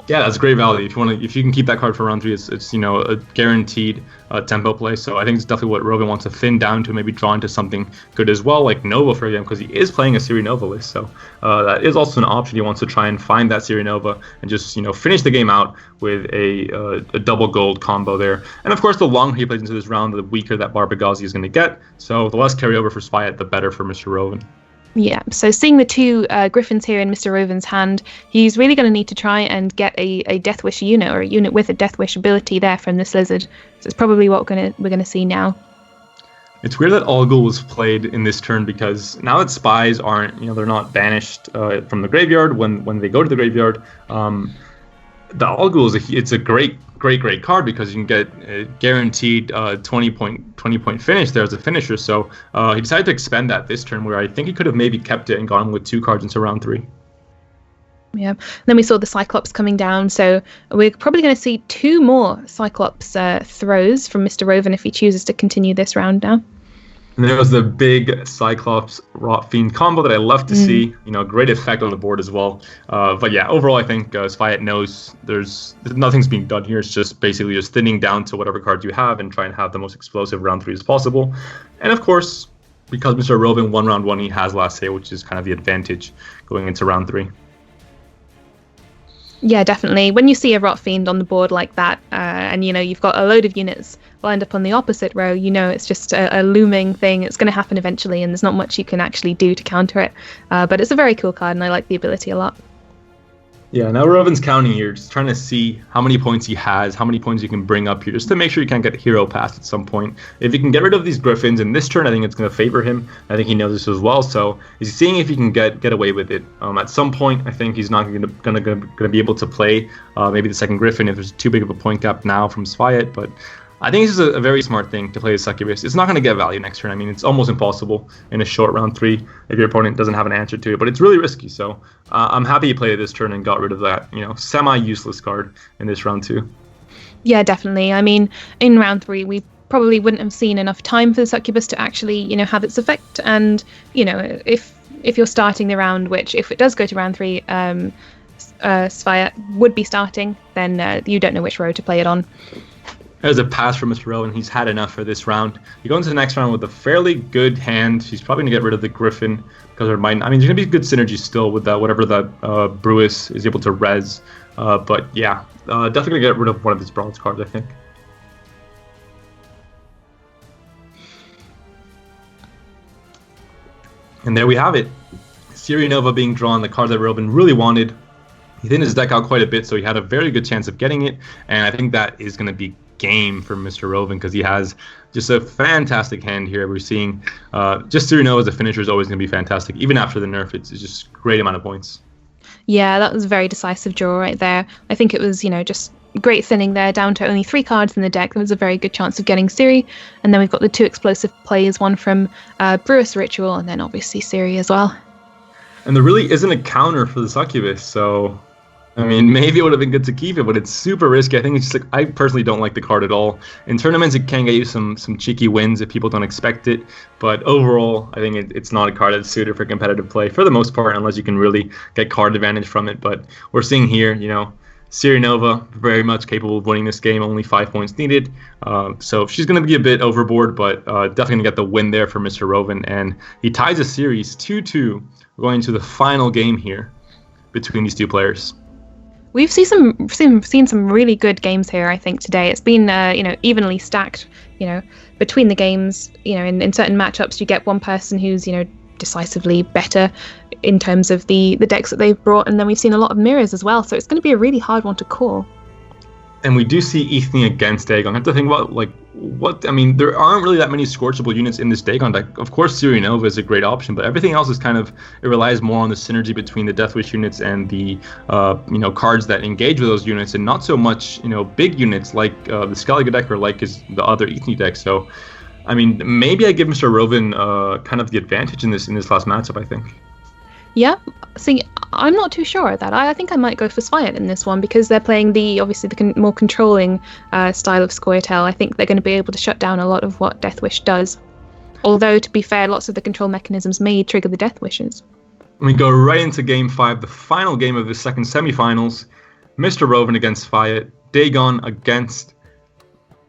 Yeah, that's great value. If you can keep that card for round 3, it's a guaranteed tempo play. So I think it's definitely what Rogan wants to thin down to, maybe draw into something good as well, like Nova for him, because he is playing a Siri Nova list. So that is also an option. He wants to try and find that Siri Nova and just finish the game out with a double gold combo there. And of course, the longer he plays into this round, the weaker that Barbagazi is going to get. So the less carryover for Spyet, the better for Mr. Roven. Yeah, so seeing the 2 Griffins here in Mr. Roven's hand, he's really going to need to try and get a Death Wish unit, or a unit with a Death Wish ability there from this lizard. So it's probably what we're going to see now. It's weird that Algul was played in this turn, because now that spies aren't, they're not banished from the graveyard when they go to the graveyard. The Algul it's a great card, because you can get a guaranteed 20 point finish there as a finisher. So he decided to expend that this turn, where I think he could have maybe kept it and gone with 2 cards into round 3. Yeah. Then we saw the Cyclops coming down, so we're probably going to see 2 more Cyclops throws from Mr. Roven if he chooses to continue this round now. And there was the big Cyclops Rot Fiend combo that I love to see. Great effect on the board as well. But yeah, overall, I think Spyet knows nothing's being done here. It's just basically just thinning down to whatever cards you have and try and have the most explosive round 3 as possible. And of course, because Mr. Roven won round 1, he has last say, which is kind of the advantage going into round 3. Yeah, definitely. When you see a Rot Fiend on the board like that, and you've got a load of units lined up on the opposite row, it's just a looming thing. It's going to happen eventually, and there's not much you can actually do to counter it. But it's a very cool card, and I like the ability a lot. Yeah, now Roven's counting here, just trying to see how many points he has, how many points you can bring up here, just to make sure you can't get hero passed at some point. If you can get rid of these Griffins in this turn, I think it's going to favor him. I think he knows this as well, so he's seeing if he can get away with it. At some point, I think he's not going to be able to play maybe the second Griffin if there's too big of a point gap now from Spyet, but I think this is a very smart thing to play as Succubus. It's not going to get value next turn. I mean, it's almost impossible in a short round 3 if your opponent doesn't have an answer to it, but it's really risky. So I'm happy he played it this turn and got rid of that, semi-useless card in this round 2. Yeah, definitely. I mean, in round 3, we probably wouldn't have seen enough time for the Succubus to actually, have its effect. And, if you're starting the round, which if it does go to round 3, Spyet would be starting, then you don't know which row to play it on. There's a pass from Mr. Rowan. He's had enough for this round. You go into the next round with a fairly good hand. He's probably going to get rid of the Griffin, because there's going to be good synergy still with whatever that Brewis is able to res. But yeah, definitely going to get rid of one of his bronze cards, I think. And there we have it. Siri Nova being drawn, the card that Robin really wanted. He thinned his deck out quite a bit, so he had a very good chance of getting it. And I think that is going to be game for Mr. Roven, because he has just a fantastic hand here. We're seeing just Siri Nova as a finisher is always going to be fantastic. Even after the nerf, it's just a great amount of points. Yeah, that was a very decisive draw right there. I think it was, just great thinning there, down to only 3 cards in the deck. There was a very good chance of getting Siri. And then we've got the 2 explosive plays, one from Brewis Ritual, and then obviously Siri as well. And there really isn't a counter for the Succubus, so I mean, maybe it would have been good to keep it, but it's super risky. I think it's just I personally don't like the card at all. In tournaments, it can get you some cheeky wins if people don't expect it, but overall, I think it's not a card that's suited for competitive play for the most part, unless you can really get card advantage from it. But we're seeing here, Siri Nova very much capable of winning this game, only 5 points needed. So she's going to be a bit overboard, but definitely going to get the win there for Mr. Roven, and he ties a series 2-2. We're going to the final game here between these two players. We've seen some really good games here, I think, today. It's been, evenly stacked, between the games. In certain matchups, you get one person who's, decisively better in terms of the decks that they've brought, and then we've seen a lot of mirrors as well. So it's going to be a really hard one to call. And we do see Ethne against Dagon. I have to think about, there aren't really that many Scorchable units in this Dagon deck. Of course, Siri Nova is a great option, but everything else is it relies more on the synergy between the Death Wish units and the, cards that engage with those units, and not so much, big units like the Skellige deck or like the other Ethne deck. So, maybe I give Mr. Roven kind of the advantage in this last matchup, I think. Yeah, see, I'm not too sure of that. I think I might go for Spyet in this one, because they're playing the more controlling style of Scoia'tael. I think they're going to be able to shut down a lot of what Death Wish does. Although, to be fair, lots of the control mechanisms may trigger the Death Wishes. We go right into Game 5, the final game of the second semifinals. Mr. Roven against Fiat, Dagon against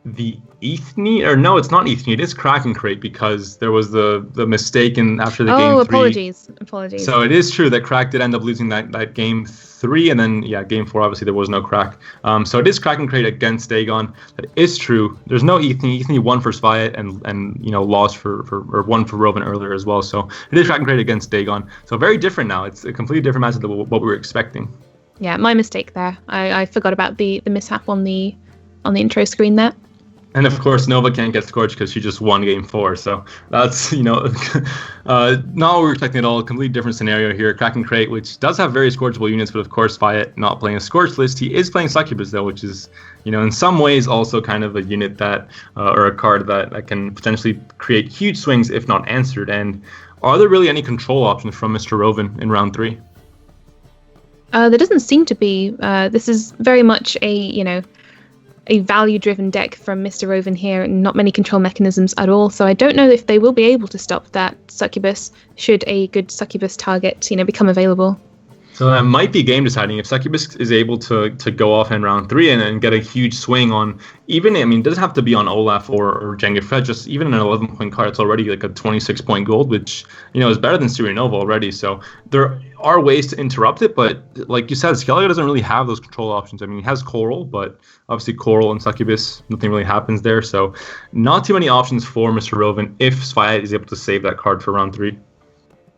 the Ethni, or no, it's not Ethni, it is Kraken Crate, because there was the mistake after the game 3. Apologies. So it is true that Crack did end up losing that game 3, and then game 4 obviously there was no Crack. So it is Kraken Crate against Dagon. That is true. There's no Ethni. Ethni won for Sviat and lost for won for Roven earlier as well. So it is Kraken Crate against Dagon. So very different now. It's a completely different match than what we were expecting. Yeah, my mistake there. I forgot about the mishap on the intro screen there. And of course, Nova can't get scorched because she just won game 4. So that's, not what we're expecting at all. A completely different scenario here. Kraken Crate, which does have very scorchable units, but of course, Fiat not playing a scorch list. He is playing Succubus, though, which is, in some ways also kind of a unit that, or a card that can potentially create huge swings if not answered. And are there really any control options from Mr. Roven in round 3? There doesn't seem to be. This is very much a value-driven deck from Mr. Roven here, and not many control mechanisms at all. So I don't know if they will be able to stop that Succubus should a good Succubus target, become available. So that might be game deciding. If Succubus is able to go off in round 3 and get a huge swing on, it doesn't have to be on Olaf or Jenga Fred, just even an 11-point card, it's already like a 26-point gold, which, is better than Surinova already. So there are ways to interrupt it, but like you said, Skellige doesn't really have those control options. He has Coral, but obviously Coral and Succubus, nothing really happens there. So not too many options for Mr. Roven if Sviat is able to save that card for round 3.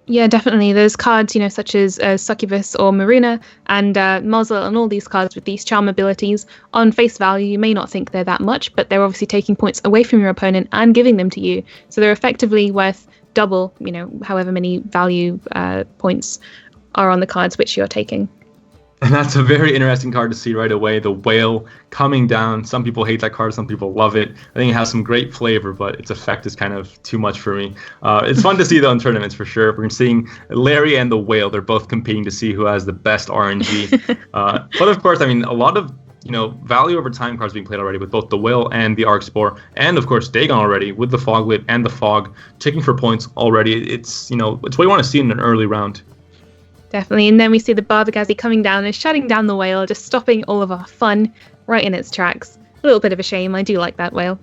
Yeah, definitely. Those cards, such as Succubus or Maruna and Muzzle and all these cards with these charm abilities, on face value, you may not think they're that much, but they're obviously taking points away from your opponent and giving them to you. So they're effectively worth double, however many value points are on the cards which you're taking. And that's a very interesting card to see right away. The Whale coming down. Some people hate that card. Some people love it. I think it has some great flavor, but its effect is kind of too much for me. It's fun to see, though, in tournaments, for sure. We're seeing Larry and the Whale. They're both competing to see who has the best RNG. But, of course, a lot of value over time cards being played already with both the Whale and the Arcspore, and, of course, Dagon already with the Foglit and the Fog, ticking for points already. It's what you want to see in an early round. Definitely. And then we see the Barbagazi coming down and shutting down the Whale, just stopping all of our fun right in its tracks. A little bit of a shame. I do like that Whale.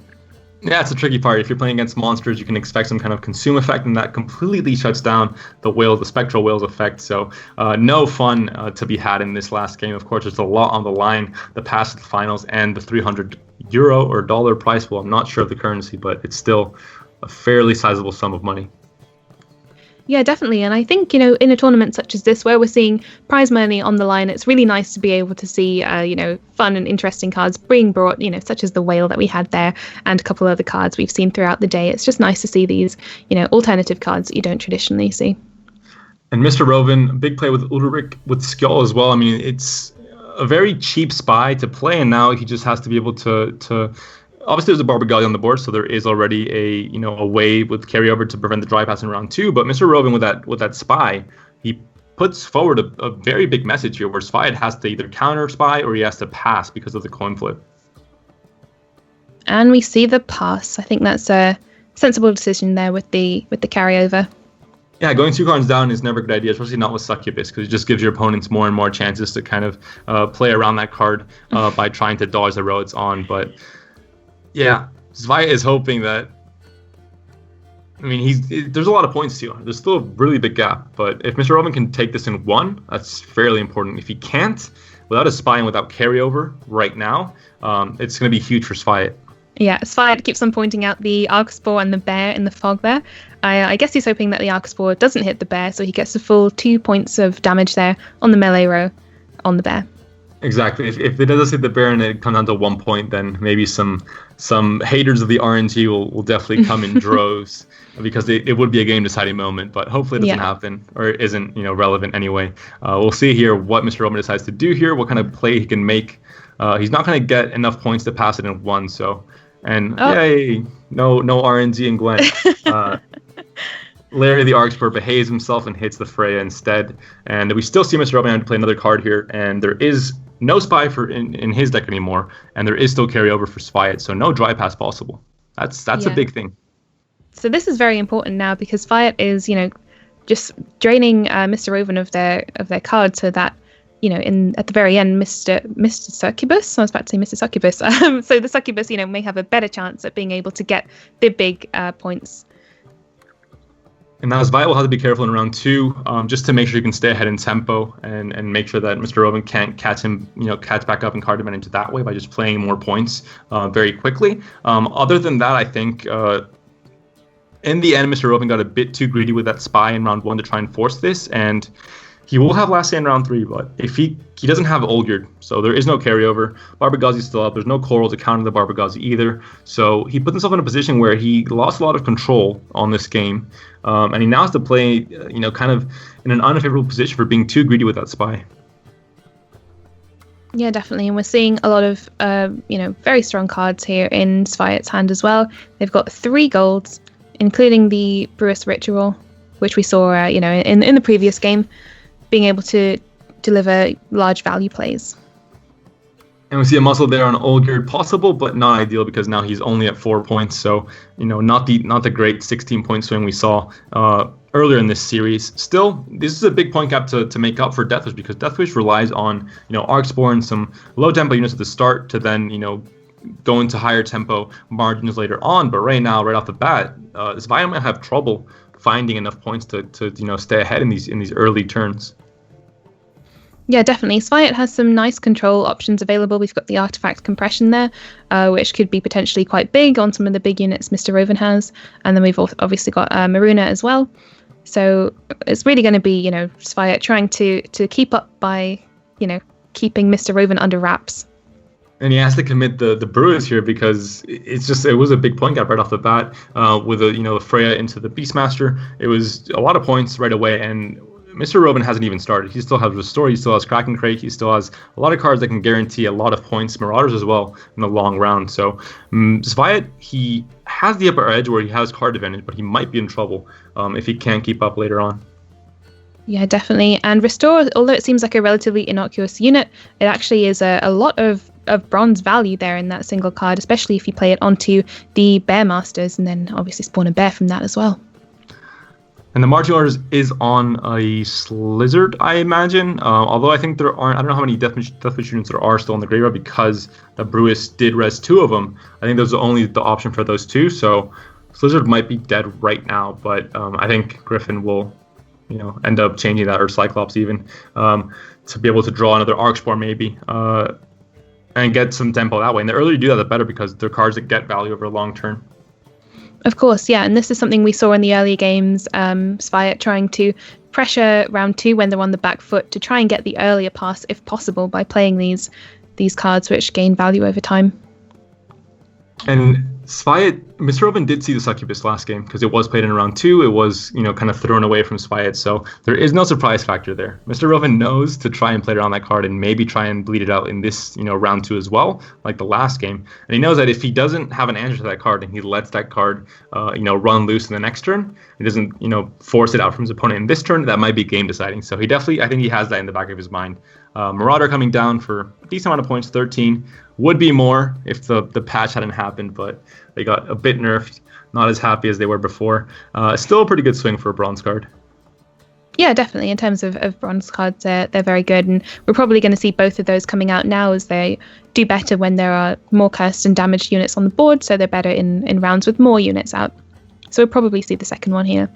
Yeah, it's a tricky part. If you're playing against monsters, you can expect some kind of consume effect, and that completely shuts down the Spectral Whale's effect. So no fun to be had in this last game. Of course, there's a lot on the line. The pass to the finals and the €300 or dollar prize pool. I'm not sure of the currency, but it's still a fairly sizable sum of money. Yeah, definitely. And I think, in a tournament such as this, where we're seeing prize money on the line, it's really nice to be able to see, fun and interesting cards being brought, such as the Whale that we had there and a couple other cards we've seen throughout the day. It's just nice to see these, alternative cards that you don't traditionally see. And Mr. Roven, big play with Ulrich with Skjold as well. It's a very cheap spy to play, and now he just has to be able to obviously, there's a Barbagalli on the board, so there is already a way with carryover to prevent the dry pass in round 2. But Mr. Roven with that spy, he puts forward a very big message here, where Spy has to either counter spy or he has to pass because of the coin flip. And we see the pass. I think that's a sensible decision there with the carryover. Yeah, going 2 cards down is never a good idea, especially not with Succubus, because it just gives your opponents more and more chances to kind of play around that card by trying to dodge the row it's on. But yeah, Sviat is hoping that. There's a lot of points to. There's still a really big gap, but if Mr. Roven can take this in 1, that's fairly important. If he can't, without a spy and without carryover right now, it's going to be huge for Sviat. Yeah, Sviat keeps on pointing out the Arcspore and the Bear in the fog there. I guess he's hoping that the Arcspore doesn't hit the Bear, so he gets the full 2 points of damage there on the melee row on the Bear. Exactly. If it does hit the Bear and it comes down to 1 point, then maybe some haters of the RNG will definitely come in droves, because it would be a game-deciding moment. But hopefully it doesn't happen, or isn't relevant anyway. We'll see here what Mr. Roven decides to do here, what kind of play he can make. He's not going to get enough points to pass it in 1, so. And yay, no RNG in Gwent. Larry the Arcspore behaves himself and hits the Freya instead. And we still see Mr. Roven to play another card here, and there is no spy in his deck anymore, and there is still carryover for Sviat, so no dry pass possible. That's a big thing. So this is very important now, because Sviat is, just draining Mr. Roven of their cards, so that in at the very end, Mr. Succubus. I was about to say Mr. Succubus. So the Succubus, may have a better chance at being able to get the big points. And now Sviat will have to be careful in round 2, just to make sure he can stay ahead in tempo and make sure that Mr. Roven can't catch him, catch back up and card advantage that way by just playing more points very quickly. Other than that, I think in the end, Mr. Roven got a bit too greedy with that spy in round 1 to try and force this, and he will have last say in round 3, but if he doesn't have Olgierd, so there is no carryover. Barbagalzi's still up. There's no Coral to counter the Barbagalzi either. So he put himself in a position where he lost a lot of control on this game, and he now has to play, kind of in an unfavorable position for being too greedy with that spy. Yeah, definitely. And we're seeing a lot of, very strong cards here in Sviat's hand as well. They've got 3 golds, including the Brewis Ritual, which we saw, in the previous game, being able to deliver large value plays. And we see a muscle there on Olgierd, possible, but not ideal because now he's only at 4 points. So, not the great 16-point swing we saw earlier in this series. Still, this is a big point gap to make up for Deathwish, because Deathwish relies on, Arcspore, some low tempo units at the start to then, go into higher tempo margins later on. But right now, right off the bat, Sviat might have trouble finding enough points to stay ahead in these early turns. Yeah, definitely. Sviat has some nice control options available. We've got the artifact compression there, which could be potentially quite big on some of the big units Mr. Roven has. And then we've obviously got Maruna as well. So it's really going to be, Sviat trying to keep up by, keeping Mr. Roven under wraps. And he has to commit the Brewers here because it was a big point gap right off the bat with Freya into the Beastmaster. It was a lot of points right away, and Mr. Roven hasn't even started. He still has Restore, he still has Kraken Crake, he still has a lot of cards that can guarantee a lot of points, Marauders as well in the long round. So Sviat, he has the upper edge where he has card advantage, but he might be in trouble if he can't keep up later on. Yeah, definitely. And Restore, although it seems like a relatively innocuous unit, it actually is a lot of bronze value there in that single card, especially if you play it onto the Bear Masters and then obviously spawn a bear from that as well. And the marching orders is on a Slizzard, I imagine. Although I think there aren't, I don't know how many Deathwish units there are still in the graveyard because the Brewis did res 2 of them. I think there's only the option for those 2, so Slizzard might be dead right now, but I think Griffin will, end up changing that, or Cyclops even, to be able to draw another Arcspore maybe, and get some tempo that way. And the earlier you do that, the better, because they're cards that get value over a long turn. Of course, yeah, and this is something we saw in the earlier games, Sviat trying to pressure round 2 when they're on the back foot to try and get the earlier pass if possible by playing these cards which gain value over time. And Sviat, Mr. Roven did see the Succubus last game because it was played in round 2. It was, kind of thrown away from Sviat, so there is no surprise factor there. Mr. Roven knows to try and play around that card and maybe try and bleed it out in this, round 2 as well, like the last game. And he knows that if he doesn't have an answer to that card and he lets that card, run loose in the next turn, he doesn't, force it out from his opponent in this turn, that might be game deciding. So he definitely, I think he has that in the back of his mind. Marauder coming down for a decent amount of points, 13. Would be more if the patch hadn't happened, but they got a bit nerfed. Not as happy as they were before. Still a pretty good swing for a bronze card. Yeah, definitely. In terms of bronze cards, they're very good. And we're probably going to see both of those coming out now as they do better when there are more cursed and damaged units on the board. So they're better in rounds with more units out. So we'll probably see the second one here.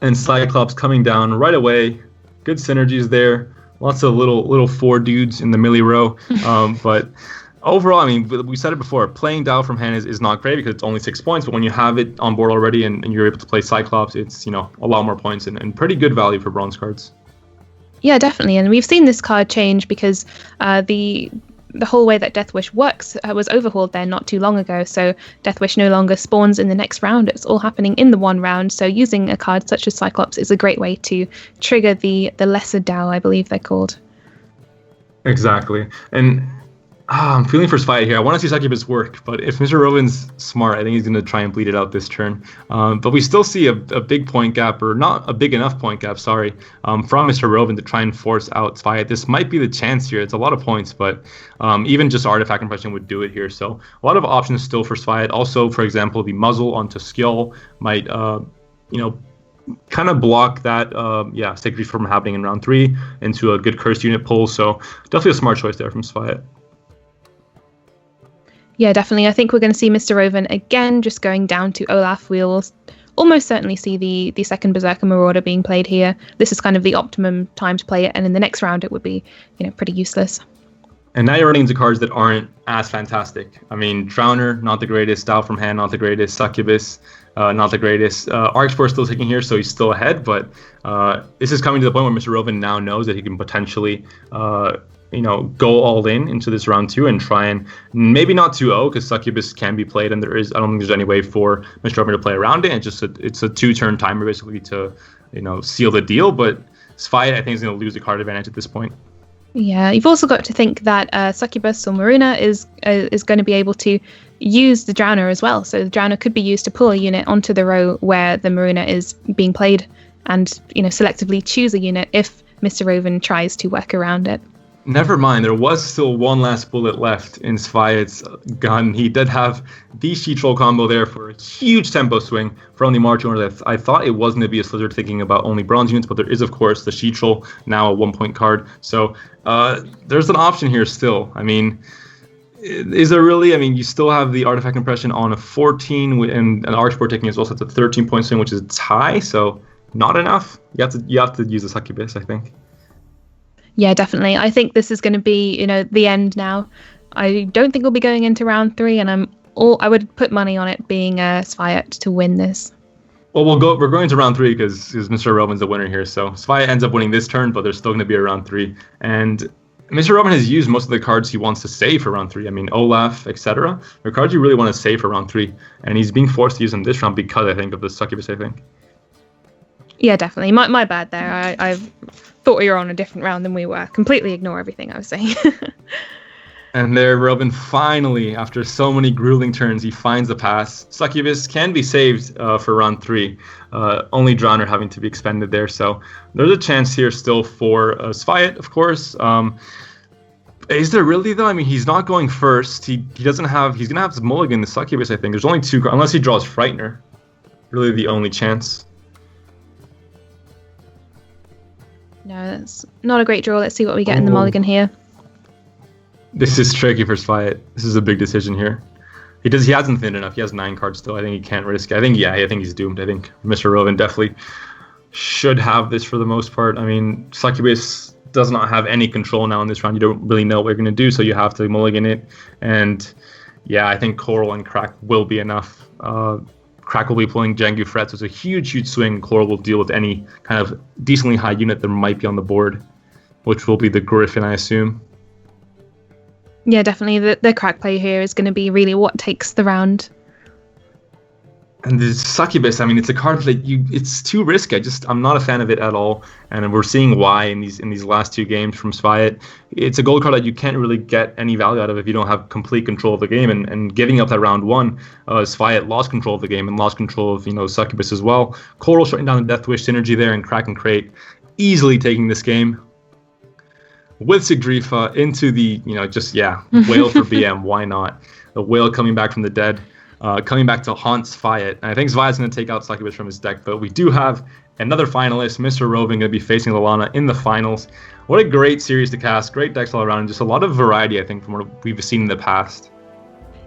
And Cyclops coming down right away. Good synergies there. Lots of little 4 dudes in the melee row. But overall, I mean, we said it before, playing Dow from hand is not great because it's only 6 points, but when you have it on board already and you're able to play Cyclops, it's, a lot more points and pretty good value for bronze cards. Yeah, definitely. And we've seen this card change because the whole way that Deathwish works was overhauled there not too long ago. So Deathwish no longer spawns in the next round. It's all happening in the one round. So using a card such as Cyclops is a great way to trigger the lesser Dow, I believe they're called. Exactly. And I'm feeling for Sviat here. I want to see Succubus work, but if Mr. Roven's smart, I think he's going to try and bleed it out this turn. But we still see a big point gap, or not a big enough point gap, from Mr. Roven to try and force out Sviat. This might be the chance here. It's a lot of points, but even just Artifact Compression would do it here. So a lot of options still for Sviat. Also, for example, the muzzle onto Skill might, kind of block that Sacred Reef from happening in round 3 into a good cursed unit pull. So definitely a smart choice there from Sviat. Yeah, definitely. I think we're going to see Mr. Roven again, just going down to Olaf. We'll almost certainly see the second Berserker Marauder being played here. This is kind of the optimum time to play it, and in the next round it would be, pretty useless. And now you're running into cards that aren't as fantastic. I mean, Drowner, not the greatest. Dial from Hand, not the greatest. Succubus, not the greatest. Archspore still taking here, so he's still ahead. But this is coming to the point where Mr. Roven now knows that he can potentially, go all in into this round 2 and try and maybe not 2-0 because Succubus can be played, and I don't think there's any way for Mr. Roven to play around it. And it's a 2-turn timer basically to, seal the deal. But Sviat, I think, is going to lose the card advantage at this point. Yeah, you've also got to think that Succubus or Maruna is going to be able to use the Drowner as well. So the Drowner could be used to pull a unit onto the row where the Maruna is being played, and selectively choose a unit if Mr. Roven tries to work around it. Never mind, there was still one last bullet left in Sviat's gun. He did have the She Troll combo there for a huge tempo swing for only March owners. I thought it was going to be a Slizzard thinking about only bronze units, but there is, of course, the She Troll, now a 1-point card. So there's an option here still. I mean, is there really? I mean, you still have the Artifact Impression on a 14, and an Archspore taking as well, so it's a 13-point swing, which is high, so not enough. You have to use the Succubus, I think. Yeah, definitely. I think this is going to be, the end now. I don't think we'll be going into round 3, and I would put money on it being Sviat to win this. Well, we're going to round 3 because Mr. Roven's the winner here. So Sviat ends up winning this turn, but there's still going to be a round 3. And Mr. Roven has used most of the cards he wants to save for round 3. I mean, Olaf, etc. They're cards you really want to save for round 3. And he's being forced to use them this round because, I think, of the Succubus, I think. Yeah, definitely. My bad there. I thought we were on a different round than we were. Completely ignore everything I was saying. And there, Roven finally, after so many grueling turns, he finds the pass. Succubus can be saved for round 3. Only Drowner having to be expended there. So there's a chance here still for Sviat, of course. Is there really, though? I mean, he's not going first. He's going to have to mulligan the Succubus, I think. There's only 2, unless he draws Frightener. Really the only chance. No, that's not a great draw. Let's see what we get in the mulligan here. This is tricky for Sviat. This is a big decision here. He hasn't thinned enough. He has 9 cards still. I think he can't risk it. I think he's doomed. I think Mr. Roven definitely should have this for the most part. I mean, Succubus does not have any control now in this round. You don't really know what you're going to do, so you have to mulligan it. And yeah, I think Coral and Crack will be enough. Crack will be pulling Jengu Fret, so it's a huge swing. Coral will deal with any kind of decently high unit that might be on the board, which will be the Griffin, I assume. Yeah, definitely. The Crack play here is going to be really what takes the round. And the Succubus, I mean, it's a card that it's too risky. I'm not a fan of it at all. And we're seeing why in these last 2 games from Sviat. It's a gold card that you can't really get any value out of if you don't have complete control of the game. And giving up that round 1, Sviat lost control of the game and lost control of, Succubus as well. Coral shutting down the Death Wish synergy there, and Crack and Crate easily taking this game. With Sigdrifa into the, whale for BM, why not? The whale coming back from the dead. Coming back to haunt Sviat. And I think Sviat's going to take out Succubus from his deck, but we do have another finalist, Mr. Roven, going to be facing Lallana in the finals. What a great series to cast, great decks all around, and just a lot of variety, I think, from what we've seen in the past.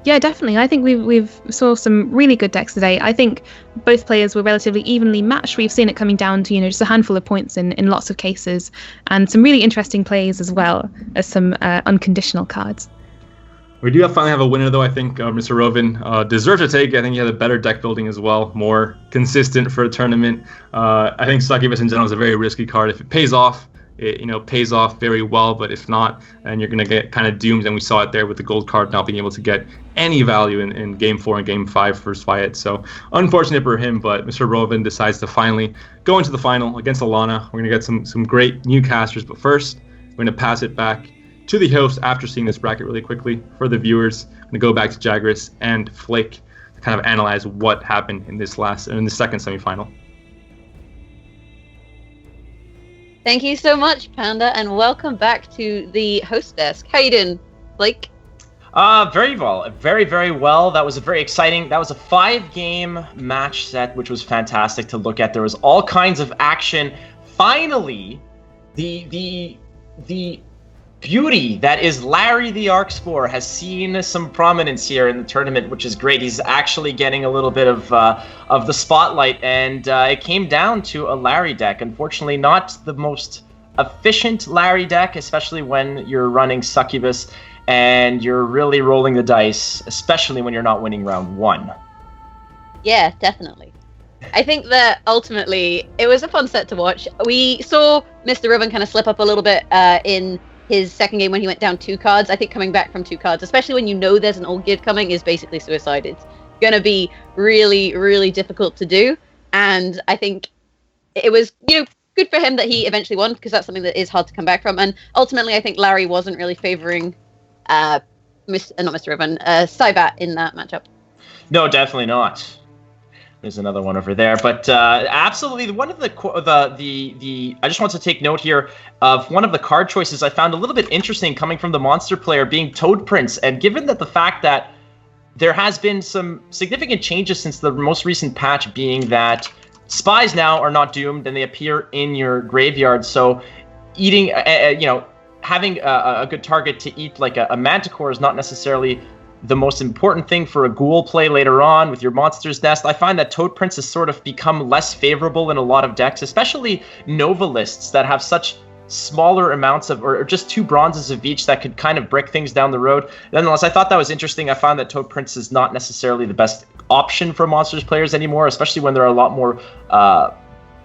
Yeah, definitely. I think we've saw some really good decks today. I think both players were relatively evenly matched. We've seen it coming down to, just a handful of points in lots of cases, and some really interesting plays as well as some unconditional cards. We do finally have a winner, though. I think Mr. Roven deserved to take. I think he had a better deck building as well, more consistent for a tournament. I think Succubus in general is a very risky card. If it pays off, it pays off very well. But if not, then you're going to get kind of doomed. And we saw it there with the gold card not being able to get any value in Game 4 and Game 5 for Sviat. So unfortunate for him, but Mr. Roven decides to finally go into the final against Lallana. We're going to get some great new casters. But first, we're going to pass it back to the host after seeing this bracket really quickly for the viewers. I'm going to go back to Jagras and Flake to kind of analyze what happened in the second semifinal. Thank you so much, Panda, and welcome back to the host desk. How you doing, Blake? Very well. Very, very well. That was a very exciting. That was a 5-game match set, which was fantastic to look at. There was all kinds of action. Finally, the beauty that is Larry the Arcspore has seen some prominence here in the tournament, which is great. He's actually getting a little bit of the spotlight, and it came down to a Larry deck. Unfortunately, not the most efficient Larry deck, especially when you're running Succubus and you're really rolling the dice, especially when you're not winning round 1. Yeah, definitely. I think that ultimately it was a fun set to watch. We saw Mr. Ribbon kind of slip up a little bit in his second game when he went down 2 cards. I think coming back from 2 cards, especially when you know there's an old guild coming, is basically suicide. It's going to be really, really difficult to do. And I think it was, good for him that he eventually won, because that's something that is hard to come back from. And ultimately, I think Larry wasn't really favoring not Mr. Ribbon, Syvat in that matchup. No, definitely not. There's another one over there, but absolutely one of the I just want to take note here of one of the card choices I found a little bit interesting coming from the monster player being Toad Prince, and given that the fact that there has been some significant changes since the most recent patch, being that spies now are not doomed and they appear in your graveyard, so eating having a good target to eat like a manticore is not necessarily the most important thing for a ghoul play later on with your monster's nest. I find that Toad Prince has sort of become less favorable in a lot of decks, especially Nova lists that have such smaller amounts of, or just 2 bronzes of each that could kind of break things down the road. Nonetheless, I thought that was interesting. I found that Toad Prince is not necessarily the best option for monsters players anymore, especially when there are a lot more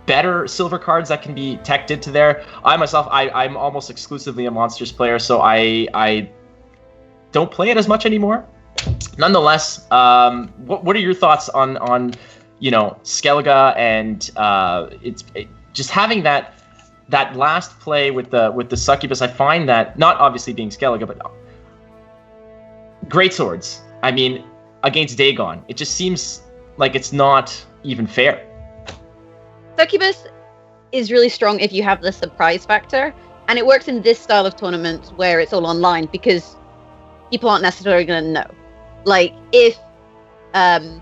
better silver cards that can be teched into there. I myself, I'm almost exclusively a monsters player, so I don't play it as much anymore. Nonetheless, what are your thoughts on Skellige and just having that last play with the Succubus? I find that, not obviously being Skellige, but great swords. I mean, against Dagon, it just seems like it's not even fair. Succubus is really strong if you have the surprise factor, and it works in this style of tournament where it's all online, because people aren't necessarily going to know. Like, if Sayat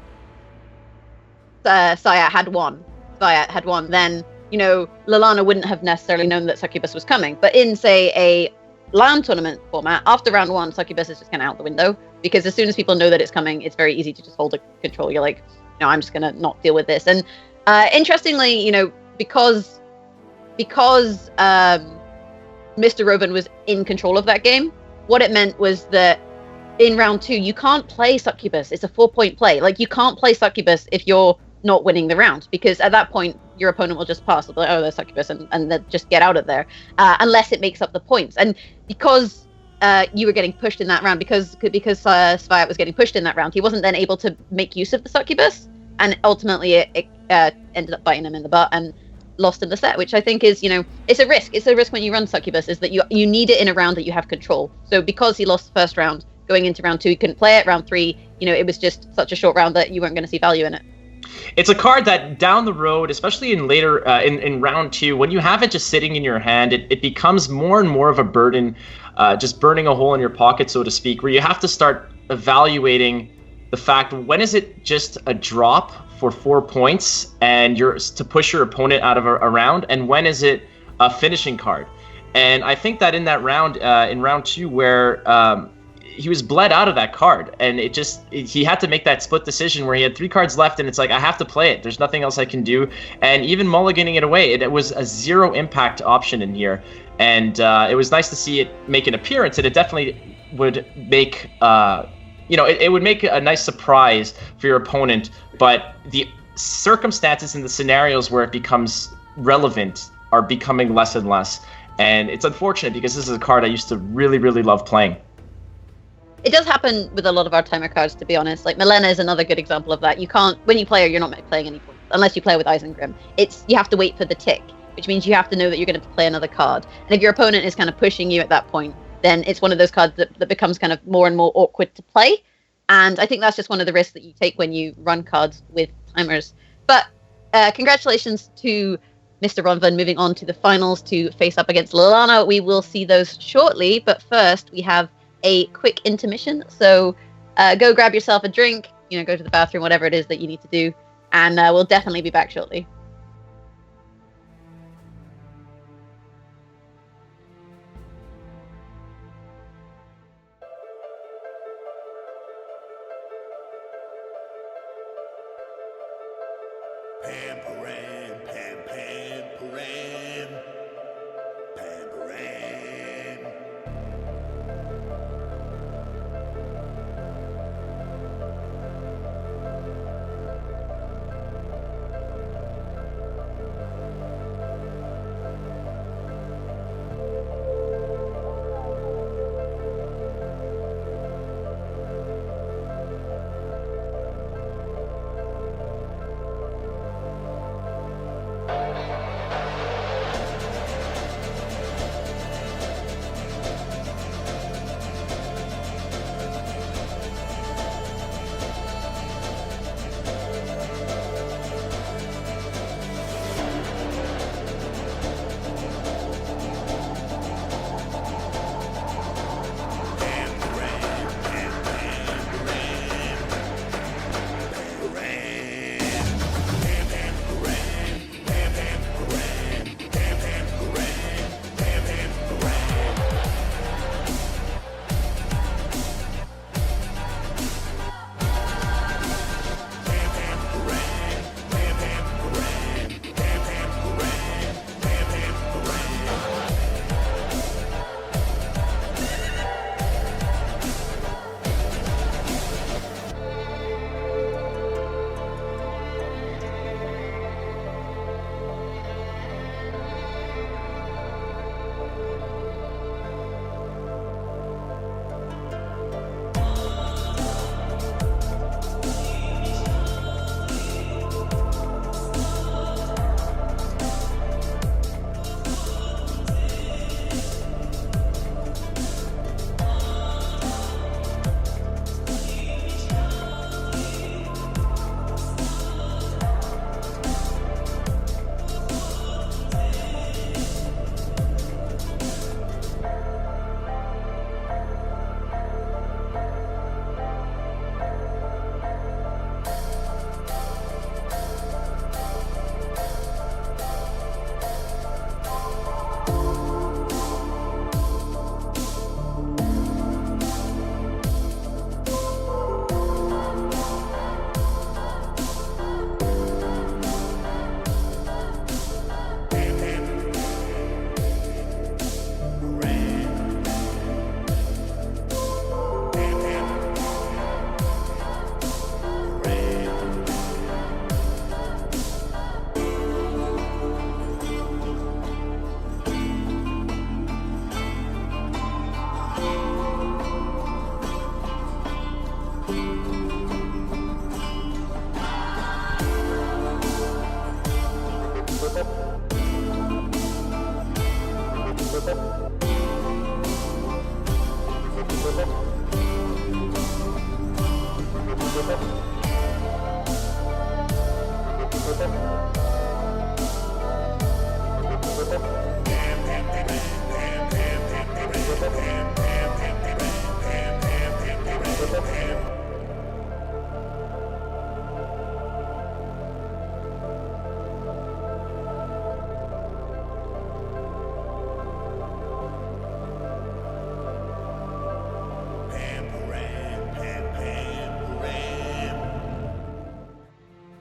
had won, then, Lalana wouldn't have necessarily known that Succubus was coming. But in, say, a LAN tournament format, after round 1, Succubus is just kind of out the window, because as soon as people know that it's coming, it's very easy to just hold a control. You're like, no, I'm just going to not deal with this. And interestingly, because Mr. Robin was in control of that game, what it meant was that in round 2, you can't play Succubus. It's a 4-point play. Like, you can't play Succubus if you're not winning the round, because at that point, your opponent will just pass. They'll be like, oh, there's Succubus, and they'll just get out of there, unless it makes up the points. And because you were getting pushed in that round, because Sviat was getting pushed in that round, he wasn't then able to make use of the Succubus, and ultimately it ended up biting him in the butt and lost in the set, which I think is, it's a risk. It's a risk when you run Succubus, is that you need it in a round that you have control. So because he lost the first round, going into round 2, he couldn't play it. Round 3, it was just such a short round that you weren't going to see value in it. It's a card that down the road, especially in later in round 2, when you have it just sitting in your hand, it becomes more and more of a burden, just burning a hole in your pocket, so to speak, where you have to start evaluating the fact, when is it just a drop for 4 points and you're to push your opponent out of a round, and when is it a finishing card? And I think that in that round, in round 2, where he was bled out of that card, and he had to make that split decision where he had 3 cards left, and it's like, I have to play it. There's nothing else I can do. And even mulliganing it away, it was a 0 impact option in here. And it was nice to see it make an appearance, and it definitely would make, it would make a nice surprise for your opponent. But the circumstances and the scenarios where it becomes relevant are becoming less and less. And it's unfortunate, because this is a card I used to really, really love playing. It does happen with a lot of our timer cards, to be honest. Like, Milena is another good example of that. You can't, when you play her, you're not playing any points, unless you play with Isengrim. You have to wait for the tick, which means you have to know that you're going to play another card. And if your opponent is kind of pushing you at that point, then it's one of those cards that becomes kind of more and more awkward to play. And I think that's just one of the risks that you take when you run cards with timers. But congratulations to Mr. Ronvan moving on to the finals to face up against Lalana. We will see those shortly, but first we have a quick intermission. So go grab yourself a drink, go to the bathroom, whatever it is that you need to do, and we'll definitely be back shortly. Pam-param, pam-pam-param, pam-param.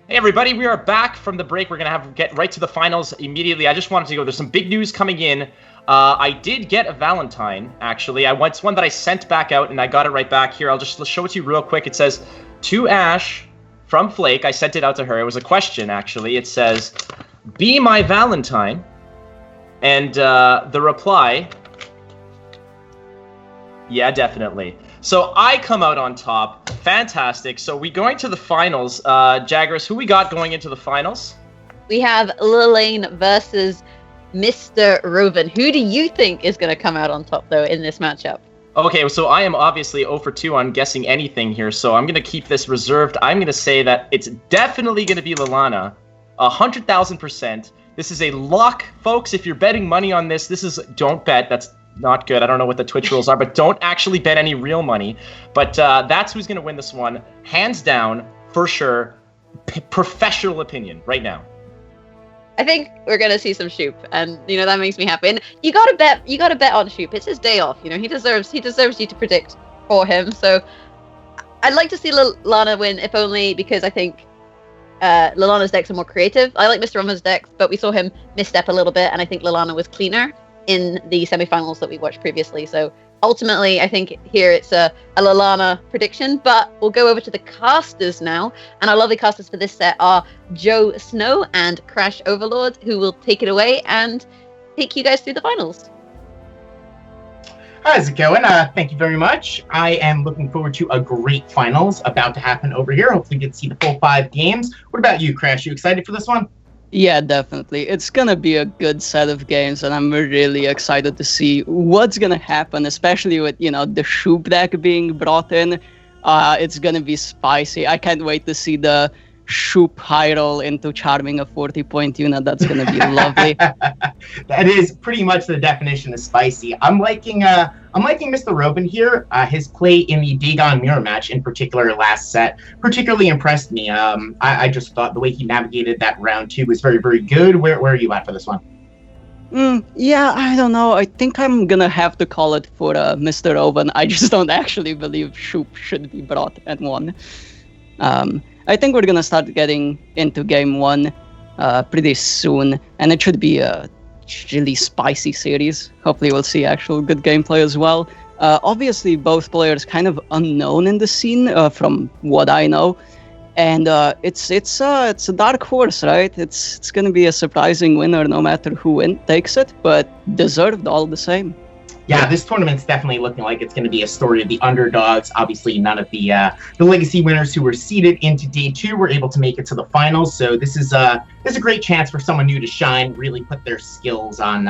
Hey everybody, we are back from the break. We're gonna get right to the finals immediately. I just wanted to go. There's some big news coming in. I did get a Valentine, actually. It's one that I sent back out, and I got it right back here. I'll just show it to you real quick. It says, "To Ash from Flake." I sent it out to her. It was a question, actually. It says, "Be my Valentine," and the reply, "Yeah, definitely." So I come out on top. Fantastic. So we going to the finals. Jagras, who we got going into the finals? We have Lilane versus Mr. Roven. Who do you think is going to come out on top, though, in this matchup? Okay, so I am obviously 0 for 2 on guessing anything here, so I'm going to keep this reserved. I'm going to say that it's definitely going to be Lilana, 100,000%. This is a lock, folks. If you're betting money on this, don't bet. That's not good. I don't know what the Twitch rules are, but don't actually bet any real money. But that's who's going to win this one, hands down, for sure. Professional opinion right now. I think we're gonna see some Shoop, and that makes me happy. And you gotta bet on Shoop. It's his day off. He deserves you to predict for him. So I'd like to see Lana win, if only because I think Lilana's decks are more creative. I like Mr. Rumma's decks, but we saw him misstep a little bit, and I think Lilana was cleaner in the semifinals that we watched previously. So ultimately, I think here it's a Lilana prediction, but we'll go over to the casters now. And our lovely casters for this set are Joe Snow and Crash Overlord, who will take it away and take you guys through the finals. How's it going? Thank you very much. I am looking forward to a great finals about to happen over here. Hopefully get to see the full 5 games. What about you, Crash? You excited for this one? Yeah, definitely. It's gonna be a good set of games, and I'm really excited to see what's gonna happen, especially with, the Shoop deck being brought in. It's gonna be spicy. I can't wait to see the Shoop high roll into charming a 40-point unit. That's gonna be lovely. That is pretty much the definition of spicy. I'm liking Mr. Robin here. His play in the Dagon mirror match, in particular last set, particularly impressed me. I just thought the way he navigated that round 2 was very, very good. Where are you at for this one? Yeah, I don't know. I think I'm gonna have to call it for Mr. Robin. I just don't actually believe Shoop should be brought and won. I think we're gonna start getting into game 1 pretty soon, and it should be a really spicy series. Hopefully we'll see actual good gameplay as well. Obviously both players kind of unknown in the scene from what I know, and it's a dark horse, right? It's gonna be a surprising winner no matter who takes it, but deserved all the same. Yeah, this tournament's definitely looking like it's going to be a story of the underdogs. Obviously, none of the legacy winners who were seeded into day 2 were able to make it to the finals. So this is a great chance for someone new to shine, really put their skills on,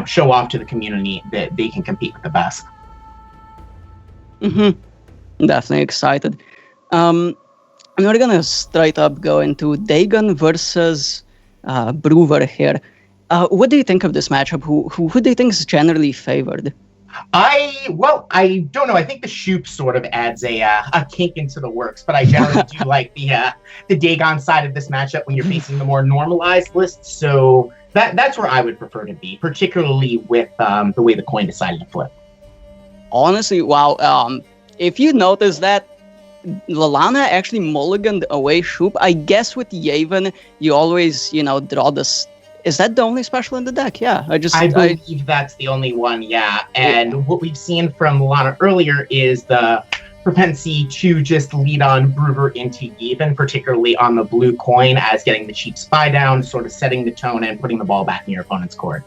show off to the community that they can compete with the best. Definitely excited. And we're gonna straight up go into Dagon versus Brewer here. What do you think of this matchup? Who do you think is generally favored? I don't know. I think the Shoop sort of adds a kink into the works, but I generally do like the Dagon side of this matchup when you're facing the more normalized lists. So that's where I would prefer to be, particularly with the way the coin decided to flip. Honestly, wow. If you notice that Lilana actually mulliganed away Shoop, I guess with Yavin, you always, draw this. Is that the only special in the deck? Yeah, I believe that's the only one, yeah. And what we've seen from Lilana earlier is the propensity to just lead on Brewer into even, particularly on the blue coin, as getting the cheap spy down, sort of setting the tone and putting the ball back in your opponent's court.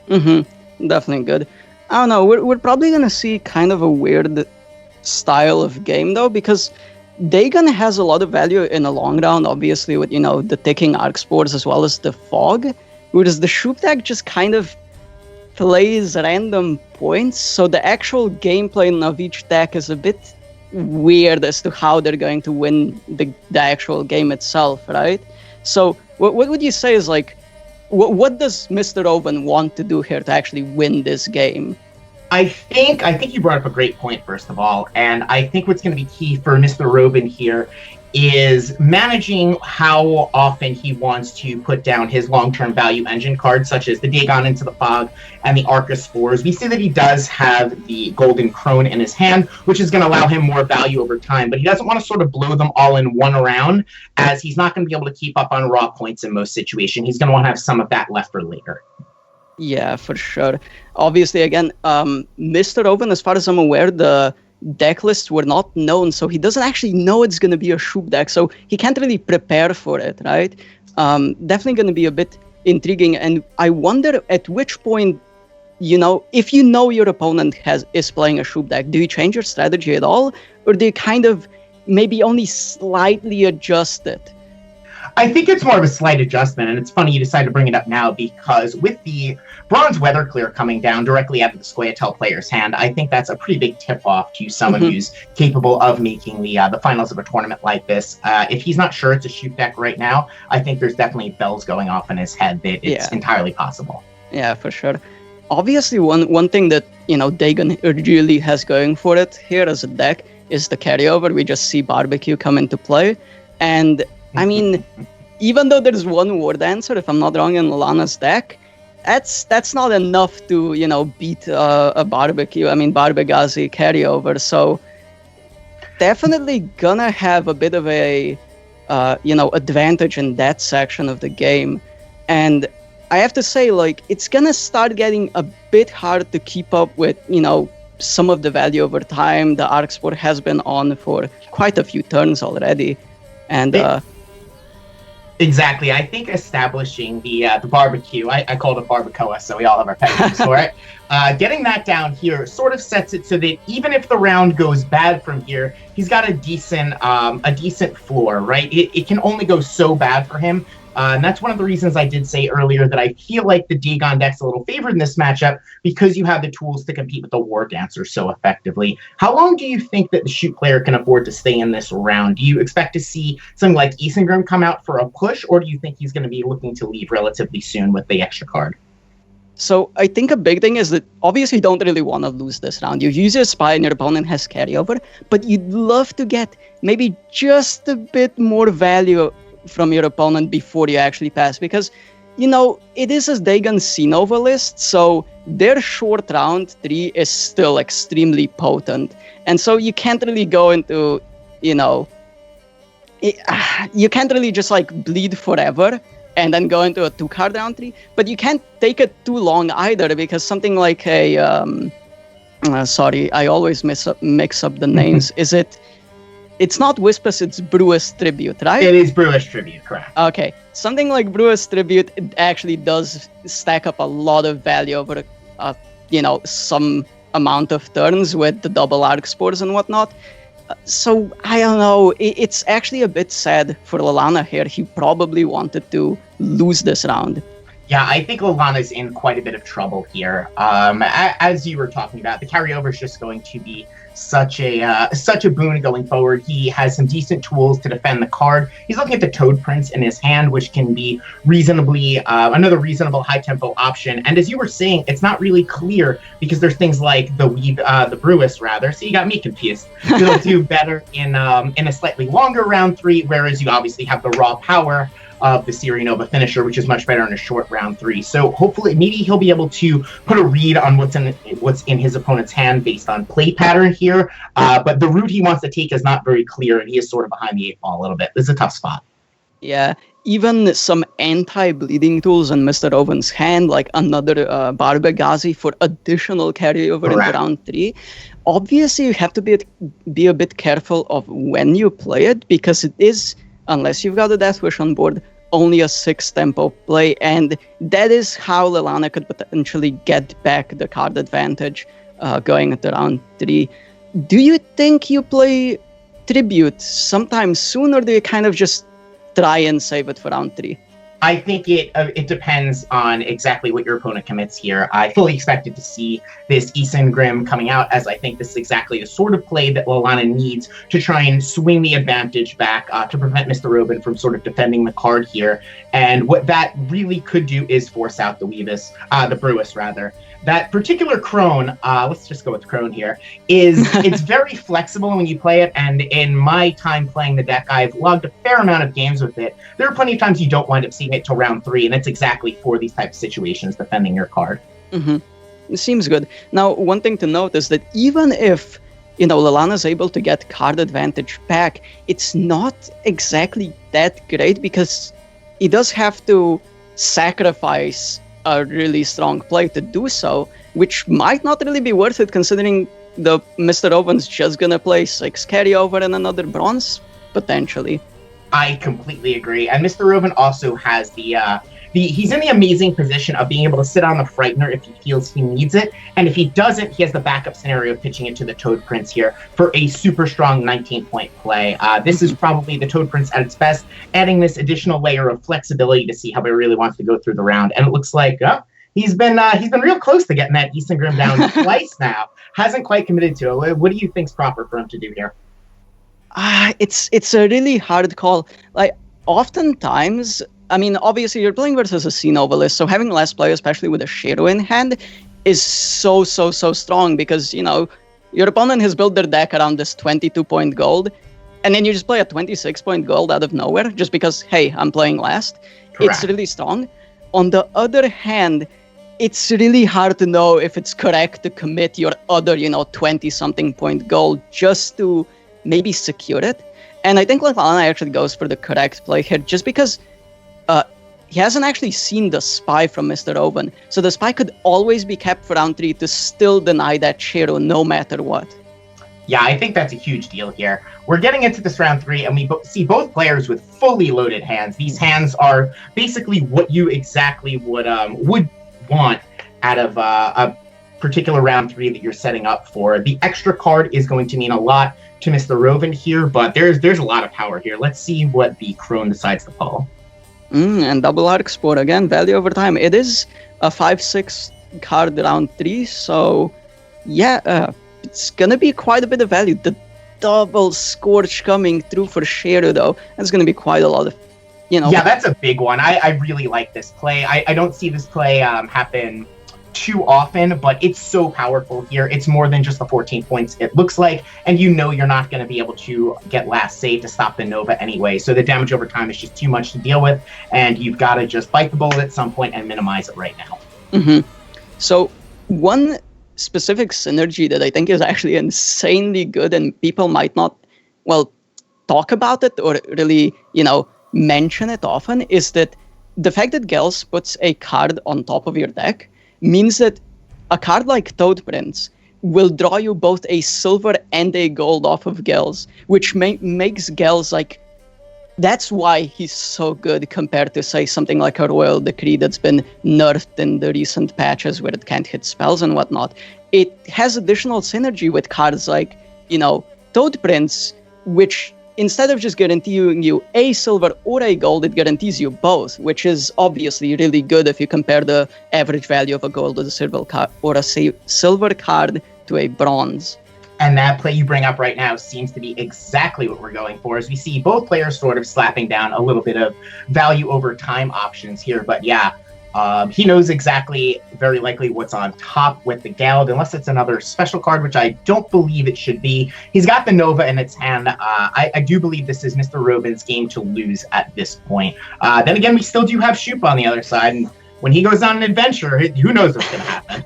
Definitely good. I don't know, we're probably going to see kind of a weird style of game, though, because Dagon has a lot of value in the long run, obviously, with, the ticking arc spores as well as the fog. Whereas the Shoop deck just kind of plays random points, so the actual gameplay of each deck is a bit weird as to how they're going to win the actual game itself, right? So what would you say is what does Mr. Owen want to do here to actually win this game? I think you brought up a great point, first of all, and I think what's going to be key for Mr. Robin here is managing how often he wants to put down his long-term value engine cards, such as the Dagon into the Fog and the Arcus Spores. We see that he does have the Golden Crone in his hand, which is going to allow him more value over time, but he doesn't want to sort of blow them all in one round, as he's not going to be able to keep up on raw points in most situations. He's going to want to have some of that left for later. Yeah, for sure. Obviously, again, Mr. Owen, as far as I'm aware, the deck lists were not known, so he doesn't actually know it's going to be a Shoop deck, so he can't really prepare for it, right? Definitely going to be a bit intriguing, and I wonder at which point, if you know your opponent is playing a Shoop deck, do you change your strategy at all, or do you kind of maybe only slightly adjust it? I think it's more of a slight adjustment, and it's funny you decide to bring it up now, because with the Bronze Weather Clear coming down directly out of the Squayatel player's hand, I think that's a pretty big tip-off to someone who's capable of making the finals of a tournament like this. If he's not sure it's a Shoop deck right now, I think there's definitely bells going off in his head that it's entirely possible. Yeah, for sure. obviously one thing that, Dagon really has going for it here as a deck is the carryover. We just see Barbecue come into play. And, I mean, even though there's one War Dancer, if I'm not wrong, in Lalana's deck, that's not enough to, beat a Barbecue. I mean, Barbegazi carryover. So definitely gonna have a bit of a, advantage in that section of the game. And I have to say, it's gonna start getting a bit hard to keep up with, some of the value over time. The Arc Sport has been on for quite a few turns already. And, exactly. I think establishing the barbecue, I called it barbacoa, so we all have our pet names for it. Getting that down here sort of sets it so that even if the round goes bad from here, he's got a decent floor, right? It can only go so bad for him. And that's one of the reasons I did say earlier that I feel like the Dagon deck's a little favored in this matchup because you have the tools to compete with the War Dancer so effectively. How long do you think that the Shoot player can afford to stay in this round? Do you expect to see something like Isengrim come out for a push, or do you think he's going to be looking to leave relatively soon with the extra card? So I think a big thing is that obviously you don't really want to lose this round. You use your Spy and your opponent has carryover, but you'd love to get maybe just a bit more value from your opponent before you actually pass, because it is a Dagon C-Nova list, so their short round 3 is still extremely potent, and so you can't really go into you can't really just bleed forever and then go into a 2-card round 3, but you can't take it too long either, because something like a sorry, I always mix up the names. It's not Wispus, it's Brewis Tribute, right? It is Brewis Tribute, correct. Okay. Something like Brewis Tribute, it actually does stack up a lot of value over, some amount of turns with the double Arc Spores and whatnot. So, I don't know. It's actually a bit sad for Lalana here. He probably wanted to lose this round. Yeah, I think Lalana's in quite a bit of trouble here. As you were talking about, the carryover is just going to be such a boon going forward. He has some decent tools to defend the card. He's looking at the Toad Prince in his hand, which can be reasonably another reasonable high tempo option. And as you were saying, it's not really clear because there's things like the Brewis rather. So you got me confused. It'll do better in a slightly longer round 3, whereas you obviously have the raw power of the Siri Nova finisher, which is much better in a short round 3. So hopefully, maybe he'll be able to put a read on what's in his opponent's hand based on play pattern here. But the route he wants to take is not very clear, and he is sort of behind the 8 ball a little bit. This is a tough spot. Yeah, even some anti-bleeding tools in Mr. Owen's hand, like another Barbegazi for additional carryover in round 3. Obviously, you have to be a bit careful of when you play it, because it is, unless you've got a Death Wish on board, only a 6 tempo play, and that is how Lalana could potentially get back the card advantage going into round 3. Do you think you play Tribute sometime soon, or do you kind of just try and save it for round 3? I think it depends on exactly what your opponent commits here. I fully expected to see this Isengrim coming out, as I think this is exactly the sort of play that Lalana needs to try and swing the advantage back to prevent Mr. Robin from sort of defending the card here. And what that really could do is force out the Brewis rather. That particular Crone, let's just go with Crone here, it's very flexible when you play it, and in my time playing the deck, I've logged a fair amount of games with it. There are plenty of times you don't wind up seeing it till round 3, and that's exactly for these types of situations, defending your card. Mm-hmm. It seems good. Now, one thing to note is that even if Lalana's able to get card advantage back, it's not exactly that great, because he does have to sacrifice a really strong play to do so, which might not really be worth it, considering the Mr. Owen's just gonna play 6 carryover and another bronze, potentially. I completely agree. And Mr. Robin also has he's in the amazing position of being able to sit on the Frightener if he feels he needs it. And if he doesn't, he has the backup scenario of pitching it to the Toad Prince here for a super strong 19-point play. This is probably the Toad Prince at its best, adding this additional layer of flexibility to see how he really wants to go through the round. And it looks like he's been real close to getting that Isengrim down twice now. Hasn't quite committed to it. What do you think's proper for him to do here? It's a really hard call. Like, oftentimes, I mean, obviously you're playing versus a C-Nova list, so having less play, especially with a Shadow in hand, is so strong because, you know, your opponent has built their deck around this 22-point gold, and then you just play a 26-point gold out of nowhere just because, hey, I'm playing last. Correct. It's really strong. On the other hand, it's really hard to know if it's correct to commit your other, you know, 20-something point gold just to maybe secure it. And I think Lana actually goes for the correct play here just because he hasn't actually seen the spy from Mr. Owen. So the spy could always be kept for round 3 to still deny that Shiro no matter what. Yeah, I think that's a huge deal here. We're getting into this round 3, and we see both players with fully loaded hands. These hands are basically what you exactly would want out of a particular round 3 that you're setting up for. The extra card is going to mean a lot to Mr. Roven here, but there's a lot of power here. Let's see what the Crone decides to pull. And double arc sport again, value over time. It is a 5/6 card round 3, so yeah, it's gonna be quite a bit of value. The double Scorch coming through for Shiro though, that's gonna be quite a lot of, you know. Yeah, that's a big one. I really like this play. I don't see this play happen too often, but it's so powerful here. It's more than just the 14 points it looks like, and you know you're not going to be able to get last save to stop the Nova anyway, so the damage over time is just too much to deal with, and you've got to just bite the bullet at some point and minimize it right now. So one specific synergy that I think is actually insanely good and people might not, well, talk about it or really, you know, mention it often is that the fact that Gels puts a card on top of your deck means that a card like Toad Prince will draw you both a silver and a gold off of Gels, which makes Gels like, that's why he's so good compared to, say, something like a Royal Decree that's been nerfed in the recent patches where it can't hit spells and whatnot. It has additional synergy with cards like, you know, Toad Prince, which instead of just guaranteeing you a silver or a gold, it guarantees you both, which is obviously really good if you compare the average value of a gold or a silver card to a bronze. And that play you bring up right now seems to be exactly what we're going for, as we see both players sort of slapping down a little bit of value over time options here. But yeah, he knows exactly, very likely, what's on top with the Gald, unless it's another special card, which I don't believe it should be. He's got the Nova in its hand. I do believe this is Mr. Robin's game to lose at this point. Then again, we still do have Shoop on the other side, and when he goes on an adventure, who knows what's going to happen.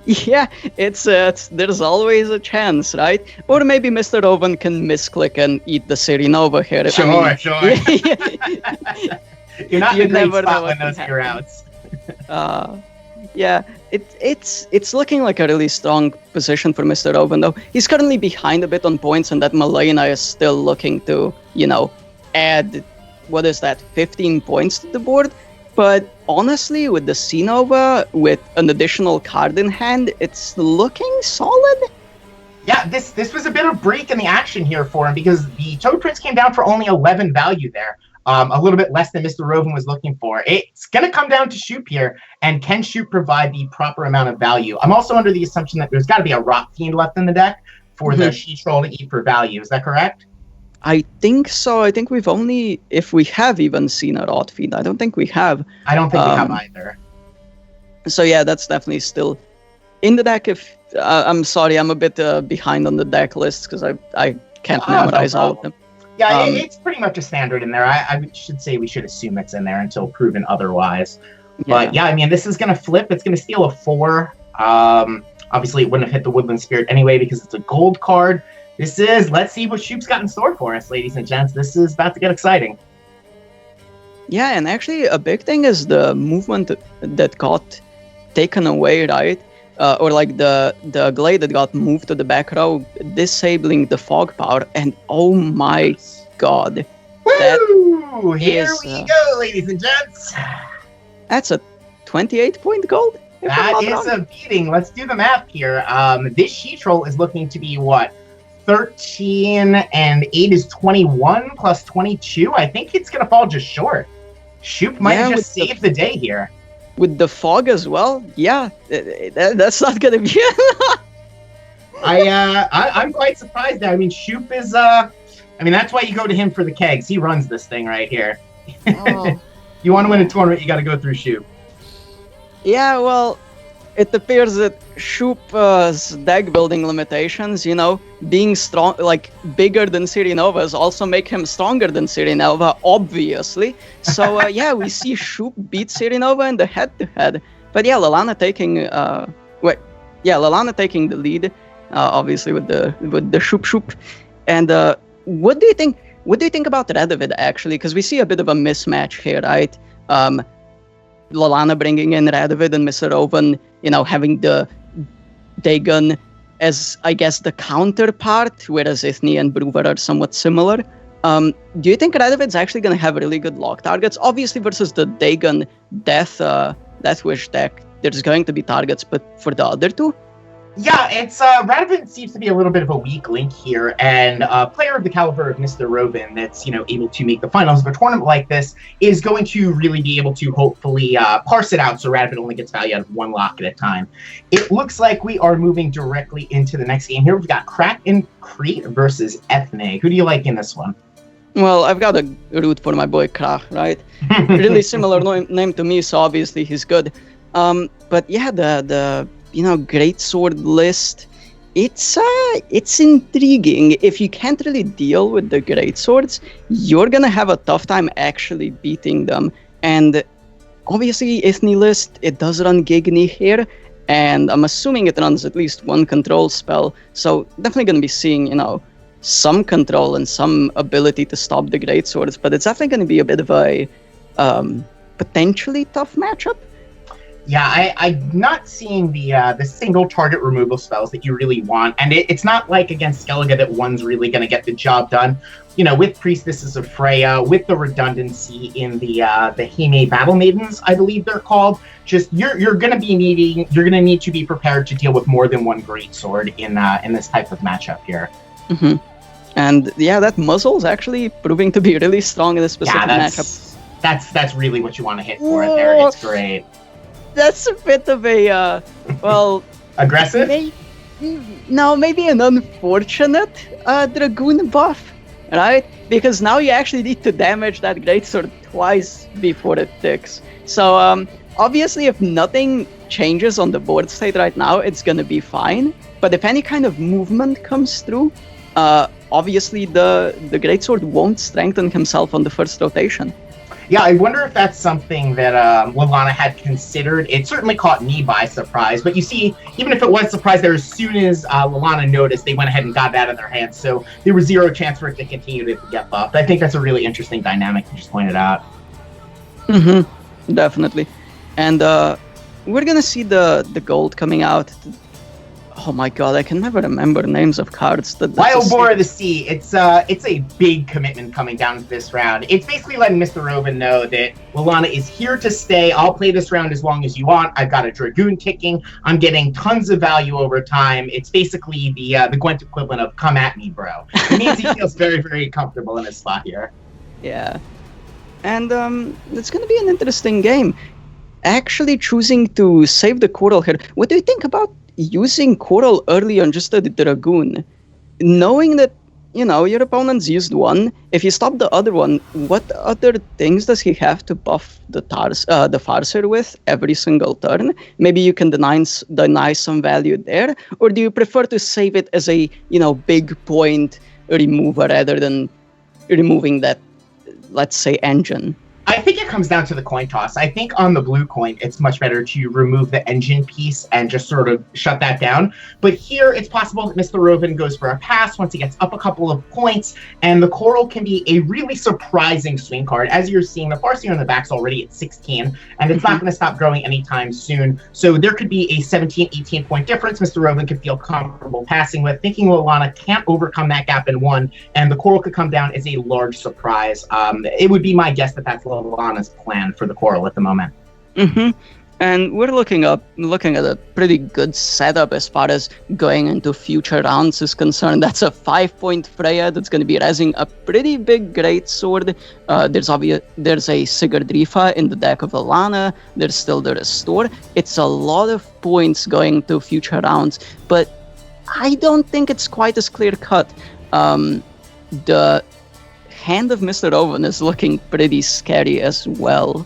Yeah, it's there's always a chance, right? Or maybe Mr. Owen can misclick and eat the City Nova here. Sure. You're not in a great spot when those are outs. Yeah, it's looking like a really strong position for Mr. Owen, though. He's currently behind a bit on points, and that Malena is still looking to, you know, add, 15 points to the board. But honestly, with the C-Nova, with an additional card in hand, it's looking solid. Yeah, this was a bit of a break in the action here for him, because the Toad Prince came down for only 11 value there. A little bit less than Mr. Roven was looking for. It's going to come down to Shoop here, and can Shoop provide the proper amount of value? I'm also under the assumption that there's got to be a Rock Fiend left in the deck for the She-Troll to eat for value. Is that correct? I think so. I think we've only, if we have even seen a Rot Fiend, I don't think we have. I don't think we have either. So yeah, that's definitely still in the deck. If I'm sorry, I'm a bit behind on the deck lists because I can't memorize all of them. Yeah, it's pretty much a standard in there. I should say we should assume it's in there until proven otherwise. But yeah, I mean, this is going to flip. It's going to steal a 4. Obviously, it wouldn't have hit the Woodland Spirit anyway because it's a gold card. Let's see what Shoop's got in store for us, ladies and gents. This is about to get exciting. Yeah, and actually a big thing is the movement that got taken away, right? Or like the glade that got moved to the back row, disabling the fog power, and oh my god. Woo! Here we go, ladies and gents. That's a 28-point gold? That is a beating. Let's do the math here. This She-Troll is looking to be what? 13 and 8 is 21 plus 22. I think it's going to fall just short. Shoop might have just saved the day here. With the fog as well? Yeah, that's not going to be... I'm quite surprised there. I mean, Shoop is... that's why you go to him for the kegs. He runs this thing right here. Oh. You want to win a tournament, you got to go through Shoop. Yeah, well, it appears that Shoop's deck building limitations, being strong, like bigger than Sirinova's, also make him stronger than Sirinova, obviously. So yeah, we see Shoop beat Sirinova in the head-to-head. But yeah, Lalana taking taking the lead, obviously with the Shoop. And what do you think? What do you think about Radovid actually? Because we see a bit of a mismatch here, right? Lalana bringing in Radovid and Mr. Oven, having the Dagon as, I guess, the counterpart, whereas Ithni and Brewer are somewhat similar. Do you think Radovid's actually going to have really good lock targets? Obviously, versus the Dagon Death Wish deck, there's going to be targets, but for the other two? Yeah, it's Radovid seems to be a little bit of a weak link here, and a player of the caliber of Mr. Robin that's able to make the finals of a tournament like this is going to really be able to hopefully parse it out so Radovid only gets value out of one lock at a time. It looks like we are moving directly into the next game here. We've got Crack and Crete versus Ethne. Who do you like in this one? Well, I've got a root for my boy Krach, right? Really similar name to me, so obviously he's good. But yeah, the greatsword list, it's intriguing. If you can't really deal with the greatswords, you're gonna have a tough time actually beating them. And obviously, Ithni list, it does run Gigni here, and I'm assuming it runs at least one control spell. So definitely gonna be seeing, some control and some ability to stop the greatswords, but it's definitely gonna be a bit of a potentially tough matchup. Yeah, I'm not seeing the single target removal spells that you really want, and it's not like against Skellige that one's really going to get the job done. With Priestesses of Freya, with the redundancy in the Hime Battle Maidens, I believe they're called. Just you're going to need to be prepared to deal with more than one greatsword in this type of matchup here. Mm-hmm. And yeah, that muzzle's actually proving to be really strong in this specific matchup. That's really what you want to hit for it there. It's great. That's a bit of a, aggressive? Maybe an unfortunate Dragoon buff, right? Because now you actually need to damage that greatsword twice before it ticks. So, obviously, if nothing changes on the board state right now, it's gonna be fine. But if any kind of movement comes through, obviously the greatsword won't strengthen himself on the first rotation. Yeah, I wonder if that's something that Lalana had considered. It certainly caught me by surprise, but you see, even if it was surprise there, as soon as Lalana noticed, they went ahead and got it out of their hands, so there was zero chance for it to continue to get buffed. I think that's a really interesting dynamic you just pointed out. Mm-hmm, definitely. And we're gonna see the gold coming out. Oh my god, I can never remember names of cards. Wild Boar of the Sea. It's a big commitment coming down to this round. It's basically letting Mr. Robin know that Lalana is here to stay. I'll play this round as long as you want. I've got a Dragoon ticking. I'm getting tons of value over time. It's basically the Gwent equivalent of come at me, bro. It means he feels very, very comfortable in his spot here. Yeah. And it's going to be an interesting game. Actually choosing to save the Coral here. What do you think about using Coral early on just a Dragoon? Knowing that, your opponent's used one, if you stop the other one, what other things does he have to buff the Farseer with every single turn? Maybe you can deny some value there, or do you prefer to save it as a, big point remover rather than removing that, let's say, engine? I think it comes down to the coin toss. I think on the blue coin, it's much better to remove the engine piece and just sort of shut that down. But here, it's possible that Mr. Rovin goes for a pass once he gets up a couple of points, and the Coral can be a really surprising swing card. As you're seeing, the Farseer in the back's already at 16, and it's not going to stop growing anytime soon. So there could be a 17, 18-point difference Mr. Rovin could feel comfortable passing with, thinking Lalana can't overcome that gap in one, and the Coral could come down as a large surprise. It would be my guess that that's Lalana's plan for the Coral at the moment. Mm-hmm. And we're looking at a pretty good setup as far as going into future rounds is concerned. That's a 5-point Freya that's going to be raising a pretty big greatsword. There's a Sigurd Rifa in the deck of Lalana. There's still the Restore. It's a lot of points going to future rounds, but I don't think it's quite as clear cut. The hand of Mr. Owen is looking pretty scary as well.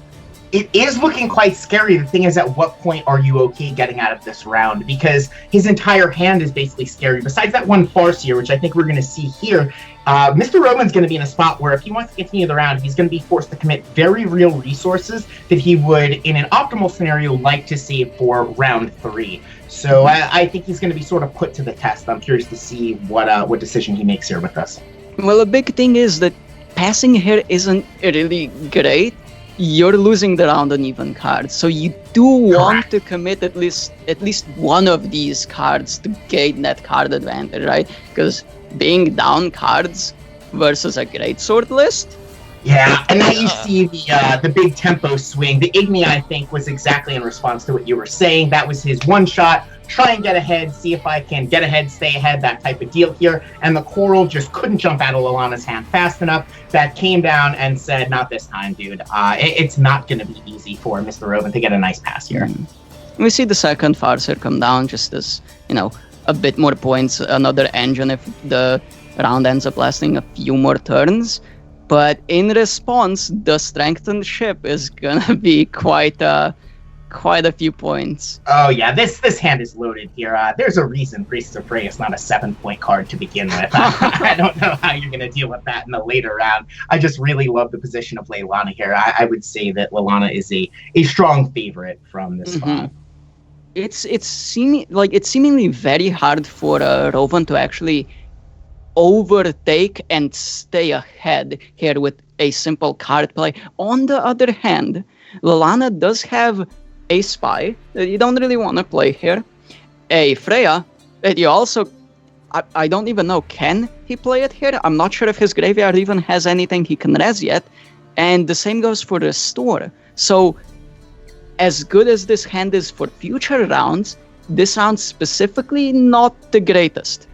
It is looking quite scary. The thing is, at what point are you okay getting out of this round? Because his entire hand is basically scary. Besides that one Farseer, which I think we're going to see here, Mr. Roman's going to be in a spot where if he wants to continue the round, he's going to be forced to commit very real resources that he would, in an optimal scenario, like to save for round 3. So I think he's going to be sort of put to the test. I'm curious to see what decision he makes here with us. Well, a big thing is that passing here isn't really great. You're losing the round on even cards, so you do want to commit at least one of these cards to gain that card advantage, right? Because being down cards versus a greatsword list. Yeah, and then you see the big tempo swing. The Igni, I think, was exactly in response to what you were saying. That was his one shot. Try and get ahead, see if I can get ahead, stay ahead, that type of deal here. And the Coral just couldn't jump out of Lallana's hand fast enough. That came down and said, not this time, dude. It's not going to be easy for Mr. Robin to get a nice pass here. We see the second Farseer come down just as, a bit more points, another engine if the round ends up lasting a few more turns. But in response, the strengthened ship is going to be quite a few points. Oh yeah, this hand is loaded here. There's a reason Priestess of Prey is not a 7-point card to begin with. I don't know how you're going to deal with that in the later round. I just really love the position of Lallana here. I would say that Lallana is a strong favorite from this spot. It's seemingly very hard for Rovan to actually overtake and stay ahead here with a simple card play. On the other hand, Lallana does have a Spy that you don't really want to play here, a Freya that you also, I don't even know, can he play it here? I'm not sure if his graveyard even has anything he can res yet, and the same goes for Restore. So as good as this hand is for future rounds, this round specifically not the greatest.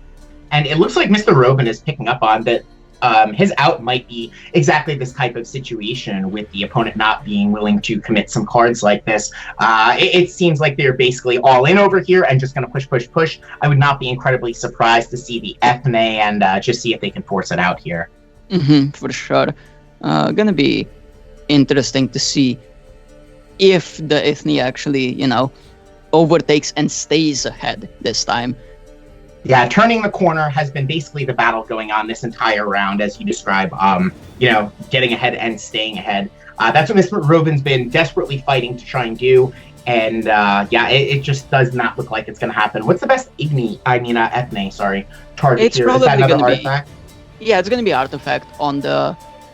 And it looks like Mr. Robin is picking up on that. His out might be exactly this type of situation with the opponent not being willing to commit some cards like this. It seems like they're basically all in over here and just going to push. I would not be incredibly surprised to see the Ethne and just see if they can force it out here. For sure. Gonna be interesting to see if the Ethne actually, overtakes and stays ahead this time. Yeah, turning the corner has been basically the battle going on this entire round, as you describe, getting ahead and staying ahead. That's what Mr. Robin's been desperately fighting to try and do. And it just does not look like it's going to happen. What's the best Ethne target it's here? Is that another artifact? It's going to be artifact on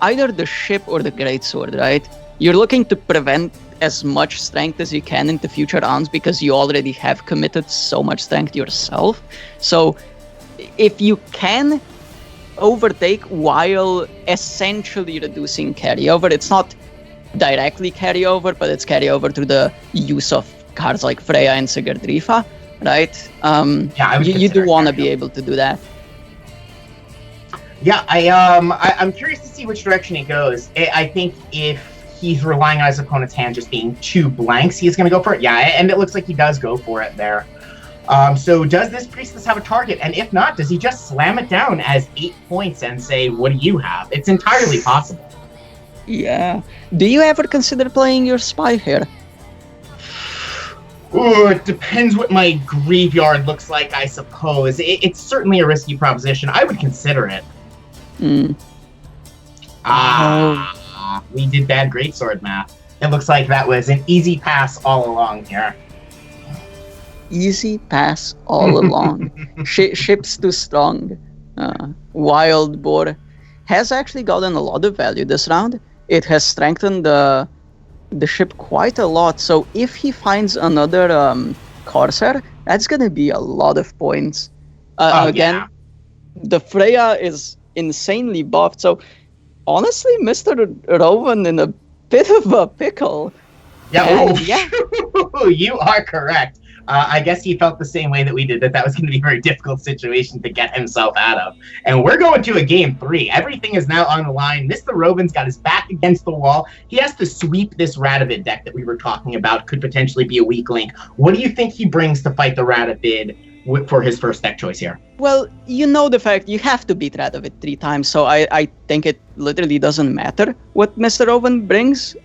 either the ship or the greatsword, right? You're looking to prevent as much strength as you can into future rounds because you already have committed so much strength yourself. So if you can overtake while essentially reducing carryover, it's not directly carryover, but it's carryover through the use of cards like Freya and Sigurdrifa, right? You do want to be able to do that. Yeah, I'm curious to see which direction it goes. I think if he's relying on his opponent's hand just being 2 blanks, he's going to go for it. Yeah, and it looks like he does go for it there. So does this Priestess have a target? And if not, does he just slam it down as 8 points and say, what do you have? It's entirely possible. Yeah. Do you ever consider playing your Spy here? Ooh, it depends what my graveyard looks like, I suppose. It's certainly a risky proposition. I would consider it. We did bad greatsword math. It looks like that was an easy pass all along here. Easy pass all along. Ship's too strong. Wild Boar has actually gotten a lot of value this round. It has strengthened the ship quite a lot. So if he finds another Corsair, that's going to be a lot of points. Again, the Freya is insanely buffed. So honestly, Mr. Rowan in a bit of a pickle. Yeah, you are correct. I guess he felt the same way that we did, that was going to be a very difficult situation to get himself out of. And we're going to a game 3. Everything is now on the line. Mr. Robin's got his back against the wall. He has to sweep this Radovid deck that we were talking about. Could potentially be a weak link. What do you think he brings to fight the Radovid for his first deck choice here? Well, you know the fact you have to beat Radovid 3 times, so I think it literally doesn't matter what Mr. Oven brings.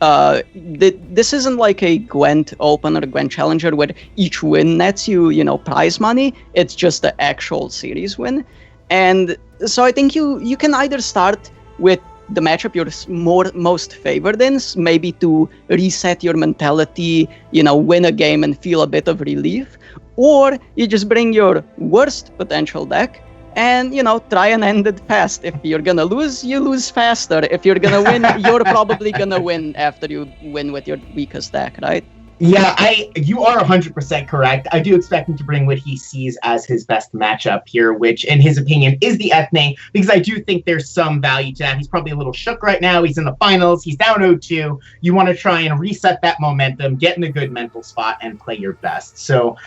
This isn't like a Gwent Open or a Gwent Challenger where each win nets you, prize money. It's just the actual series win. And so I think you can either start with the matchup you're most favored in, maybe to reset your mentality, win a game and feel a bit of relief. Or you just bring your worst potential deck and, try and end it fast. If you're going to lose, you lose faster. If you're going to win, you're probably going to win after you win with your weakest deck, right? Yeah, you are 100% correct. I do expect him to bring what he sees as his best matchup here, which, in his opinion, is the Ethne, because I do think there's some value to that. He's probably a little shook right now. He's in the finals. He's down 0-2. You want to try and reset that momentum, get in a good mental spot, and play your best. So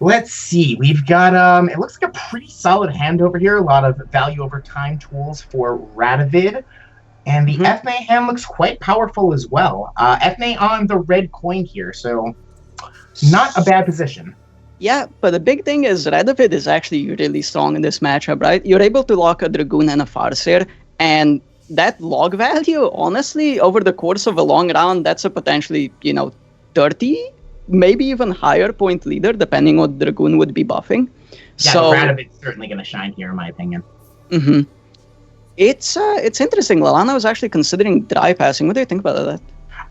let's see. We've got, it looks like a pretty solid hand over here. A lot of value over time tools for Radovid. And the Ethne hand looks quite powerful as well. Ethne on the red coin here, so not a bad position. Yeah, but the big thing is Radovid is actually really strong in this matchup, right? You're able to lock a Dragoon and a Farseer, and that log value, honestly, over the course of a long round, that's a potentially, 30, maybe even higher point leader, depending what Dragoon would be buffing. Yeah, so Radovid's certainly going to shine here, in my opinion. Mm-hmm. It's interesting. Lalana was actually considering dry passing. What do you think about that?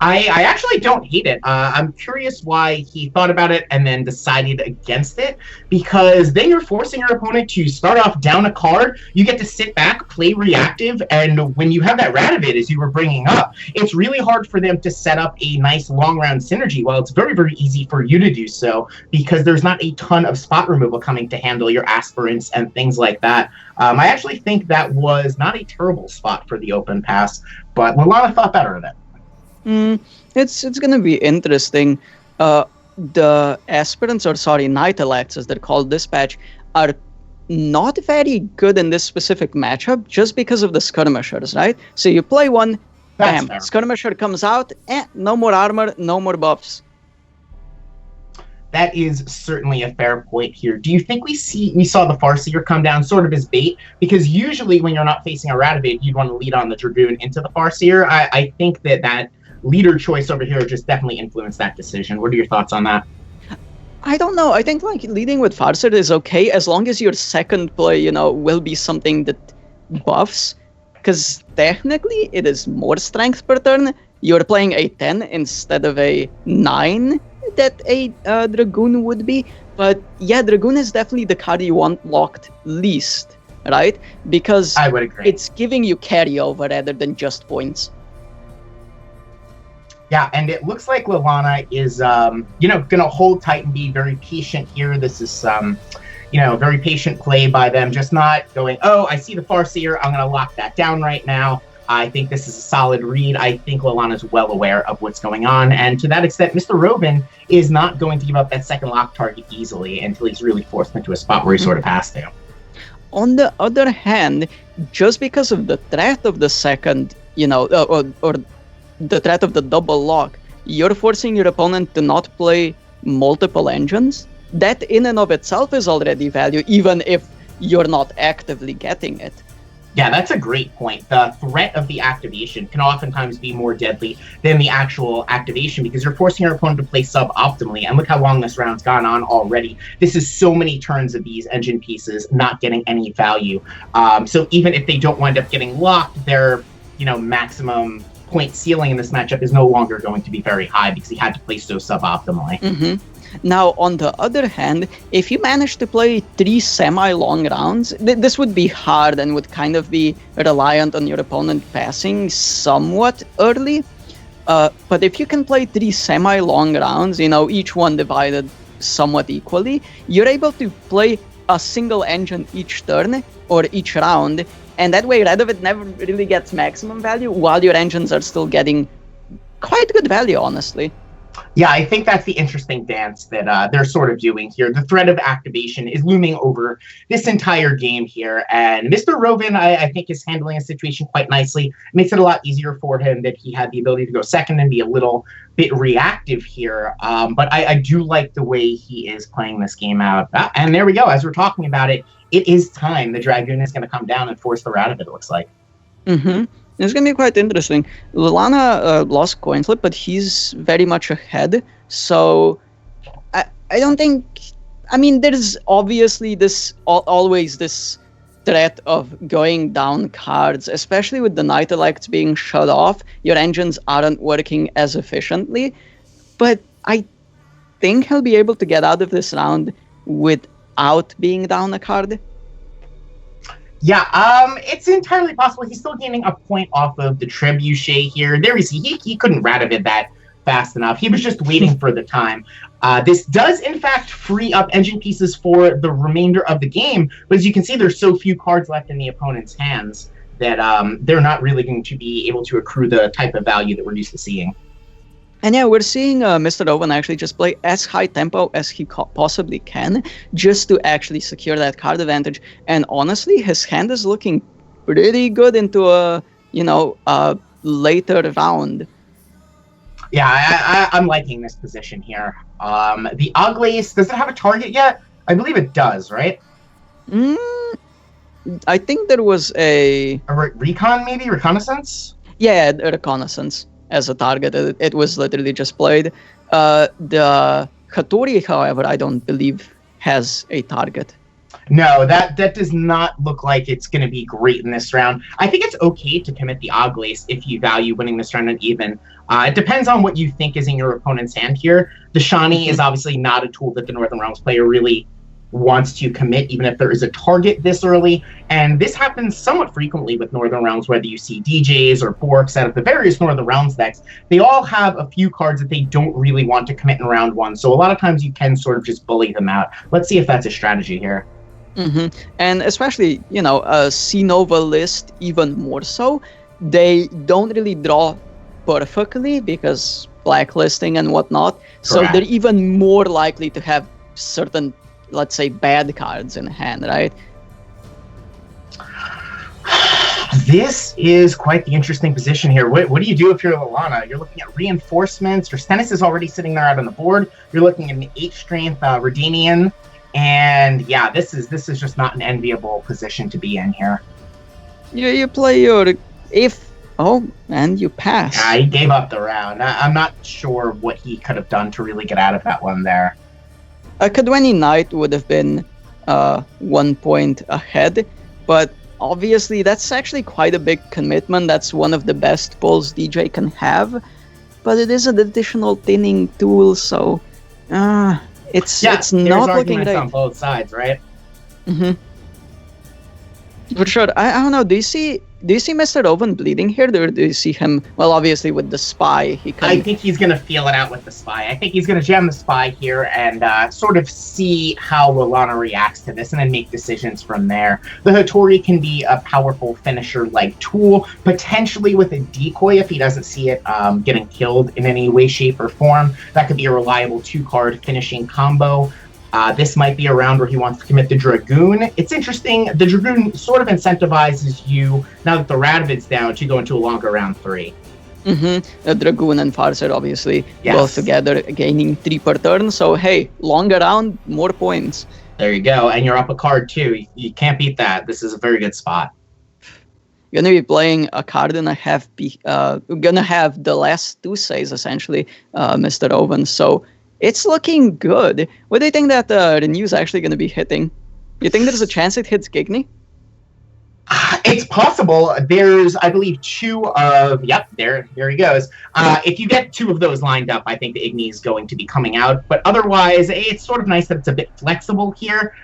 I actually don't hate it. I'm curious why he thought about it and then decided against it, because then you're forcing your opponent to start off down a card. You get to sit back, play reactive, and when you have that Radovid, as you were bringing up, it's really hard for them to set up a nice long round synergy. Well, it's very, very easy for you to do so because there's not a ton of spot removal coming to handle your aspirants and things like that. I actually think that was not a terrible spot for the open pass, but Lalana thought better of it. It's gonna be interesting. The aspirants, night elects as they're called this patch, are not very good in this specific matchup just because of the skirmishers, right? So you play one, bam, skirmisher comes out, no more armor, no more buffs. That is certainly a fair point here. Do you think we saw the Farseer come down sort of as bait? Because usually when you're not facing a Radovid, you'd want to lead on the Dragoon into the Farseer. I think that leader choice over here just definitely influenced that decision. What are your thoughts on that? I don't know. I think leading with Farseer is okay as long as your second play, will be something that buffs. Because technically it is more strength per turn. You're playing a 10 instead of a 9 that a Dragoon would be. But yeah, Dragoon is definitely the card you want locked least, right? Because I would agree. It's giving you carryover rather than just points. Yeah, and it looks like Lalana is, going to hold tight and be very patient here. This is, very patient play by them, just not going, oh, I see the Farseer, I'm going to lock that down right now. I think this is a solid read. I think Lalana's well aware of what's going on, and to that extent, Mr. Robin is not going to give up that second lock target easily until he's really forced into a spot where he sort of has to. On the other hand, just because of the threat of the second, or the threat of the double lock, you're forcing your opponent to not play multiple engines. That in and of itself is already value, even if you're not actively getting it. Yeah, that's a great point. The threat of the activation can oftentimes be more deadly than the actual activation because you're forcing your opponent to play suboptimally. And look how long this round's gone on already. This is so many turns of these engine pieces not getting any value. So even if they don't wind up getting locked, their maximum point ceiling in this matchup is no longer going to be very high because he had to play so suboptimally. Mm-hmm. Now, on the other hand, if you manage to play 3 semi-long rounds, this would be hard and would kind of be reliant on your opponent passing somewhat early. But if you can play 3 semi-long rounds, each one divided somewhat equally, you're able to play a single engine each turn or each round, and that way Radovid never really gets maximum value while your engines are still getting quite good value, honestly. Yeah, I think that's the interesting dance that they're sort of doing here. The threat of activation is looming over this entire game here, and Mr. Rovin, I think, is handling a situation quite nicely. It makes it a lot easier for him that he had the ability to go second and be a little bit reactive here. But I do like the way he is playing this game out. And there we go. As we're talking about it, it is time. The Dragoon is going to come down and force the rout of it, it looks like. Mm-hmm. It's going to be quite interesting. Lallana lost Gwentlet, but he's very much ahead. So I don't think... I mean, there's obviously always this threat of going down cards, especially with the Night Elects being shut off. Your engines aren't working as efficiently. But I think he'll be able to get out of this round without being down a card. Yeah, it's entirely possible. He's still gaining a point off of the Trebuchet here. There we see, he couldn't Radovid that fast enough. He was just waiting for the time. This does, in fact, free up engine pieces for the remainder of the game, but as you can see, there's so few cards left in the opponent's hands that they're not really going to be able to accrue the type of value that we're used to seeing. And yeah, we're seeing Mr. Owen actually just play as high tempo as he possibly can, just to actually secure that card advantage. And honestly, his hand is looking pretty good into a later round. Yeah, I'm liking this position here. The Oglace, does it have a target yet? I believe it does, right? I think there was a recon, maybe reconnaissance. Yeah, a reconnaissance as a target. It was literally just played. The Hattori, however, I don't believe has a target. No, that does not look like it's going to be great in this round. I think it's okay to commit the Oglace if you value winning this round uneven. It depends on what you think is in your opponent's hand here. The Shani is obviously not a tool that the Northern Realms player really wants to commit, even if there is a target this early. And this happens somewhat frequently with Northern Realms, whether you see DJs or Borks out of the various Northern Realms decks. They all have a few cards that they don't really want to commit in round one. So a lot of times you can sort of just bully them out. Let's see if that's a strategy here. Mm-hmm. And especially, a C-Nova list even more so. They don't really draw perfectly because blacklisting and whatnot. So Correct. They're even more likely to have certain, let's say, bad cards in hand, right? This is quite the interesting position here. What do you do if you're Lallana? You're looking at reinforcements. Your Stennis is already sitting there out on the board. You're looking at an 8-strength Redanian. And yeah, this is just not an enviable position to be in here. You play your... and you pass. Yeah, he gave up the round. I'm not sure what he could have done to really get out of that one there. A Kadweni Knight would have been 1 point ahead, but obviously that's actually quite a big commitment. That's one of the best pulls DJ can have, but it is an additional thinning tool, so it's not looking great. On both sides, right? Mm-hmm. For sure. I don't know. Do you see Mr. Owen bleeding here, or do you see him? Well, obviously with the spy, he can. I think he's gonna feel it out with the spy. I think he's gonna jam the spy here and sort of see how Lallana reacts to this, and then make decisions from there. The Hattori can be a powerful finisher-like tool, potentially with a decoy if he doesn't see it getting killed in any way, shape, or form. That could be a reliable 2-card finishing combo. This might be a round where he wants to commit the Dragoon. It's interesting. The Dragoon sort of incentivizes you, now that the Radovid's down, to go into a longer round 3. Mm-hmm. Dragoon and Farseer, obviously, Yes. both together, gaining 3 per turn. So, hey, longer round, more points. There you go. And you're up a card, too. You can't beat that. This is a very good spot. You're going to be playing a card and going to have the last 2 saves, essentially, Mr. Owen. So, it's looking good. What do you think that Renew is actually going to be hitting? You think there's a chance it hits Gigny? It's possible. There's, I believe, 2 of... Yep, there he goes. If you get 2 of those lined up, I think the Igni is going to be coming out. But otherwise, it's sort of nice that it's a bit flexible here.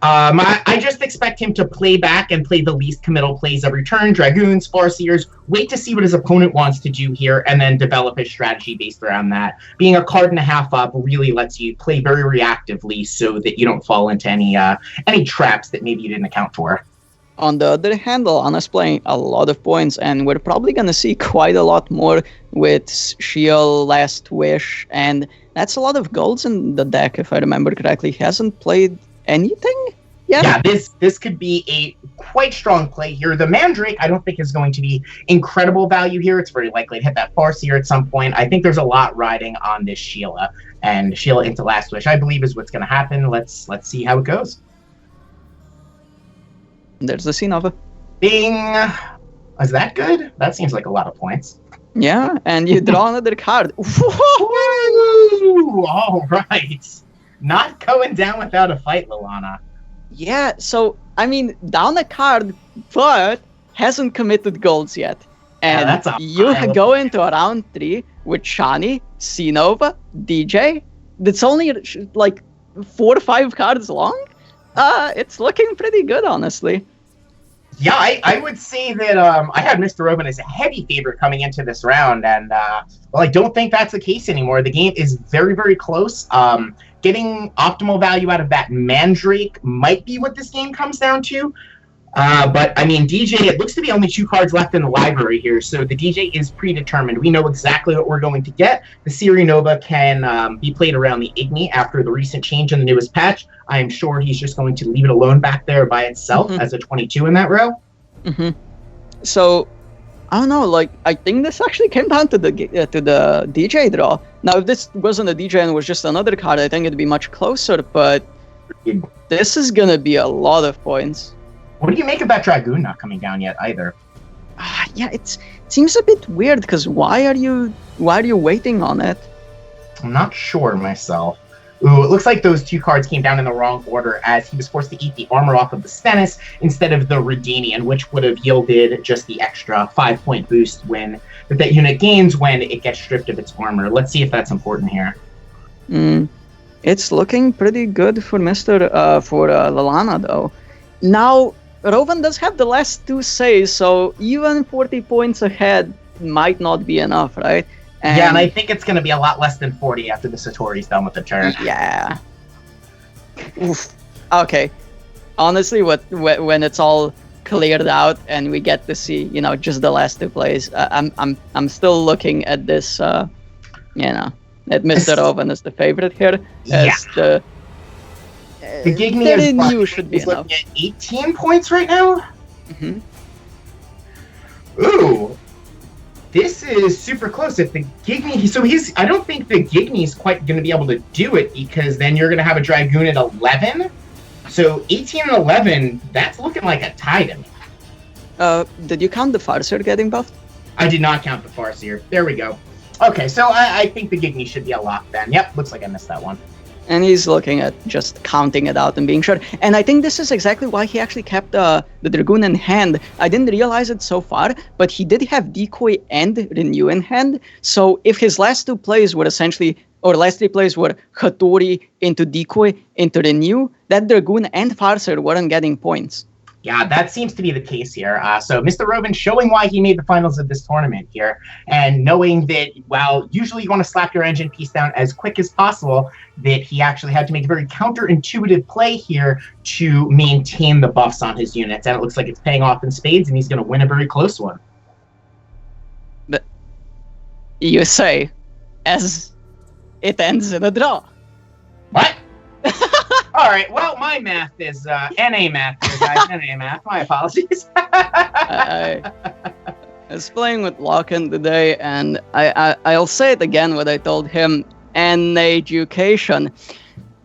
I just expect him to play back and play the least committal plays every turn. Dragoons, Farseers, wait to see what his opponent wants to do here, and then develop his strategy based around that. Being a card and a half up really lets you play very reactively so that you don't fall into any traps that maybe you didn't account for. On the other hand, Alana's playing a lot of points, and we're probably going to see quite a lot more with Shield, Last Wish, and that's a lot of golds in the deck, if I remember correctly. He hasn't played anything yet? Yeah, this could be a quite strong play here. The Mandrake, I don't think is going to be incredible value here. It's very likely to hit that Farseer at some point. I think there's a lot riding on this Sheila, and Sheila into Last Wish, I believe, is what's going to happen. Let's see how it goes. There's the Sinova. Bing! Is that good? That seems like a lot of points. Yeah, and you draw another card. Woo! All right. Not going down without a fight, Lalana. Yeah, so, I mean, down a card, but hasn't committed golds yet. And that's you go into a round 3 with Shani, Sinova, DJ. That's only like 4 or 5 cards long. It's looking pretty good, honestly. Yeah, I would say that I had Mr. Robin as a heavy favorite coming into this round, and well, I don't think that's the case anymore. The game is very, very close. Getting optimal value out of that Mandrake might be what this game comes down to. But, I mean, DJ, it looks to be only 2 cards left in the library here, so the DJ is predetermined. We know exactly what we're going to get. The Siri Nova can be played around the Igni after the recent change in the newest patch. I am sure he's just going to leave it alone back there by itself as a 22 in that row. So, I don't know, like, I think this actually came down to the DJ draw. Now, if this wasn't a DJ and was just another card, I think it'd be much closer, but this is gonna be a lot of points. What do you make of that Dragoon not coming down yet either? Yeah, it seems a bit weird, because why are you waiting on it? I'm not sure myself. Ooh, it looks like those 2 cards came down in the wrong order, as he was forced to eat the armor off of the Stennis instead of the Redinian, which would have yielded just the extra 5-point boost that unit gains when it gets stripped of its armor. Let's see if that's important here. It's looking pretty good for Lalana, though. Now, Rovan does have the last 2 saves, so even 40 points ahead might not be enough, right? And I think it's going to be a lot less than 40 after the Satori's done with the turn. Yeah. Oof. Okay. Honestly, when it's all cleared out and we get to see, just the last 2 plays, I'm still looking at this, at Mr. Rovan as the favorite here. As the Gigny should be enough. Looking at 18 points right now. Ooh. This is super close. If the Gigny, I don't think the Gigny is quite going to be able to do it, because then you're going to have a Dragoon at 11. So 18 and 11, that's looking like a tie to me. Did you count the Farseer getting buffed? I did not count the Farseer. There we go. Okay, so I think the Gigny should be a lock then. Yep, looks like I missed that one. And he's looking at just counting it out and being sure. And I think this is exactly why he actually kept the Dragoon in hand. I didn't realize it so far, but he did have Decoy and Renew in hand. So if his last 2 plays were last 3 plays were Hattori into Decoy into Renew, that Dragoon and Farseer weren't getting points. Yeah, that seems to be the case here. So Mr. Robin showing why he made the finals of this tournament here, and knowing that while usually you want to slap your engine piece down as quick as possible, that he actually had to make a very counterintuitive play here to maintain the buffs on his units, and it looks like it's paying off in spades, and he's going to win a very close one. But you say, as it ends in a draw. What? All right, well, my math is NA math here, guys. NA math. My apologies. I was playing with Locken today, and I'll say it again what I told him, education.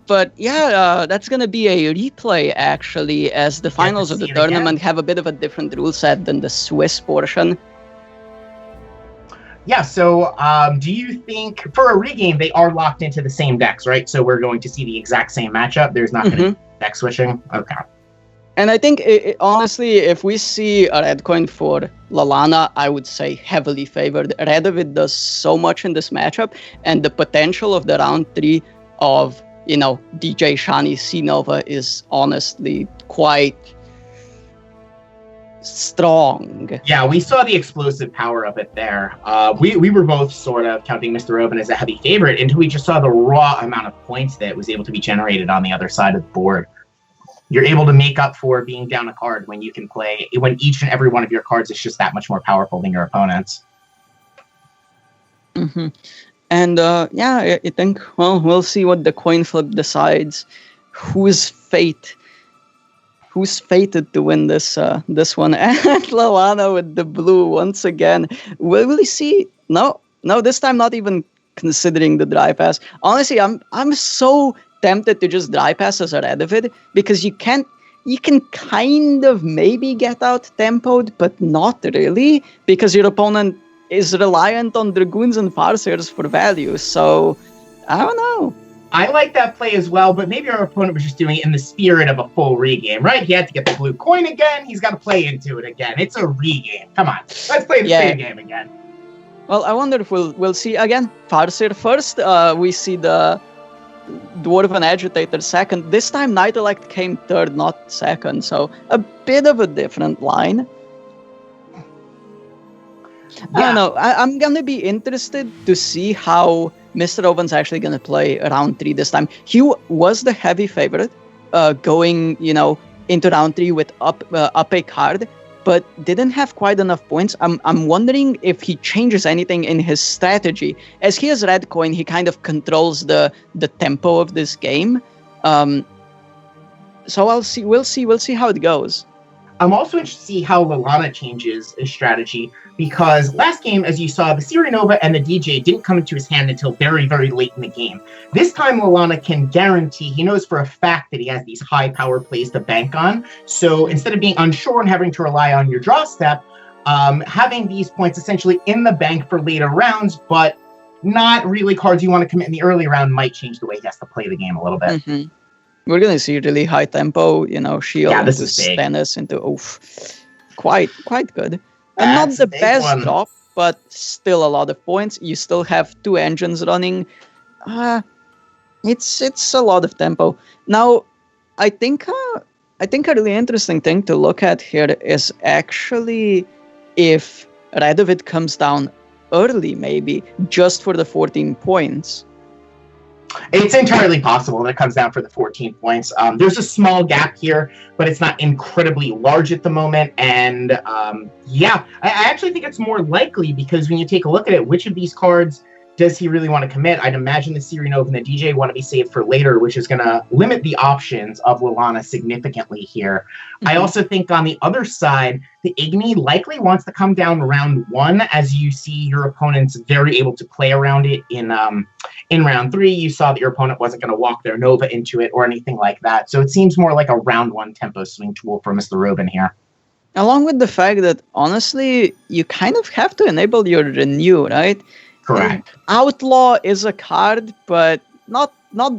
But yeah, that's going to be a replay, actually, as the finals of the tournament have a bit of a different rule set than the Swiss portion. Yeah, so do you think, for a regame, they are locked into the same decks, right? So we're going to see the exact same matchup? There's not going to be deck switching? Okay. And I think, honestly, if we see a red coin for Lalana, I would say heavily favored. Radovid does so much in this matchup, and the potential of the round 3 of, DJ Shani C-Nova is honestly quite strong. Yeah, we saw the explosive power of it there. We were both sort of counting Mr. Robin as a heavy favorite until we just saw the raw amount of points that was able to be generated on the other side of the board. You're able to make up for being down a card when each and every one of your cards is just that much more powerful than your opponent's. Mm-hmm. And I think, well, we'll see what the coin flip decides. Who's fated to win this one? And Lalana with the blue once again. Will we see? No, this time not even considering the dry pass. Honestly, I'm so tempted to just dry pass as a Radovid, because you can kind of maybe get out tempoed, but not really, because your opponent is reliant on Dragoons and Farseers for value. So I don't know. I like that play as well, but maybe our opponent was just doing it in the spirit of a full regame, right? He had to get the blue coin again. He's got to play into it again. It's a regame. Come on, let's play the same game again. Well, I wonder if we'll see again. Farseer first. We see the Dwarven Agitator second. This time Night Elect came third, not second. So a bit of a different line. Yeah. I don't know. I'm going to be interested to see how Mr. Oven's actually going to play round 3 this time. He was the heavy favorite going, into round 3 with up a card, but didn't have quite enough points. I'm wondering if he changes anything in his strategy. As he has red coin, he kind of controls the tempo of this game. So we'll see how it goes. I'm also interested to see how Lalana changes his strategy, because last game, as you saw, the Sirinova and the DJ didn't come into his hand until very, very late in the game. This time, Lalana can guarantee, he knows for a fact that he has these high power plays to bank on. So instead of being unsure and having to rely on your draw step, having these points essentially in the bank for later rounds, but not really cards you want to commit in the early round, might change the way he has to play the game a little bit. Mm-hmm. We're going to see really high tempo, Shield into Stennis into quite good. And not the best drop, but still a lot of points. You still have 2 engines running. It's a lot of tempo. Now, I think a really interesting thing to look at here is actually if Radovid comes down early, maybe just for the 14 points. It's entirely possible that it comes down for the 14 points. There's a small gap here, but it's not incredibly large at the moment. And I actually think it's more likely, because when you take a look at it, which of these cards does he really want to commit? I'd imagine the Sirinova and the DJ want to be saved for later, which is going to limit the options of Lalana significantly here. Mm-hmm. I also think on the other side, the Igni likely wants to come down round 1, as you see your opponent's very able to play around it in round 3. You saw that your opponent wasn't going to walk their Nova into it or anything like that. So it seems more like a round 1 tempo swing tool for Mr. Robin here. Along with the fact that, honestly, you kind of have to enable your Renew, right? Correct. Outlaw is a card, but not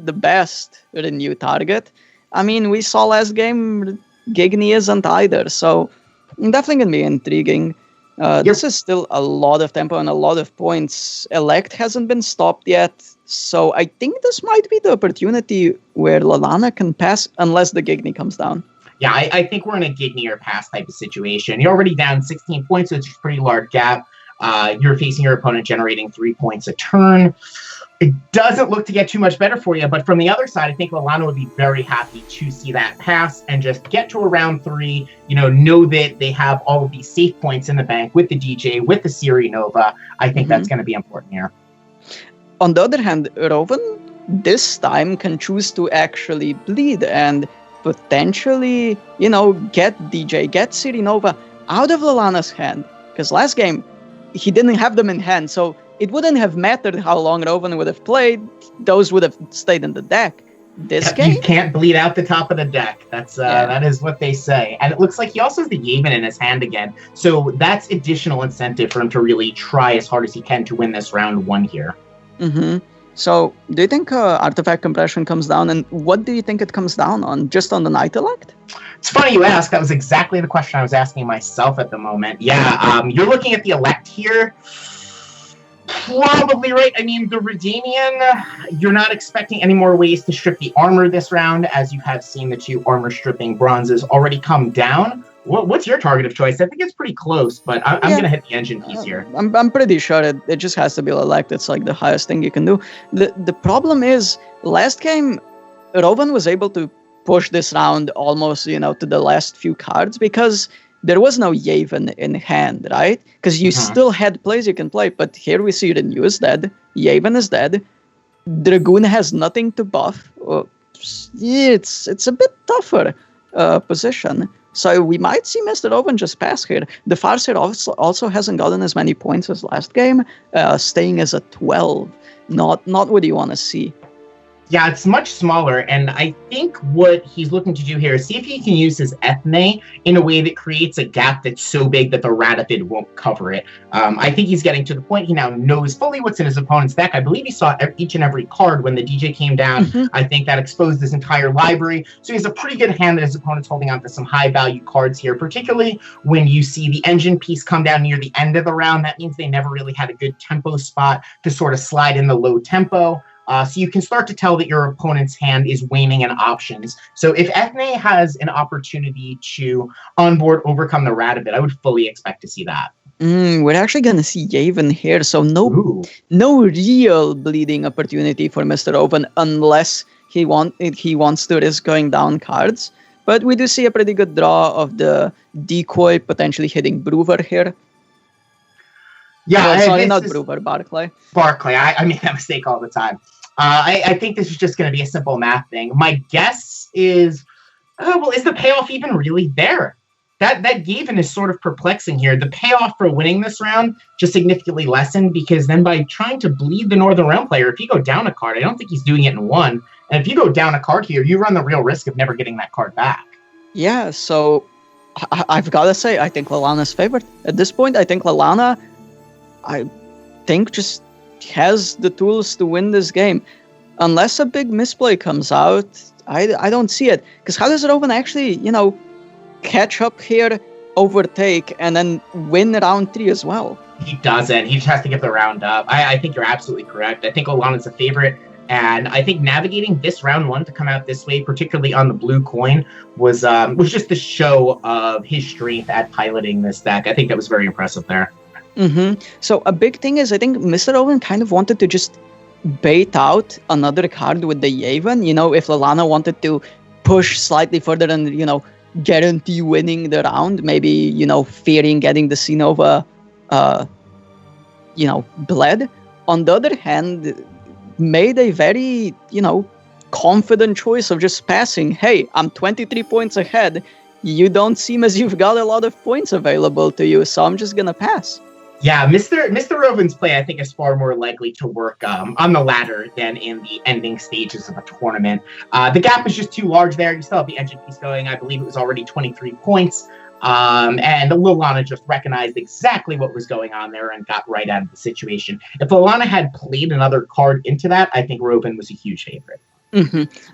the best Renew target. I mean, we saw last game Gigni isn't either, so definitely going to be intriguing. This is still a lot of tempo and a lot of points. Elect hasn't been stopped yet, so I think this might be the opportunity where Lalana can pass unless the Gigni comes down. Yeah, I think we're in a Gigni or pass type of situation. You're already down 16 points, so it's a pretty large gap. You're facing your opponent generating 3 points a turn. It doesn't look to get too much better for you, but from the other side, I think Lalana would be very happy to see that pass and just get to a round 3, know that they have all of these safe points in the bank with the DJ, with the Sirinova. I think that's going to be important here. On the other hand, Rovan this time can choose to actually bleed and potentially, get DJ, get Sirinova out of Lalana's hand. Because last game, he didn't have them in hand, so it wouldn't have mattered how long Rovan would have played. Those would have stayed in the deck. This game, you can't bleed out the top of the deck. That is what they say. And it looks like he also has the Yavin in his hand again. So that's additional incentive for him to really try as hard as he can to win this round 1 here. Mm-hmm. So do you think Artifact Compression comes down? And what do you think it comes down on? Just on the Night Elect? It's funny you ask. That was exactly the question I was asking myself at the moment. Yeah, you're looking at the Elect here. Probably right. I mean, the Redanian, you're not expecting any more ways to strip the armor this round, as you have seen the 2 armor stripping bronzes already come down. What's your target of choice? I think it's pretty close, but I'm going to hit the engine piece here. I'm pretty sure it just has to be Elect. It's like the highest thing you can do. The problem is, last game, Rovan was able to push this round almost, to the last few cards, because there was no Yavin in hand, right? Because you still had plays you can play, but here we see Renew is dead, Yavin is dead, Dragoon has nothing to buff. It's a bit tougher position. So we might see Mr. Oven just pass here. The Farseer also hasn't gotten as many points as last game, staying as a 12. Not what you want to see. Yeah, it's much smaller, and I think what he's looking to do here is see if he can use his Ethne in a way that creates a gap that's so big that the Ratifid won't cover it. I think he's getting to the point he now knows fully what's in his opponent's deck. I believe he saw each and every card when the DJ came down. I think that exposed his entire library. So he has a pretty good hand that his opponent's holding on to some high-value cards here, particularly when you see the engine piece come down near the end of the round. That means they never really had a good tempo spot to sort of slide in the low tempo. So you can start to tell that your opponent's hand is waning in options. So if Ethne has an opportunity to onboard overcome the Ratifid, I would fully expect to see that. We're actually going to see Yavin here, so no real bleeding opportunity for Mr. Oven unless he wants to risk going down cards. But we do see a pretty good draw of the decoy potentially hitting Brewer here. Yeah, sorry, not Brewer, Barclay. Barclay, I make that mistake all the time. I think this is just going to be a simple math thing. My guess is, is the payoff even really there? That Gavin is sort of perplexing here. The payoff for winning this round just significantly lessened, because then by trying to bleed the Northern Realm player, if you go down a card, I don't think he's doing it in one. And if you go down a card here, you run the real risk of never getting that card back. Yeah, so I've got to say, I think Lalana's favored. At this point, I think Lalana, just has the tools to win this game. Unless a big misplay comes out, I don't see it. Because how does Rowan actually, catch up here, overtake, and then win round 3 as well? He doesn't. He just has to get the round up. I think you're absolutely correct. I think Olana's a favorite. And I think navigating this round 1 to come out this way, particularly on the blue coin, was just the show of his strength at piloting this deck. I think that was very impressive there. So a big thing is, I think Mr. Owen kind of wanted to just bait out another card with the Yavin. If Lalana wanted to push slightly further and, guarantee winning the round, maybe, fearing getting the Sinova, bled. On the other hand, made a very, confident choice of just passing. Hey, I'm 23 points ahead. You don't seem as you've got a lot of points available to you, so I'm just gonna pass. Yeah, Mr. Rovin's play, I think, is far more likely to work on the ladder than in the ending stages of a tournament. The gap is just too large there. You still have the engine piece going. I believe it was already 23 points. And Lalana just recognized exactly what was going on there and got right out of the situation. If Lalana had played another card into that, I think Rovin was a huge favorite.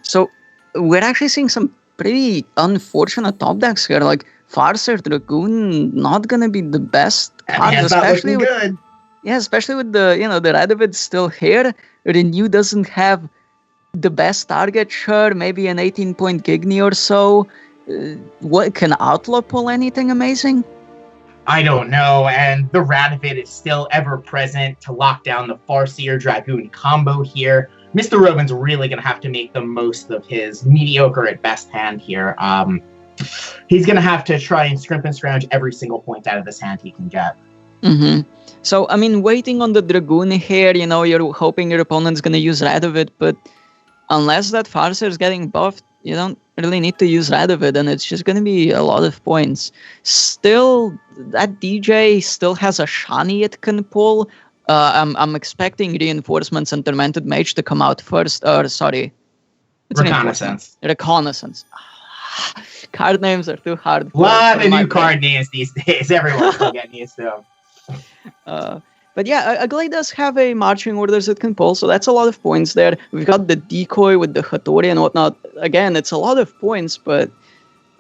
So we're actually seeing some pretty unfortunate top decks here. Like Farseer Dragoon, not gonna be the best cards, especially with the the Radovid still here. Renew doesn't have the best target, sure, maybe an 18-point Gigny or so. What can Outlaw pull anything amazing? I don't know, and the Radovid is still ever present to lock down the Farseer Dragoon combo here. Mr. Rovin's really going to have to make the most of his mediocre at best hand here. He's going to have to try and scrimp and scrounge every single point out of this hand he can get. So, waiting on the Dragoon here, you're hoping your opponent's going to use Radovid, but unless that Farseer is getting buffed, you don't really need to use Radovid, and it's just going to be a lot of points. Still, that DJ still has a Shani it can pull. I'm expecting Reinforcements and Tormented Mage to come out first. Reconnaissance. Reconnaissance. Card names are too hard. A lot of new card names these days. Everyone's still getting used to them. But yeah, Agley does have a marching orders it can pull, so that's a lot of points there. We've got the decoy with the Hattori and whatnot. Again, it's a lot of points, but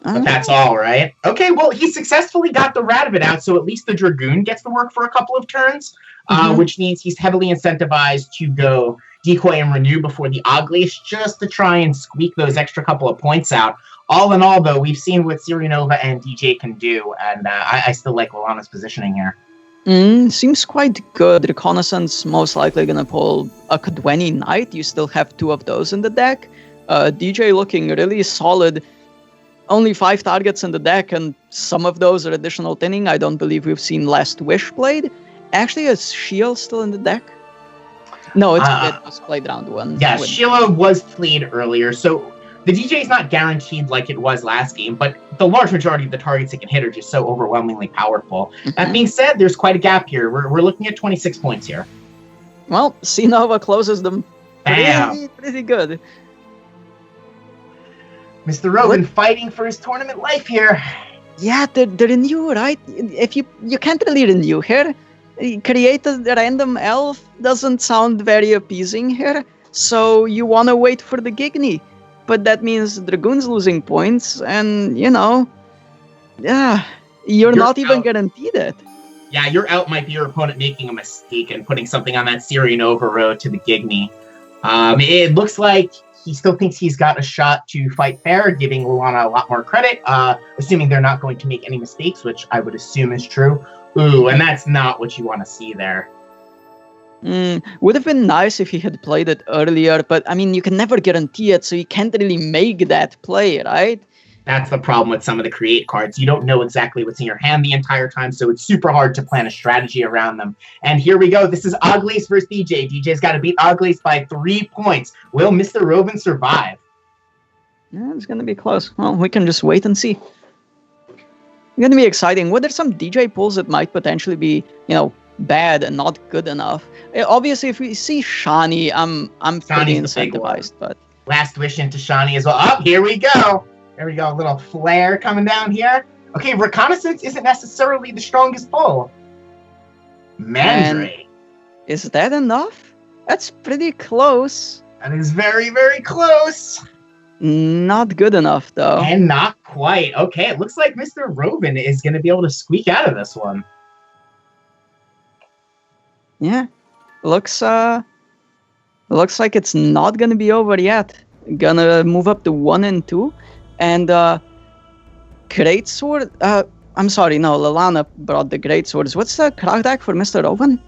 that's all, right? Okay, well, he successfully got the Radovid out, so at least the Dragoon gets to work for a couple of turns, which means he's heavily incentivized to go decoy and renew before the Oglish, just to try and squeak those extra couple of points out. All in all, though, we've seen what Sirinova and DJ can do, and I still like Lalana's positioning here. Seems quite good. Reconnaissance most likely gonna pull a Kadweni Knight. You still have 2 of those in the deck. DJ looking really solid. Only 5 targets in the deck, and some of those are additional thinning. I don't believe we've seen Last Wish played. Actually, is Shield still in the deck? No, it was played round 1. Yeah, Sheila was played earlier, so the DJ is not guaranteed like it was last game, but the large majority of the targets it can hit are just so overwhelmingly powerful. That being said, there's quite a gap here. We're looking at 26 points here. Well, C-Nova closes them pretty good. Mr. Robin fighting for his tournament life here. Yeah, the renew, right? If you can't really renew here. Create a random elf doesn't sound very appeasing here. So you want to wait for the Gigni. But that means Dragoon's losing points, and, you're not even guaranteed it. Yeah, your out might be your opponent making a mistake and putting something on that Syrian overroad to the Gigni. It looks like he still thinks he's got a shot to fight fair, giving Luana a lot more credit, assuming they're not going to make any mistakes, which I would assume is true. Ooh, and that's not what you want to see there. Would have been nice if he had played it earlier, but I mean, you can never guarantee it, so you can't really make that play, right? That's the problem with some of the create cards. You don't know exactly what's in your hand the entire time, so it's super hard to plan a strategy around them. And here we go. This is Oglis versus DJ. DJ's got to beat Oglis by 3 points. Will Mr. Robin survive? Yeah, it's going to be close. Well, we can just wait and see. It's going to be exciting. What are some DJ pulls that might potentially be, bad and not good enough? Obviously, if we see Shani, I'm pretty incentivized. But Last Wish into Shani as well. Oh, here we go. There we go, a little flare coming down here. Okay, Reconnaissance isn't necessarily the strongest pull. Mandrake. Is that enough? That's pretty close. That is very, very close. Not good enough, though. And not quite. Okay, it looks like Mr. Robin is going to be able to squeak out of this one. Yeah. Looks like it's not going to be over yet. Gonna move up to 1 and 2. And Greatsword, I'm sorry, no, Lalana brought the Greatswords. What's the crack deck for Mr. Robin?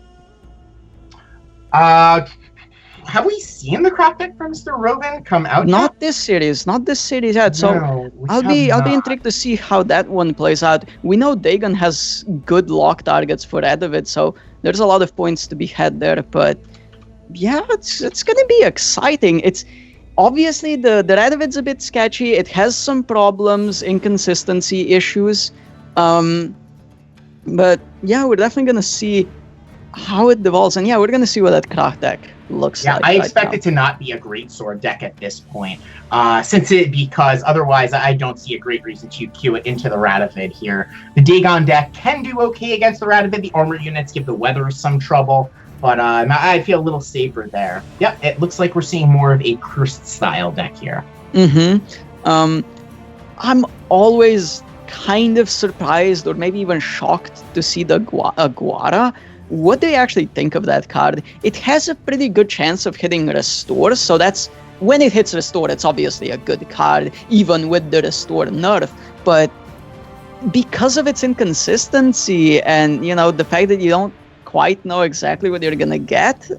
Have we seen the crack deck for Mr. Robin come out Not yet? this series yet. So No, I'll be intrigued to see how that one plays out. We know Dagon has good lock targets for Radovid, so there's a lot of points to be had there. But yeah, it's gonna be exciting. It's obviously the Radovid's a bit sketchy. It has some problems, inconsistency issues. But yeah, we're definitely gonna see how it devolves, and yeah, we're gonna see what that crack deck looks like. I expect it to not be a great sword deck at this point, because otherwise I don't see a great reason to queue it into the Radovid here. The Dagon deck can do okay against the Radovid. The armor units give the weather some trouble, but I feel a little safer there. Yep, it looks like we're seeing more of a cursed style deck here. I'm always kind of surprised or maybe even shocked to see the Guara. What do you actually think of that card? It has a pretty good chance of hitting Restore, so that's when it hits Restore, it's obviously a good card, even with the Restore nerf. But because of its inconsistency and, the fact that you don't quite know exactly what you're gonna get,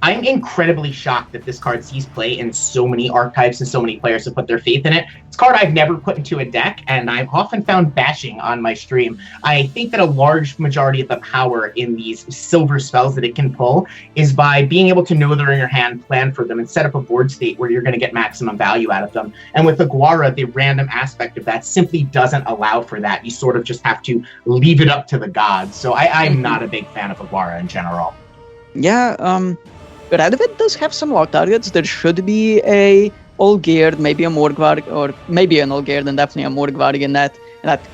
I'm incredibly shocked that this card sees play in so many archetypes and so many players have put their faith in it. It's a card I've never put into a deck, and I've often found bashing on my stream. I think that a large majority of the power in these silver spells that it can pull is by being able to know they're in your hand, plan for them, and set up a board state where you're going to get maximum value out of them. And with the Guara, the random aspect of that simply doesn't allow for that. You sort of just have to leave it up to the gods. So I'm not a big fan of the Guara in general. Yeah, Radovid does have some lock targets. There should be a Olgerd, maybe a Morgvarg, or maybe an Olgerd and definitely a Morgvarg in that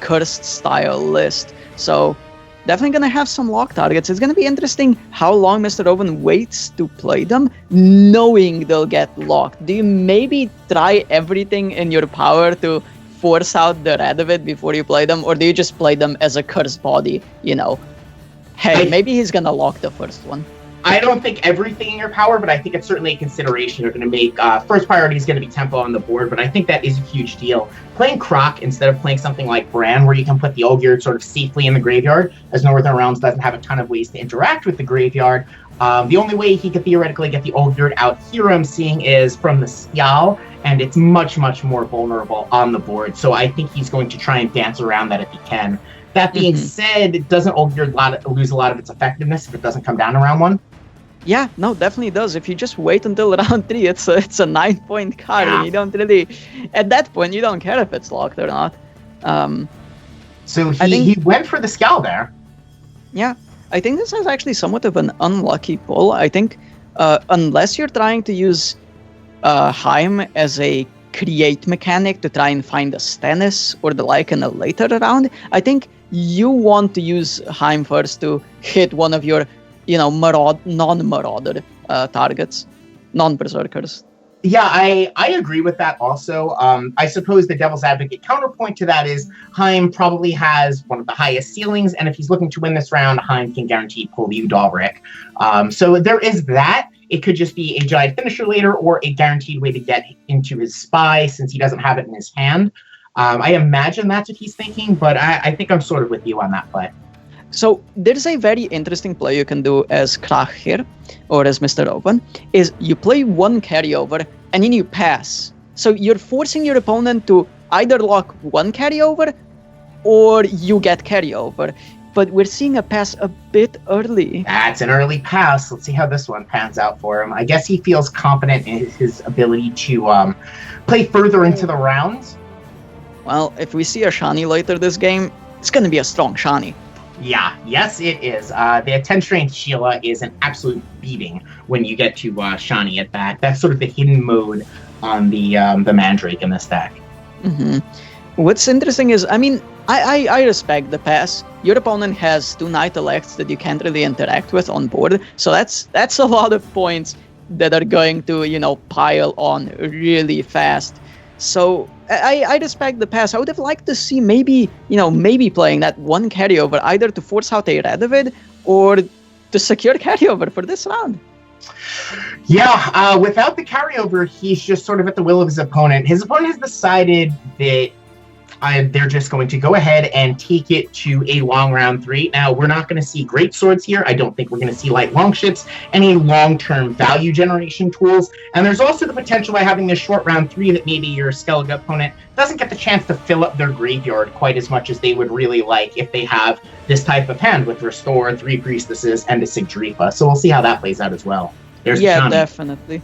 cursed style list. So definitely going to have some lock targets. It's going to be interesting how long Mr. Robin waits to play them, knowing they'll get locked. Do you maybe try everything in your power to force out the Radovid before you play them, or do you just play them as a cursed body? Hey, maybe he's going to lock the first one. I don't think everything in your power, but I think it's certainly a consideration. You're going to make first priority is going to be tempo on the board, but I think that is a huge deal. Playing Croc instead of playing something like Bran, where you can put the Ogier sort of safely in the graveyard, as Northern Realms doesn't have a ton of ways to interact with the graveyard. The only way he could theoretically get the Ogier out here, I'm seeing, is from the Scowl, and it's much, much more vulnerable on the board. So I think he's going to try and dance around that if he can. That being said, doesn't Ogier lose a lot of its effectiveness if it doesn't come down to round 1? Yeah, no, definitely does. If you just wait until round 3, it's a 9-point card. Yeah. And you don't really, at that point, you don't care if it's locked or not. So he went for the Scowl there. Yeah, I think this is actually somewhat of an unlucky pull. I think unless you're trying to use Heim as a create mechanic to try and find a Stennis or the like in a later round, I think you want to use Heim first to hit one of your non-Marauder targets, non-Berserkers. Yeah, I agree with that also. I suppose the devil's advocate counterpoint to that is Heim probably has one of the highest ceilings, and if he's looking to win this round, Heim can guarantee pull you Dalric. So there is that. It could just be a giant finisher later or a guaranteed way to get into his spy since he doesn't have it in his hand. I imagine that's what he's thinking, but I think I'm sort of with you on that play. So there's a very interesting play you can do as Krach here, or as Mr. Open, is you play one carryover and then you pass. So you're forcing your opponent to either lock one carryover or you get carryover. But we're seeing a pass a bit early. That's an early pass. Let's see how this one pans out for him. I guess he feels confident in his ability to play further into the rounds. Well, if we see a Shani later this game, it's going to be a strong Shani. Yeah, yes, it is. The 10-strength Sheila is an absolute beating when you get to Shani at back. That's sort of the hidden mode on the Mandrake in this deck. Mm-hmm. What's interesting is, I mean, I respect the pass. Your opponent has 2 Night Elects that you can't really interact with on board, so that's a lot of points that are going to, pile on really fast. So I respect the pass. I would have liked to see maybe playing that one carryover, either to force out a Radovid or to secure carryover for this round. Yeah, without the carryover, he's just sort of at the will of his opponent. His opponent has decided that they're just going to go ahead and take it to a long round 3. Now, we're not going to see great swords here. I don't think we're going to see light longships, any long-term value generation tools. And there's also the potential by having this short round 3 that maybe your Skellige opponent doesn't get the chance to fill up their graveyard quite as much as they would really like if they have this type of hand with Restore, 3 Priestesses, and a Sigdrifa. So we'll see how that plays out as well. Yeah, definitely.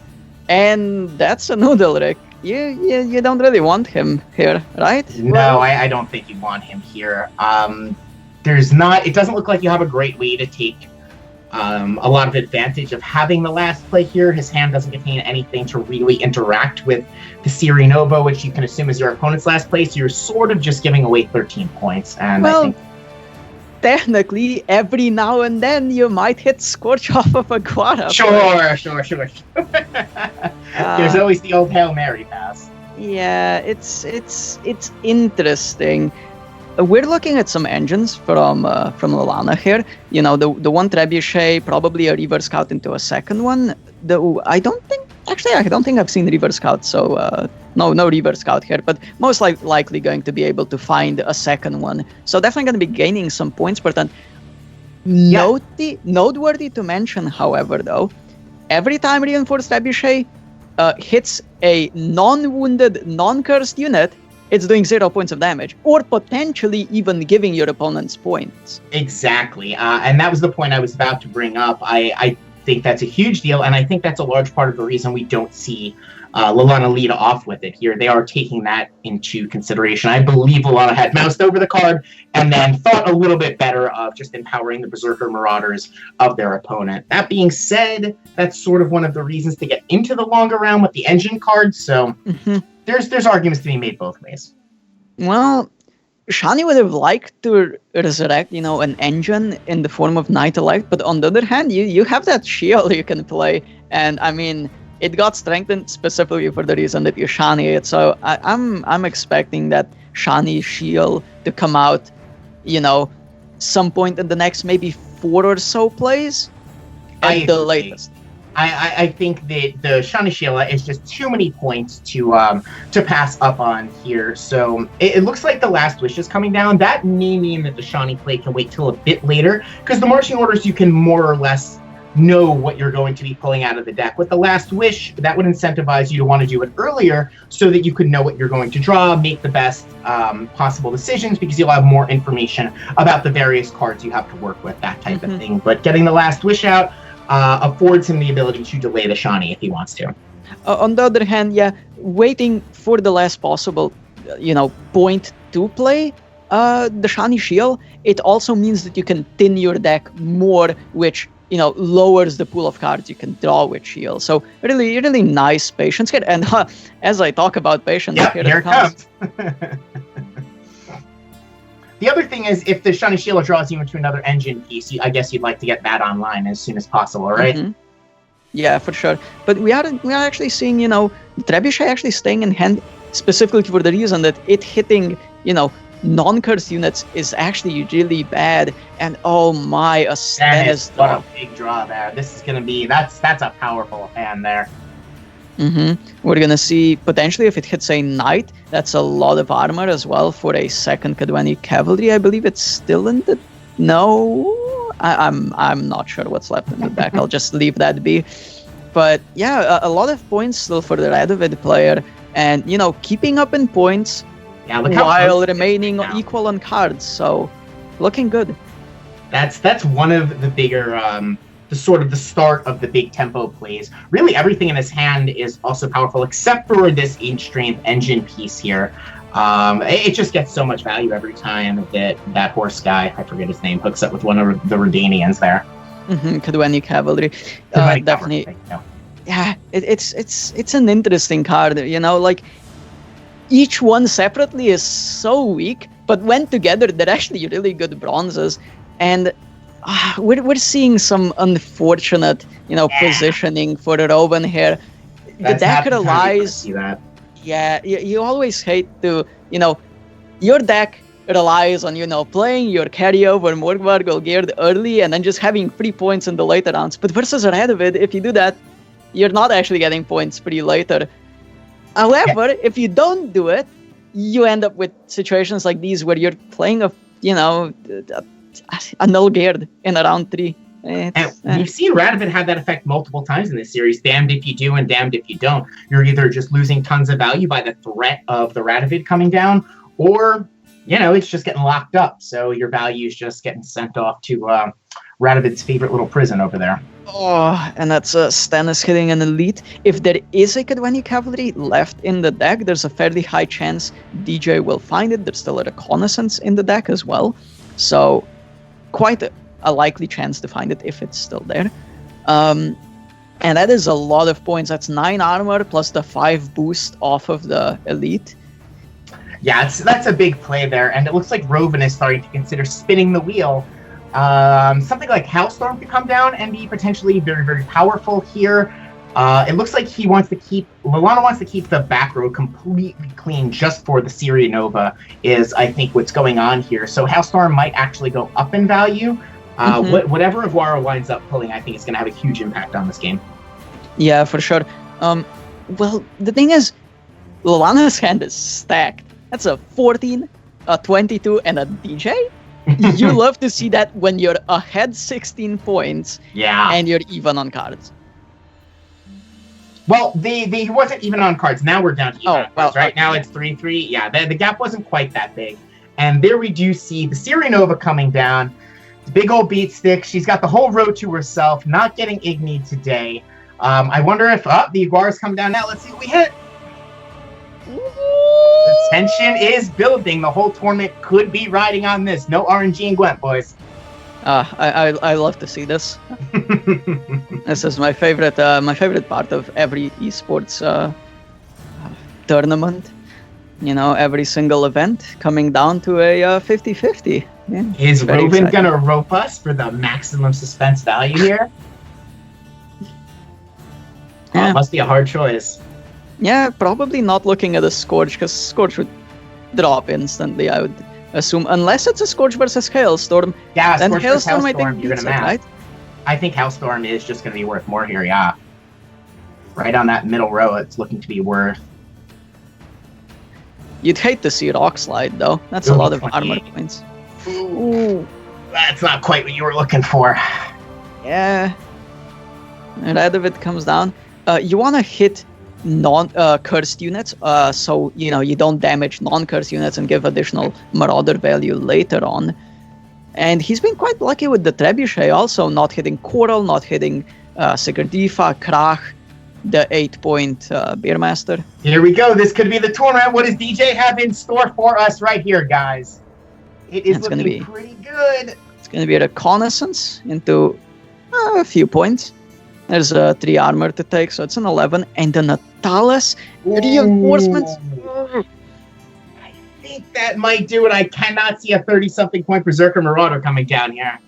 And that's a Noodleric. You don't really want him here, right? No, I don't think you want him here. It doesn't look like you have a great way to take a lot of advantage of having the last play here. His hand doesn't contain anything to really interact with the Siri Nova, which you can assume is your opponent's last play, so you're sort of just giving away 13 points. And I think technically, every now and then you might hit Scorch off of a Guara. Sure. There's always the old Hail Mary pass. Yeah, it's interesting. We're looking at some engines from Lallana here. The one Trebuchet, probably a Reaver Scout into a second one. I don't think I've seen Reaver Scout, so no Reaver Scout here, but most likely going to be able to find a second one. So definitely going to be gaining some points per turn. Noteworthy to mention, however, though, every time Reinforced Trebuchet hits a non-wounded, non-cursed unit, it's doing 0 points of damage, or potentially even giving your opponents points. Exactly, and that was the point I was about to bring up. I think that's a huge deal, and I think that's a large part of the reason we don't see Lallana lead off with it here. They are taking that into consideration. I believe Lallana had moused over the card and then thought a little bit better of just empowering the Berserker Marauders of their opponent. That being said, that's sort of one of the reasons to get into the longer round with the engine cards, so there's arguments to be made both ways. Well, Shani would have liked to resurrect, an engine in the form of Night Elect, but on the other hand, you have that shield you can play, and I mean, it got strengthened specifically for the reason that you Shani it, so I'm expecting that Shani shield to come out, some point in the next maybe 4 or so plays. at the agree. latest. I think that the Shani Sheila is just too many points to pass up on here. So it looks like the Last Wish is coming down. That may mean that the Shani play can wait till a bit later, because the marching orders you can more or less know what you're going to be pulling out of the deck. With the Last Wish, that would incentivize you to want to do it earlier so that you could know what you're going to draw, make the best possible decisions, because you'll have more information about the various cards you have to work with, that type of thing. But getting the Last Wish out affords him the ability to delay the Shani if he wants to. On the other hand, waiting for the last possible, point to play the Shani Shield, it also means that you can thin your deck more, which lowers the pool of cards you can draw with Shield. So really, really nice patience here. And as I talk about patience, here it comes. The other thing is, if the Shani Sheila draws you into another engine piece, I guess you'd like to get that online as soon as possible, right? Mm-hmm. Yeah, for sure. But we are actually seeing, Trebuchet actually staying in hand specifically for the reason that it hitting, non-curse units is actually really bad. And oh my, a Stennis what a big draw there. This is going to be, that's a powerful hand there. We're going to see, potentially, if it hits a Knight, that's a lot of armor as well for a second Kadwani Cavalry. I believe it's still in the... No, I'm not sure what's left in the deck. I'll just leave that be. But yeah, a lot of points still for the Radovid player. And, keeping up in points while remaining equal on cards. So, looking good. That's one of the bigger... the start of the big tempo plays. Really, everything in his hand is also powerful, except for this Age Strength engine piece here. It just gets so much value every time that horse guy, I forget his name, hooks up with one of the Redanians there. Kadwani Cavalry. Definitely. Yeah, it's an interesting card. Like each one separately is so weak, but when together, they're actually really good bronzes. And we're seeing some unfortunate, positioning for Rowan here. The deck relies... Yeah, you always hate to, your deck relies on, playing your carryover Morgvar Golgerd early and then just having 3 points in the later rounds. But versus Radovid, if you do that, you're not actually getting points pretty later. However, if you don't do it, you end up with situations like these where you're playing a Nulgerd in round 3. We've seen Radovid have that effect multiple times in this series. Damned if you do and damned if you don't. You're either just losing tons of value by the threat of the Radovid coming down, or, it's just getting locked up. So your value is just getting sent off to Radovid's favorite little prison over there. Oh, and that's Stennis hitting an elite. If there is a Kadwani Cavalry left in the deck, there's a fairly high chance DJ will find it. There's still a Reconnaissance in the deck as well. So quite a likely chance to find it if it's still there. And that is a lot of points. That's 9 armor plus the 5 boost off of the elite. Yeah, that's a big play there. And it looks like Rovan is starting to consider spinning the wheel. Something like Hailstorm could come down and be potentially very, very powerful here. It looks like Lallana wants to keep the back row completely clean just for the Syria Nova is, I think, what's going on here. So Hailstorm might actually go up in value. Whatever Ivoire winds up pulling, I think is going to have a huge impact on this game. Yeah, for sure. Well, the thing is, Lallana's hand is stacked. That's a 14, a 22, and a DJ. You love to see that when you're ahead 16 points and you're even on cards. Well, he wasn't even on cards. Now we're down to even on cards, right? Now it's 3-3. Yeah, the gap wasn't quite that big. And there we do see the Syria Nova coming down. The big old beat stick. She's got the whole row to herself, not getting Igni today. I wonder if the Iguaras come down now. Let's see what we hit. The tension is building. The whole tournament could be riding on this. No RNG and Gwent, boys. I love to see this. This is my favorite part of every esports tournament. Every single event coming down to a 50-50. Yeah, is Rovan gonna rope us for the maximum suspense value here? It must be a hard choice. Yeah, probably not looking at a Scourge, because Scourge would drop instantly, I would assume, unless it's a Scourge versus Hailstorm. Yeah, then Scourge Hailstorm, versus I think, you're gonna right? I think Hellstorm is just going to be worth more here, yeah. Right on that middle row, it's looking to be worth. You'd hate to see Rock Slide, though. That's a lot of armor points. Ooh, that's not quite what you were looking for. Yeah. Red of it comes down. You want to hit non-cursed units, so you don't damage non-cursed units and give additional Marauder value later on. And he's been quite lucky with the Trebuchet also, not hitting Coral, not hitting Sigardifa, Krach, the 8-point Beermaster. Here we go. This could be the tournament. What does DJ have in store for us right here, guys? It is looking pretty good. It's going to be a Reconnaissance into a few points. There's 3 armor to take, so it's an 11. And the Natalis reinforcements. I think that might do it. I cannot see a 30-something point Berserker Marauder coming down here.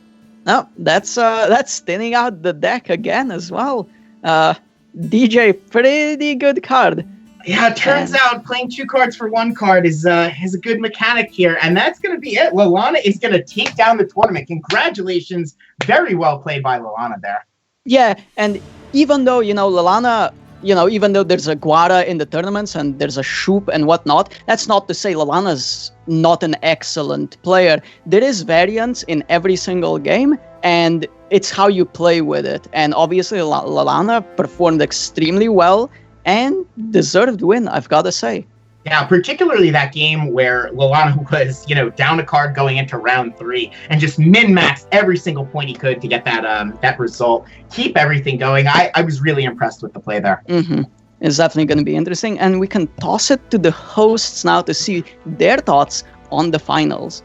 No, that's thinning out the deck again as well. DJ, pretty good card. Yeah, it turns out playing 2 cards for 1 card is a good mechanic here, and that's going to be it. Lalana is going to take down the tournament. Congratulations. Very well played by Lalana there. Yeah, and even though, Lalana, even though there's a Guara in the tournaments and there's a Shoop and whatnot, that's not to say Lalana's not an excellent player. There is variance in every single game, and it's how you play with it. And obviously, Lalana performed extremely well and deserved win, I've got to say. Yeah, particularly that game where Lalana was, down a card going into round 3 and just min-maxed every single point he could to get that result. Keep everything going. I was really impressed with the play there. Mm-hmm. It's definitely going to be interesting, and we can toss it to the hosts now to see their thoughts on the finals.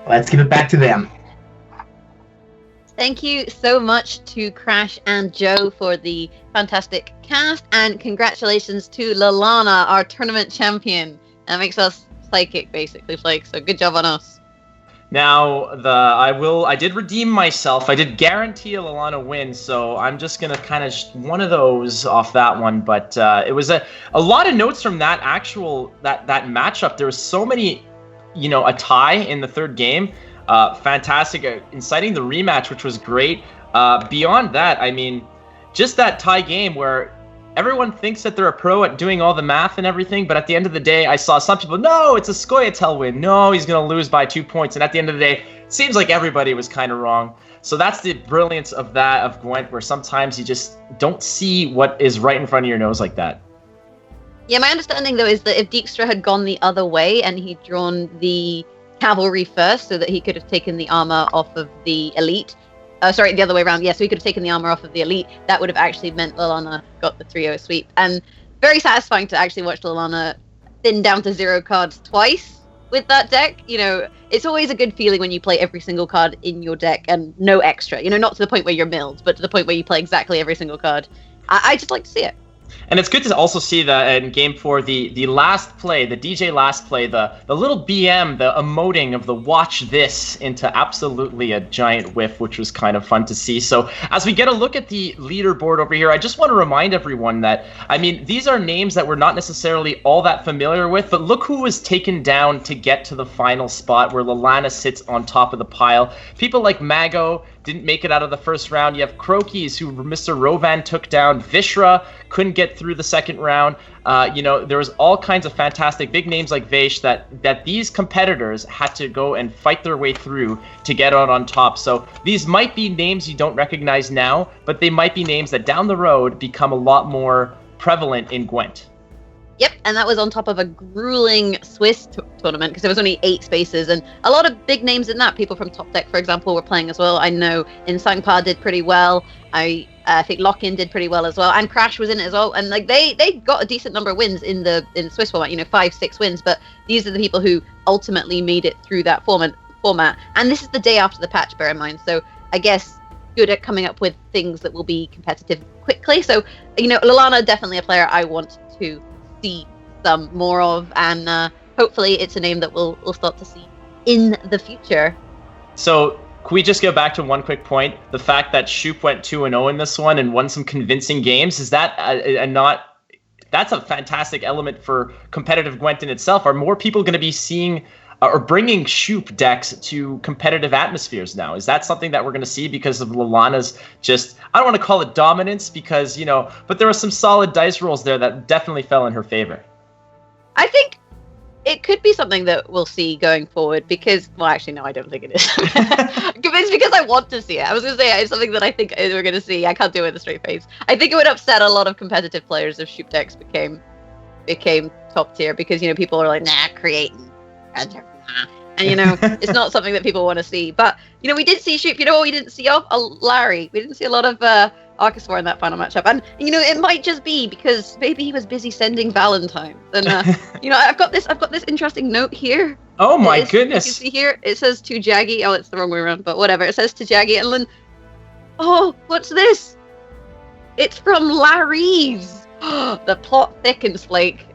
Let's give it back to them. Thank you so much to Crash and Joe for the fantastic cast, and congratulations to Lalana, our tournament champion. That makes us psychic, basically, Flake, so good job on us. Now, I did redeem myself. I did guarantee a Lalana win, so I'm just going to kind of one of those off that one. But it was a lot of notes from that that matchup. There was so many, a tie in the third game. Fantastic, inciting the rematch, which was great. Beyond that, I mean, just that tie game where everyone thinks that they're a pro at doing all the math and everything, but at the end of the day, I saw some people, no, it's a Scoia'tael win. No, he's going to lose by 2 points. And at the end of the day, it seems like everybody was kind of wrong. So that's the brilliance of Gwent, where sometimes you just don't see what is right in front of your nose like that. Yeah, my understanding, though, is that if Dijkstra had gone the other way and he'd drawn the cavalry first so that he could have taken the armor off of the elite, the other way around, so he could have taken the armor off of the elite, that would have actually meant Lalana got the 3-0 sweep. And very satisfying to actually watch Lalana thin down to 0 cards twice with that deck. It's always a good feeling when you play every single card in your deck and no extra, not to the point where you're milled, but to the point where you play exactly every single card. I just like to see it. And it's good to also see that in Game 4, the last play, the DJ last play, the little BM, the emoting of the watch this into absolutely a giant whiff, which was kind of fun to see. So as we get a look at the leaderboard over here, I just want to remind everyone that, I mean, these are names that we're not necessarily all that familiar with, but look who was taken down to get to the final spot where Lalana sits on top of the pile. People like Mago didn't make it out of the first round. You have Crokies, who Mr. Rovan took down. Vishra couldn't get through the second round. There was all kinds of fantastic big names like Vaish that these competitors had to go and fight their way through to get out on top. So these might be names you don't recognize now, but they might be names that down the road become a lot more prevalent in Gwent. Yep, and that was on top of a grueling Swiss tournament because there was only 8 spaces and a lot of big names in that. People from Topdeck, for example, were playing as well. I know Insangpa did pretty well. I think Lock-In did pretty well as well, and Crash was in it as well. And they got a decent number of wins in the Swiss format, 5-6 wins. But these are the people who ultimately made it through that format. And this is the day after the patch, bear in mind. So I guess good at coming up with things that will be competitive quickly. So Lalana definitely a player I want to see some more of, and hopefully it's a name that we'll start to see in the future. So can we just go back to one quick point? The fact that Shoop went 2-0 in this one and won some convincing games, is that that's a fantastic element for competitive Gwent in itself. Are more people going to be seeing or bringing Shoop decks to competitive atmospheres now. Is that something that we're going to see because of Lallana's just, I don't want to call it dominance because, but there were some solid dice rolls there that definitely fell in her favor. I think it could be something that we'll see going forward because, well, actually, no, I don't think it is. It's because I want to see it. I was going to say it's something that I think we're going to see. I can't do it with a straight face. I think it would upset a lot of competitive players if Shoop decks became top tier because, people are like, nah, creating. And, it's not something that people want to see. But, we did see Shoop. What we didn't see of? Larry. We didn't see a lot of Arcuswar in that final matchup. And, it might just be because maybe he was busy sending Valentines. And, I've got this interesting note here. Oh, my goodness. You can see here, it says to Jaggy. Oh, it's the wrong way around, but whatever. It says to Jaggy and Lynn. Oh, what's this? It's from Larry's. The plot thickens, like,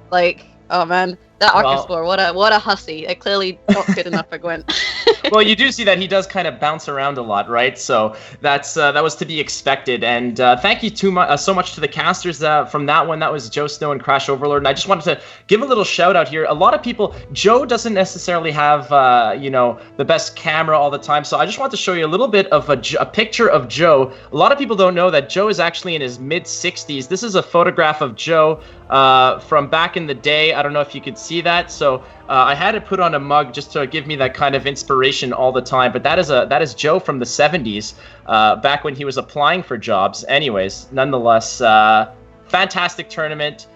oh, man. That Arcuswar, what a hussy. It clearly not good enough for Gwent. Well, you do see that he does kind of bounce around a lot, right? So that was to be expected. And thank you so much to the casters from that one. That was Joe Snow and Crash Overlord. And I just wanted to give a little shout out here. A lot of people, Joe doesn't necessarily have, the best camera all the time. So I just want to show you a little bit of a picture of Joe. A lot of people don't know that Joe is actually in his mid-60s. This is a photograph of Joe from back in the day. I don't know if you could see that. So I had it put on a mug just to give me that kind of inspiration all the time. But that is Joe from the 70s, back when he was applying for jobs. Anyways, nonetheless, fantastic tournament.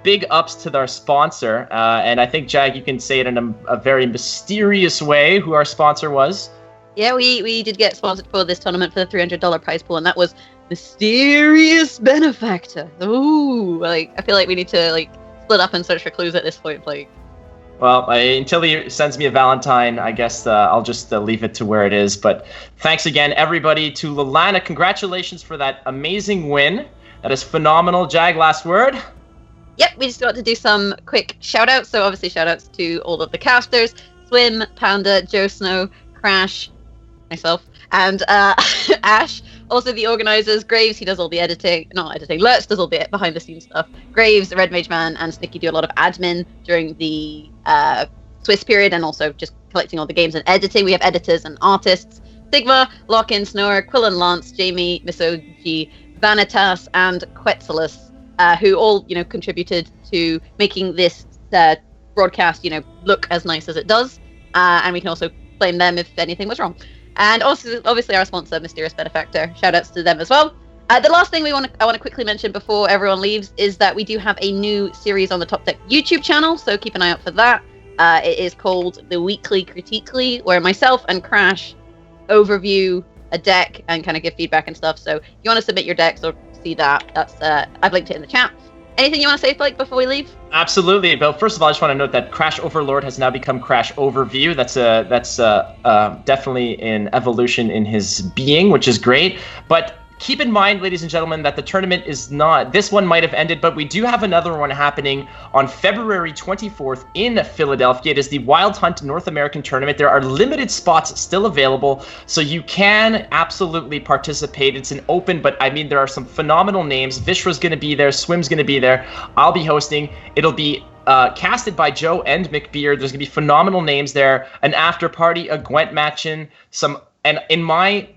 Big ups to our sponsor. And I think, Jag, you can say it in a very mysterious way who our sponsor was. Yeah, we did get sponsored for this tournament for the $300 prize pool, and that was Mysterious Benefactor. Ooh, I feel like we need to split up and search for clues at this point, Well, until he sends me a Valentine, I guess I'll just leave it to where it is. But thanks again, everybody, to Lallana. Congratulations for that amazing win. That is phenomenal. Jag, last word? Yep, we just got to do some quick shout-outs. So obviously shout-outs to all of the casters. Swim, Panda, Joe Snow, Crash, myself, and Ash. Also the organizers, Graves, he does all the editing. Not editing, Lurch does all the behind-the-scenes stuff. Graves, Red Mage Man, and Snicky do a lot of admin during the Swiss period, and also just collecting all the games and editing. We have editors and artists. Sigma, Lock-In, Snorer, Quill and Lance, Jamie, Misogi, Vanitas, and Quetzalus, who all, contributed to making this broadcast, look as nice as it does. And we can also blame them if anything was wrong. And also, obviously, our sponsor, Mysterious Benefactor. Shout-outs to them as well. The last thing I want to quickly mention before everyone leaves is that we do have a new series on the Topdeck YouTube channel, so keep an eye out for that. It is called The Weekly Critically, where myself and Crash overview a deck and kind of give feedback and stuff. So if you want to submit your decks or see that, that's I've linked it in the chat. Anything you want to say, Blake, before we leave? Absolutely. But first of all, I just want to note that Crash Overlord has now become Crash Overview. That's definitely an evolution in his being, which is great. But keep in mind, ladies and gentlemen, that the tournament is not... This one might have ended, but we do have another one happening on February 24th in Philadelphia. It is the Wild Hunt North American Tournament. There are limited spots still available, so you can absolutely participate. It's an open, but I mean, there are some phenomenal names. Vishra's going to be there. Swim's going to be there. I'll be hosting. It'll be casted by Joe and McBeard. There's going to be phenomenal names there. An after party, a Gwent match-in, and in my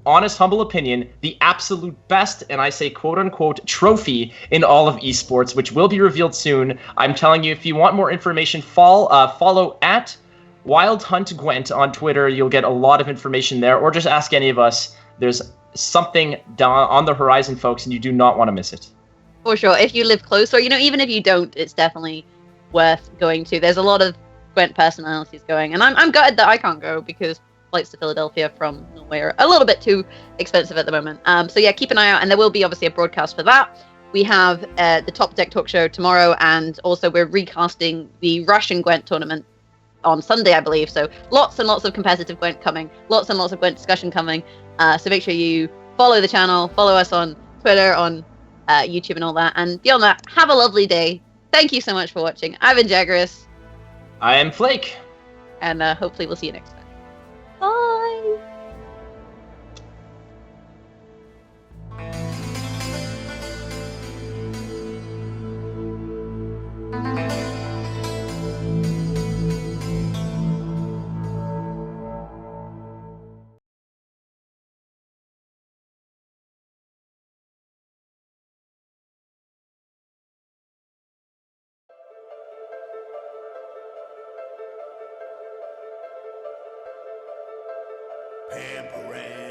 honest, humble opinion, the absolute best, and I say quote-unquote, trophy in all of esports, which will be revealed soon. I'm telling you, if you want more information, follow at Wild Hunt Gwent on Twitter. You'll get a lot of information there, or just ask any of us. There's something down on the horizon, folks, and you do not want to miss it. For sure. If you live close, or, even if you don't, it's definitely worth going to. There's a lot of Gwent personalities going, and I'm gutted that I can't go because flights to Philadelphia from Norway are a little bit too expensive at the moment. So yeah, keep an eye out, and there will be obviously a broadcast for that. We have the Top Deck talk show tomorrow, and also we're recasting the Russian Gwent tournament on Sunday, I believe. So lots and lots of competitive Gwent coming, lots and lots of Gwent discussion coming. So make sure you follow the channel, follow us on Twitter, on YouTube and all that. And beyond that, have a lovely day. Thank you so much for watching. I've been Jaggerus. I am Flake. And hopefully we'll see you next time. Bye. Pampering